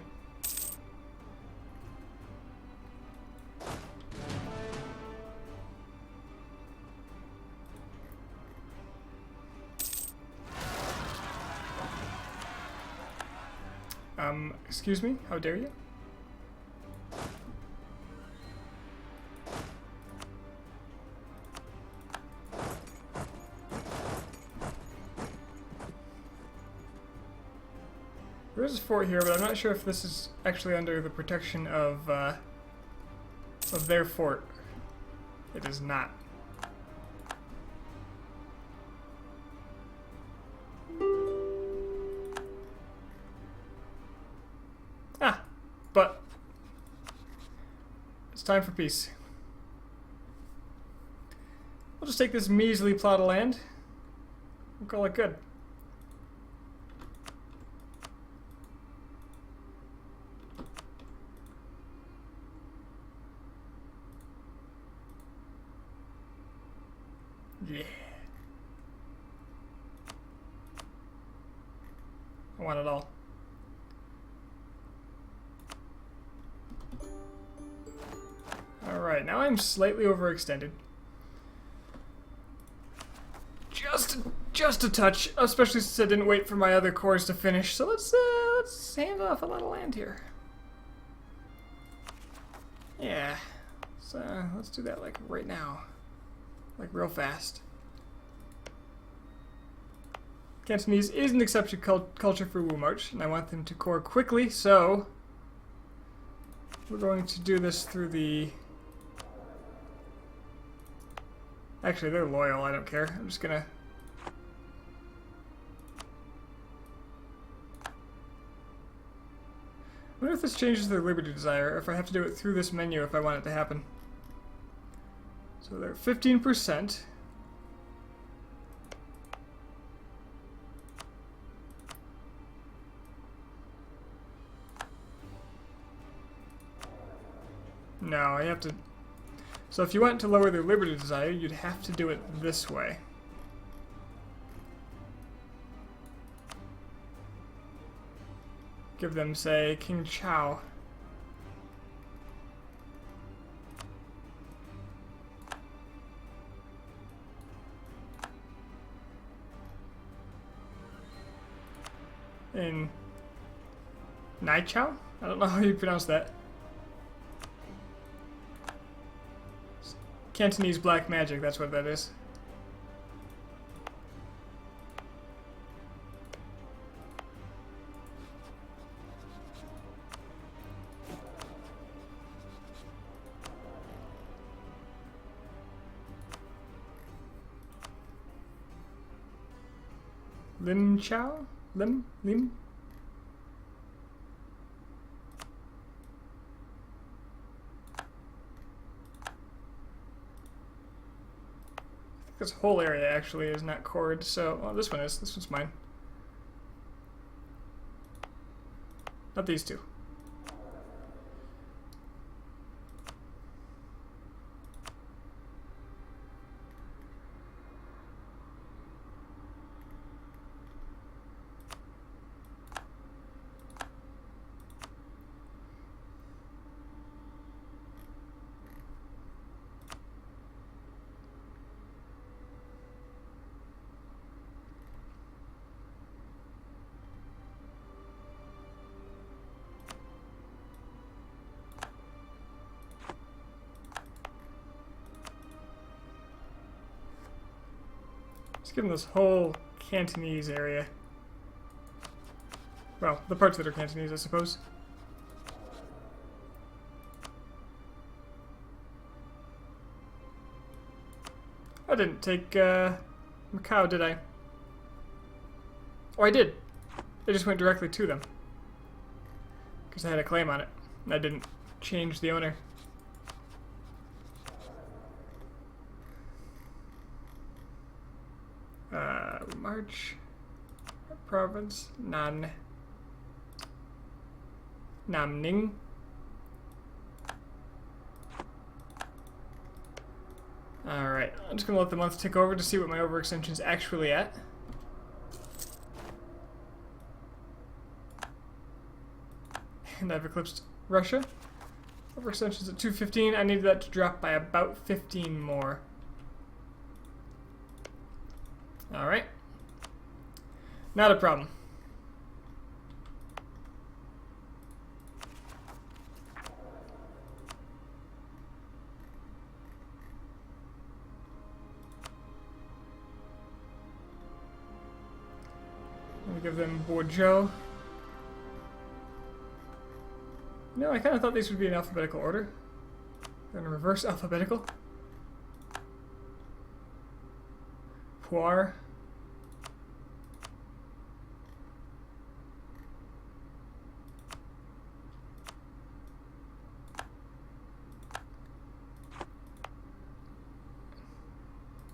Excuse me? How dare you? There is a fort here, but I'm not sure if this is actually under the protection of their fort. It is not. But it's time for peace. We'll just take this measly plot of land. We'll call it good. Yeah. I want it all. Alright, now I'm slightly overextended. Just a touch, especially since I didn't wait for my other cores to finish. So let's hand off a lot of land here. Yeah, so let's do that like right now, like real fast. Cantonese is an accepted culture for Wu March, and I want them to core quickly, so we're going to do this through the... Actually, they're loyal, I don't care. I'm just gonna... I wonder if this changes their liberty desire, or if I have to do it through this menu if I want it to happen. So they're 15%. No, I have to... So if you want to lower their liberty desire, you'd have to do it this way. Give them, say, King Chao. In Nai Chao? I don't know how you pronounce that. Cantonese black magic, that's what that is. Lim Chow? Lim? Lim? I think this whole area actually is not cored, so... Well, this one is. This one's mine. Not these two. Let's give them this whole Cantonese area. Well, the parts that are Cantonese, I suppose. I didn't take Macau, did I? Oh, I did. It just went directly to them. Because I had a claim on it. And I didn't change the owner. March. Province. Nam Ning. Alright, I'm just going to let the month tick over to see what my overextension's actually at. And I've eclipsed Russia. Overextension's at 215. I need that to drop by about 15 more. Alright. Not a problem. Let me give them Bordeaux. No, I kind of thought these would be in alphabetical order. They're in reverse alphabetical. Poir.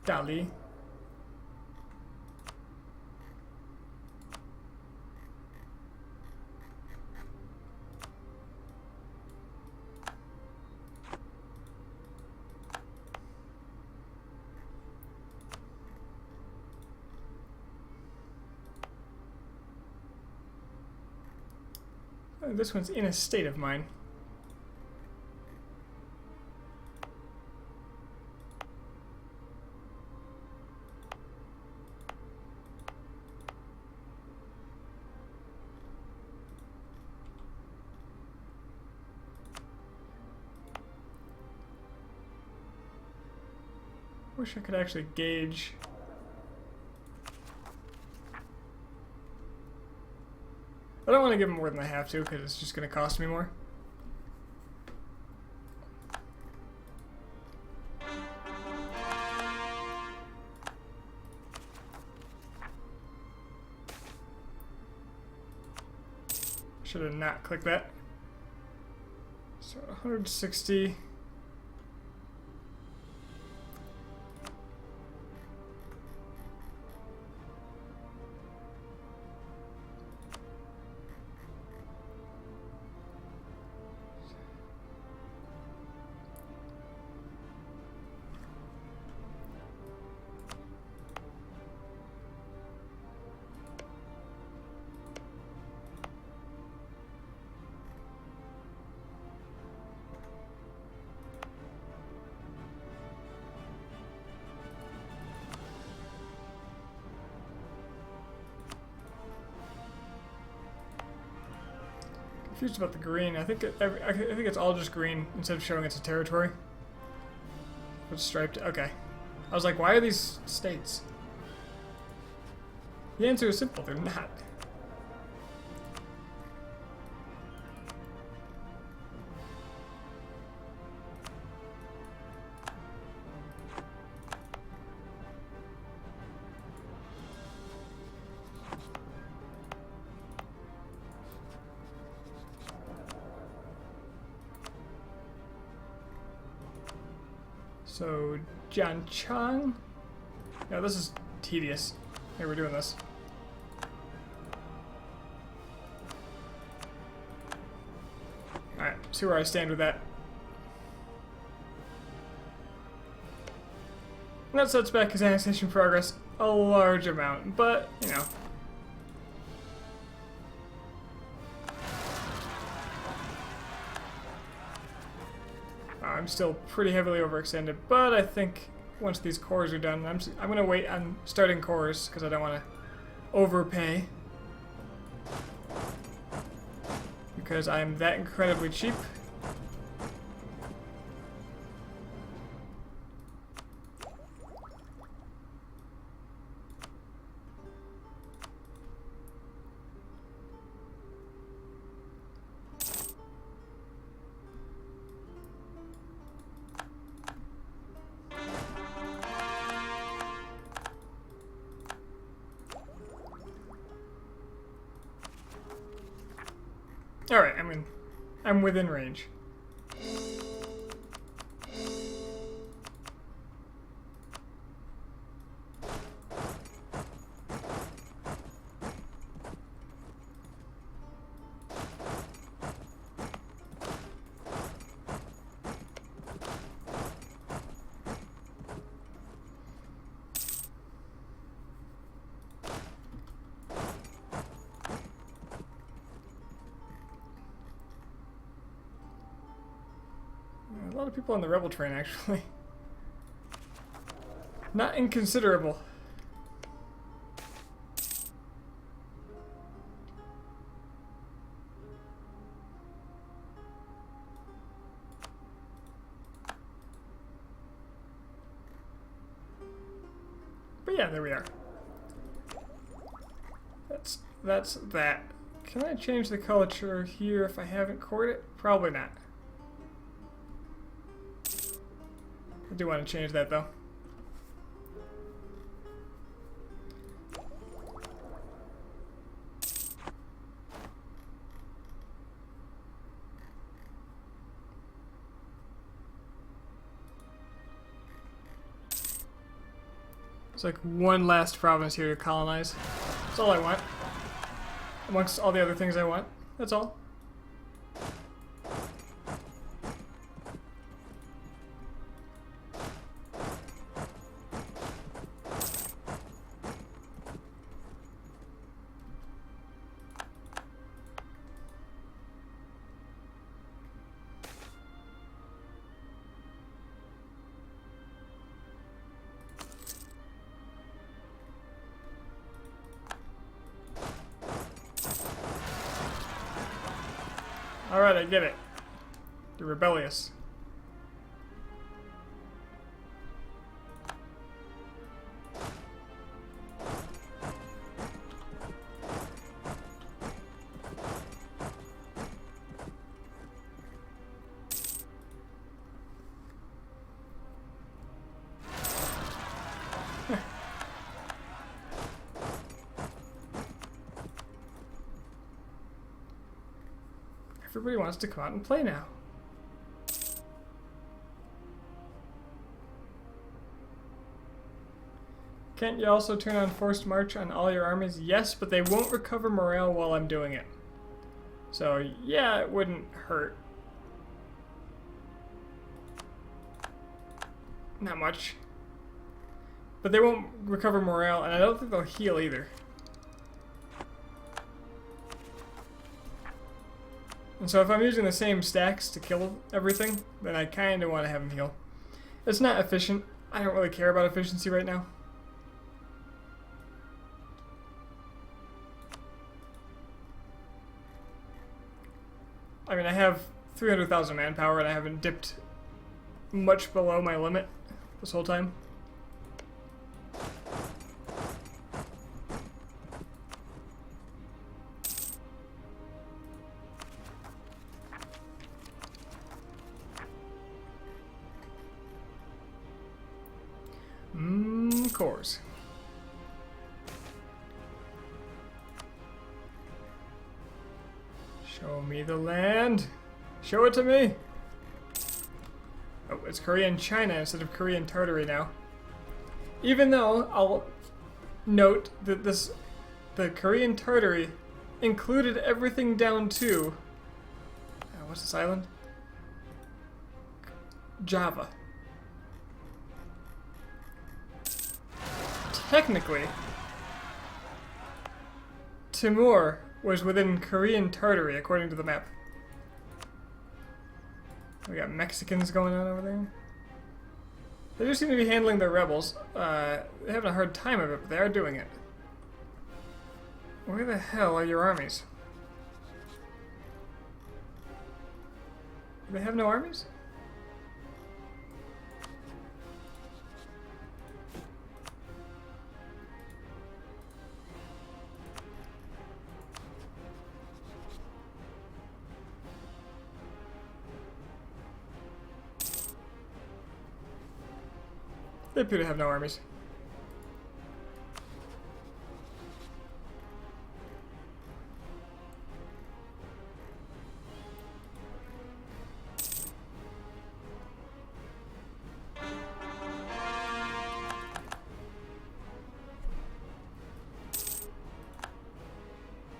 Dali. Oh, this one's in a state of mind. Wish I could actually gauge. I don't want to give them more than I have to because it's just going to cost me more. Should have not clicked that. So 160. Confused about the green. I think it's all just green instead of showing it's a territory. It's striped. Okay. I was like, why are these states? The answer is simple. They're not. So, Jian Chang. Yeah, this is tedious. Hey, we're doing this. Alright, see where I stand with that. That sets back his annexation progress a large amount, but, you know. I'm still pretty heavily overextended, but I think once these cores are done, I'm going to wait on starting cores because I don't want to overpay. Because I'm that incredibly cheap. Alright, I mean, I'm within range. A lot of people on the rebel train, actually. Not inconsiderable. But yeah, there we are. That's that. Can I change the culture here if I haven't cored it? Probably not. I do want to change that though. It's like one last province here to colonize. That's all I want. Amongst all the other things I want. That's all. Alright, I get it. You're rebellious. Everybody wants to come out and play now. Can't you also turn on forced march on all your armies? Yes, but they won't recover morale while I'm doing it. So yeah, it wouldn't hurt. Not much. But they won't recover morale, and I don't think they'll heal either. And so if I'm using the same stacks to kill everything, then I kind of want to have them heal. It's not efficient. I don't really care about efficiency right now. I mean, I have 300,000 manpower and I haven't dipped much below my limit this whole time. Cores. Show me the land. Show it to me. Oh, It's Korean China instead of Korean Tartary now. Even though I'll note that the Korean Tartary included everything down to what's this island? Java. Technically, Timor was within Korean Tartary according to the map. We got Mexicans going on over there. They just seem to be handling their rebels. They're having a hard time of it, but they are doing it. Where the hell are your armies? Do they have no armies? They appear to have no armies.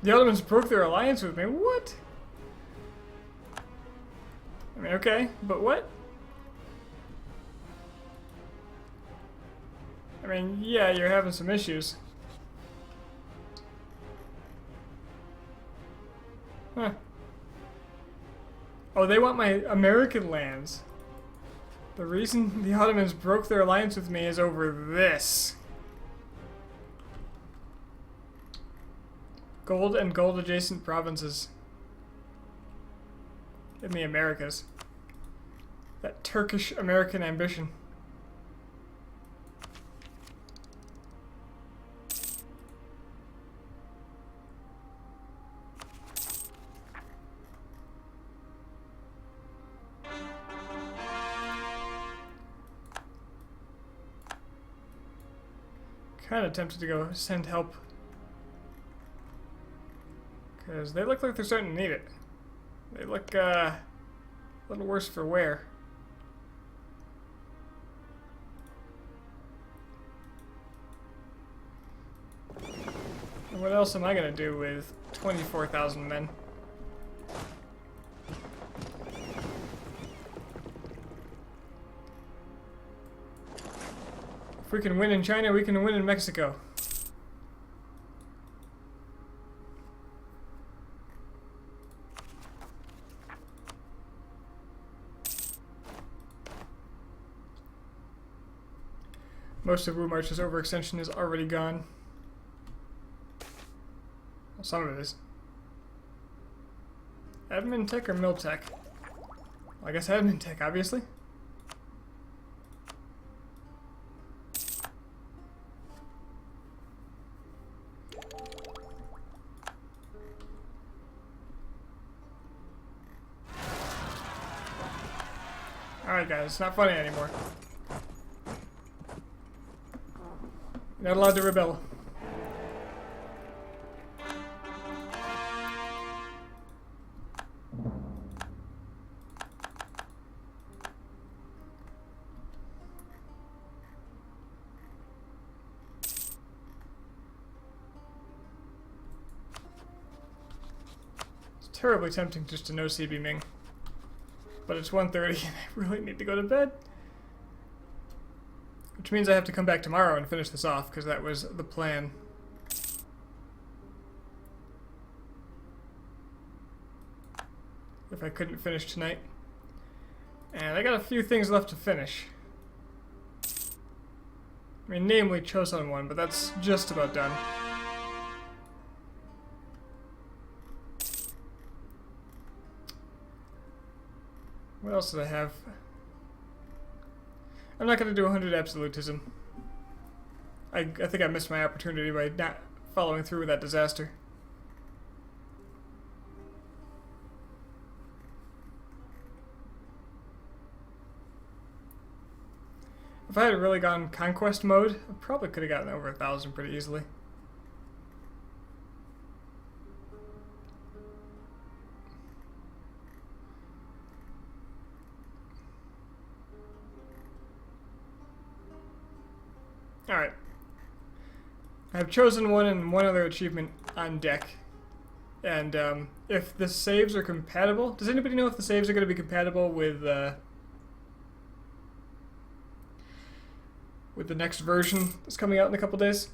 The Ottomans broke their alliance with me. What? I mean, okay, but what? I mean, yeah, you're having some issues. Huh. Oh, they want my American lands. The reason the Ottomans broke their alliance with me is over this. Gold and gold-adjacent provinces in the Americas. That Turkish-American ambition. Kind of tempted to go send help. Because they look like they're starting to need it. They look a little worse for wear. And what else am I going to do with 24,000 men? If we can win in China, we can win in Mexico. Most of Wumarch's overextension is already gone. Well, some of it is. Admin tech or mill tech? Well, I guess admin tech, obviously. Alright guys, it's not funny anymore. You're not allowed to rebel. It's terribly tempting just to no CB Ming. But it's 1:30 and I really need to go to bed. Which means I have to come back tomorrow and finish this off, because that was the plan. If I couldn't finish tonight. And I got a few things left to finish. I mean, namely Chosun 1, but that's just about done. What else did I have? I'm not going to do 100 absolutism. I think I missed my opportunity by not following through with that disaster. If I had really gone conquest mode, I probably could have gotten over 1,000 pretty easily. Alright. I have chosen one and one other achievement on deck. And if the saves are compatible... Does anybody know if the saves are going to be compatible with the next version that's coming out in a couple days?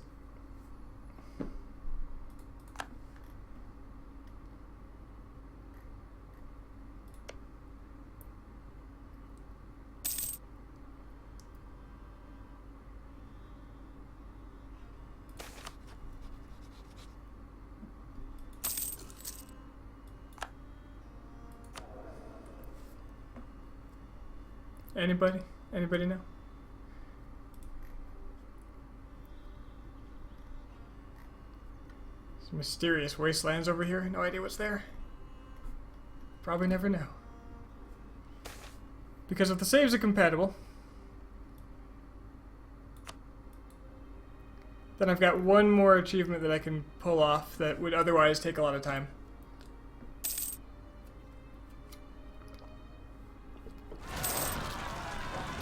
Anybody? Anybody know? Some mysterious wastelands over here. No idea what's there. Probably never know. Because if the saves are compatible, then I've got one more achievement that I can pull off that would otherwise take a lot of time.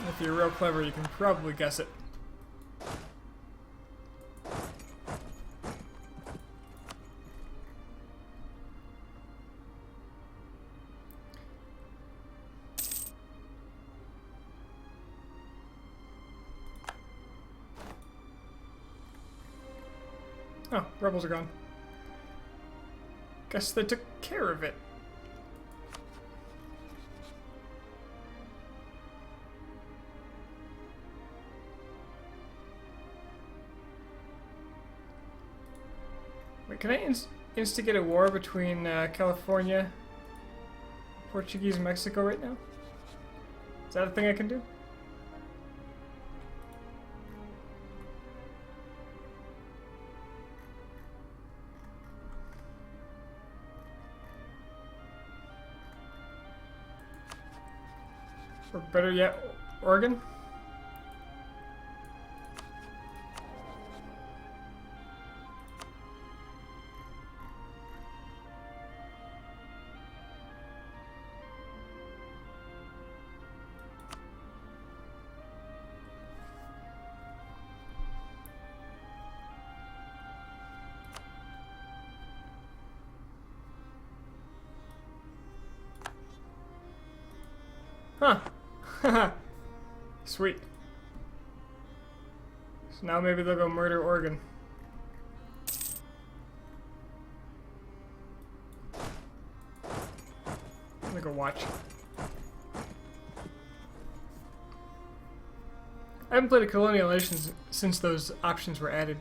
If you're real clever, you can probably guess it. Oh, rebels are gone. Guess they took care of it. Wait, can I instigate a war between California, Portuguese, and Mexico right now? Is that a thing I can do? Or better yet, Oregon? Huh. Haha. Sweet. So now maybe they'll go murder Oregon. I'm gonna go watch. I haven't played a Colonial Nations since those options were added.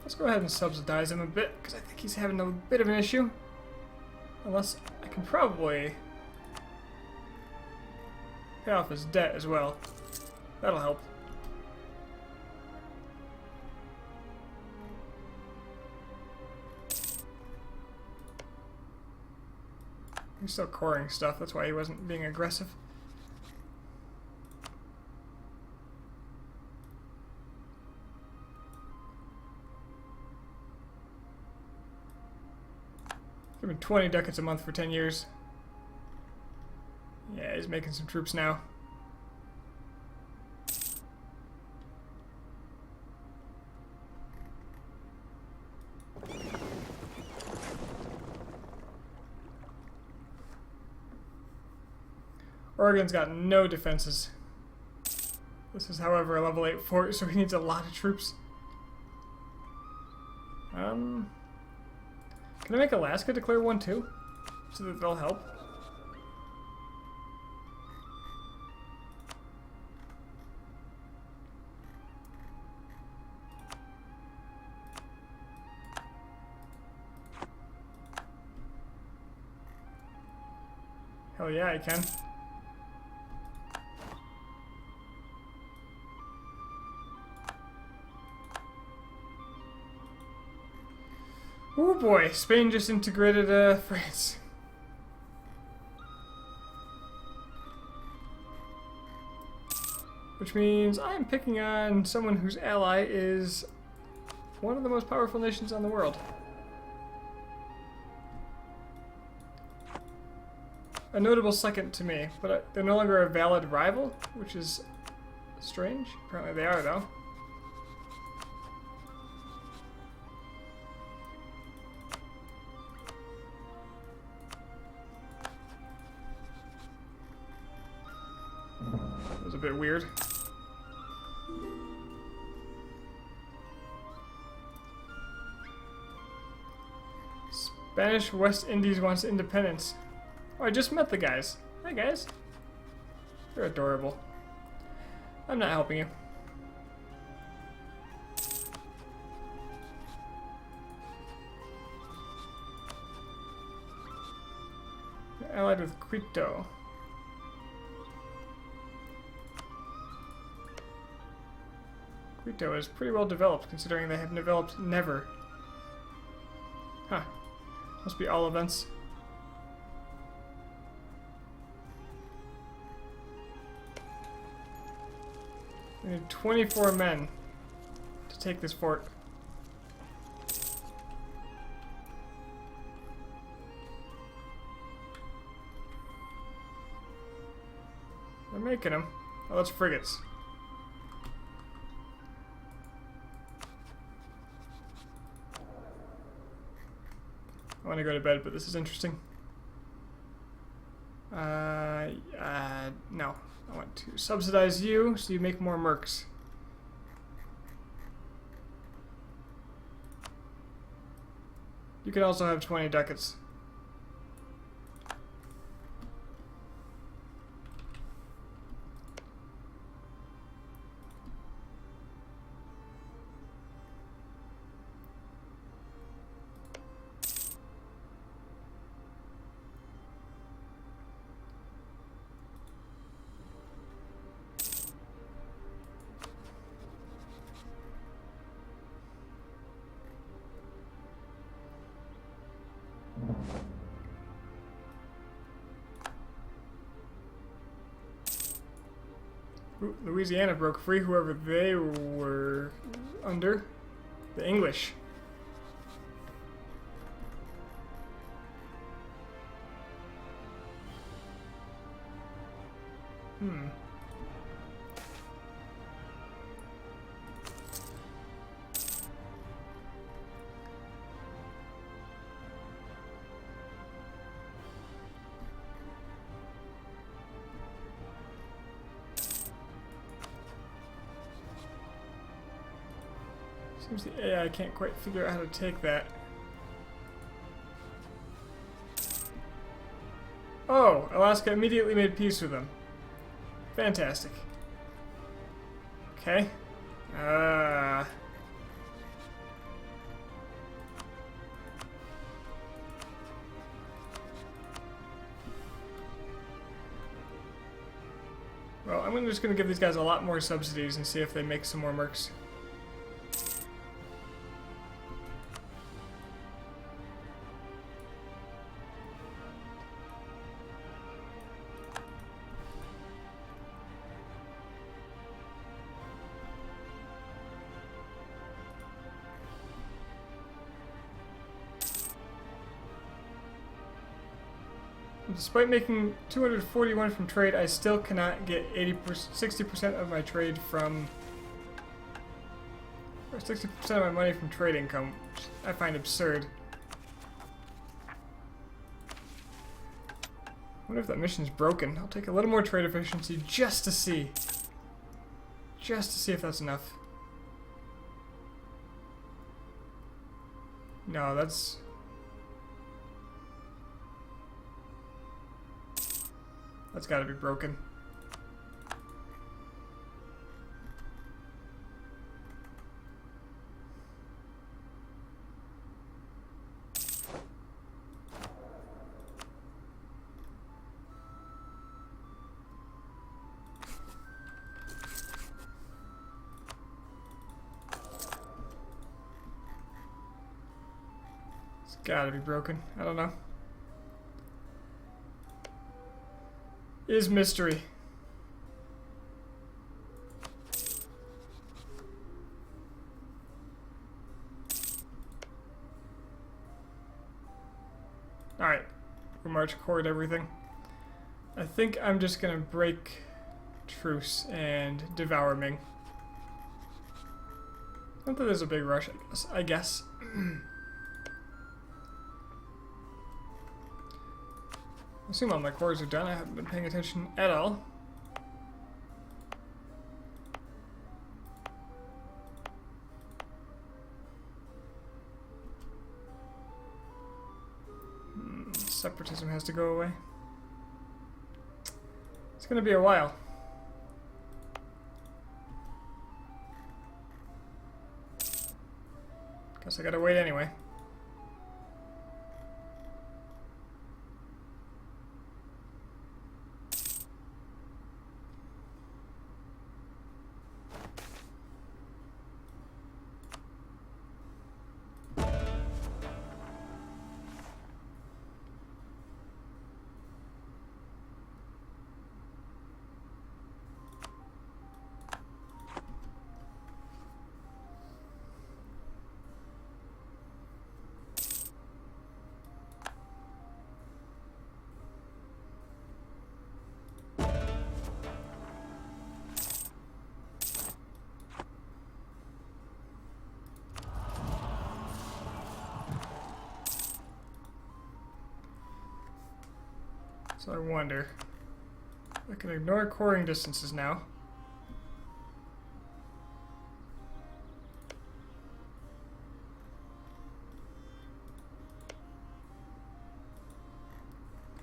Let's go ahead and subsidize him a bit, because I think he's having a bit of an issue. Unless I can probably pay off his debt as well. That'll help. He's still coring stuff, that's why he wasn't being aggressive. Give him 20 ducats a month for 10 years. Yeah, he's making some troops now. Oregon's got no defenses. This is, however, a level 8 fort, so he needs a lot of troops. Can I make Alaska declare one too? So that they'll help? Hell yeah, I can. Oh boy, Spain just integrated France. which means I'm picking on someone whose ally is one of the most powerful nations on the world. A notable second to me, but they're no longer a valid rival, which is strange. Apparently they are, though. That was a bit weird. Spanish West Indies wants independence. Oh, I just met the guys. Hi, guys. You're adorable. I'm not helping you. You're allied with Quito. Quito is pretty well developed, considering they have developed never. Huh. Must be all events. We need 24 men to take this fort. They're making them. Oh, that's frigates. I want to go to bed, but this is interesting. No. I want to subsidize you so you make more mercs. You can also have 20 ducats. Louisiana broke free, whoever they were under. The English. Seems the AI can't quite figure out how to take that. Oh, Alaska immediately made peace with them. Fantastic. Okay. Well, I'm just going to give these guys a lot more subsidies and see if they make some more mercs. Despite making 241 from trade, I still cannot get 60% of my trade from, or 60% of my money from trade income, which I find absurd. I wonder if that mission's broken. I'll take a little more trade efficiency just to see. Just to see if that's enough. No, that's... That's gotta be broken. It's gotta be broken. I don't know. Is mystery. march cord everything. I think I'm just gonna break truce and devour Ming. Not that there's a big rush, I guess. I assume all my cores are done. I haven't been paying attention at all. Separatism has to go away. It's gonna be a while. Guess I gotta wait anyway. So I wonder, I can ignore coring distances now.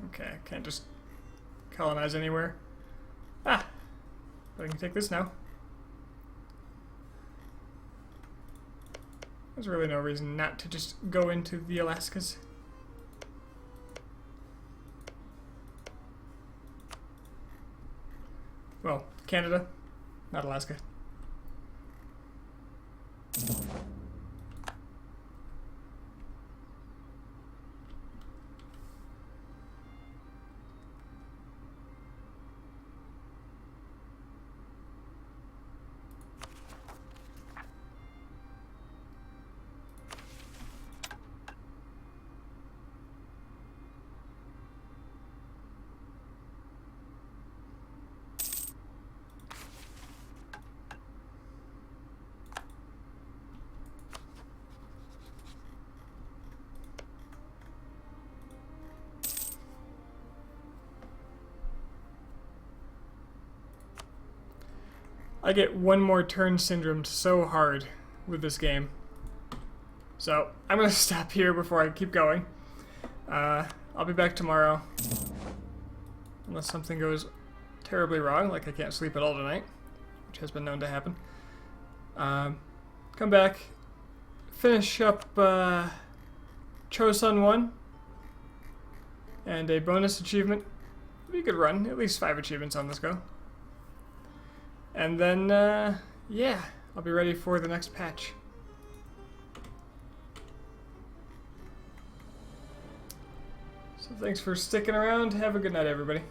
Okay, I can't just colonize anywhere. Ah! But I can take this now. There's really no reason not to just go into the Alaskas. Well, Canada, not Alaska. I get one more turn syndrome so hard with this game. So I'm going to stop here before I keep going. I'll be back tomorrow. Unless something goes terribly wrong, like I can't sleep at all tonight, which has been known to happen. Come back, finish up Chosun 1, and a bonus achievement. It'll be a good run, at least 5 achievements on this go. And then, yeah, I'll be ready for the next patch. So thanks for sticking around. Have a good night, everybody.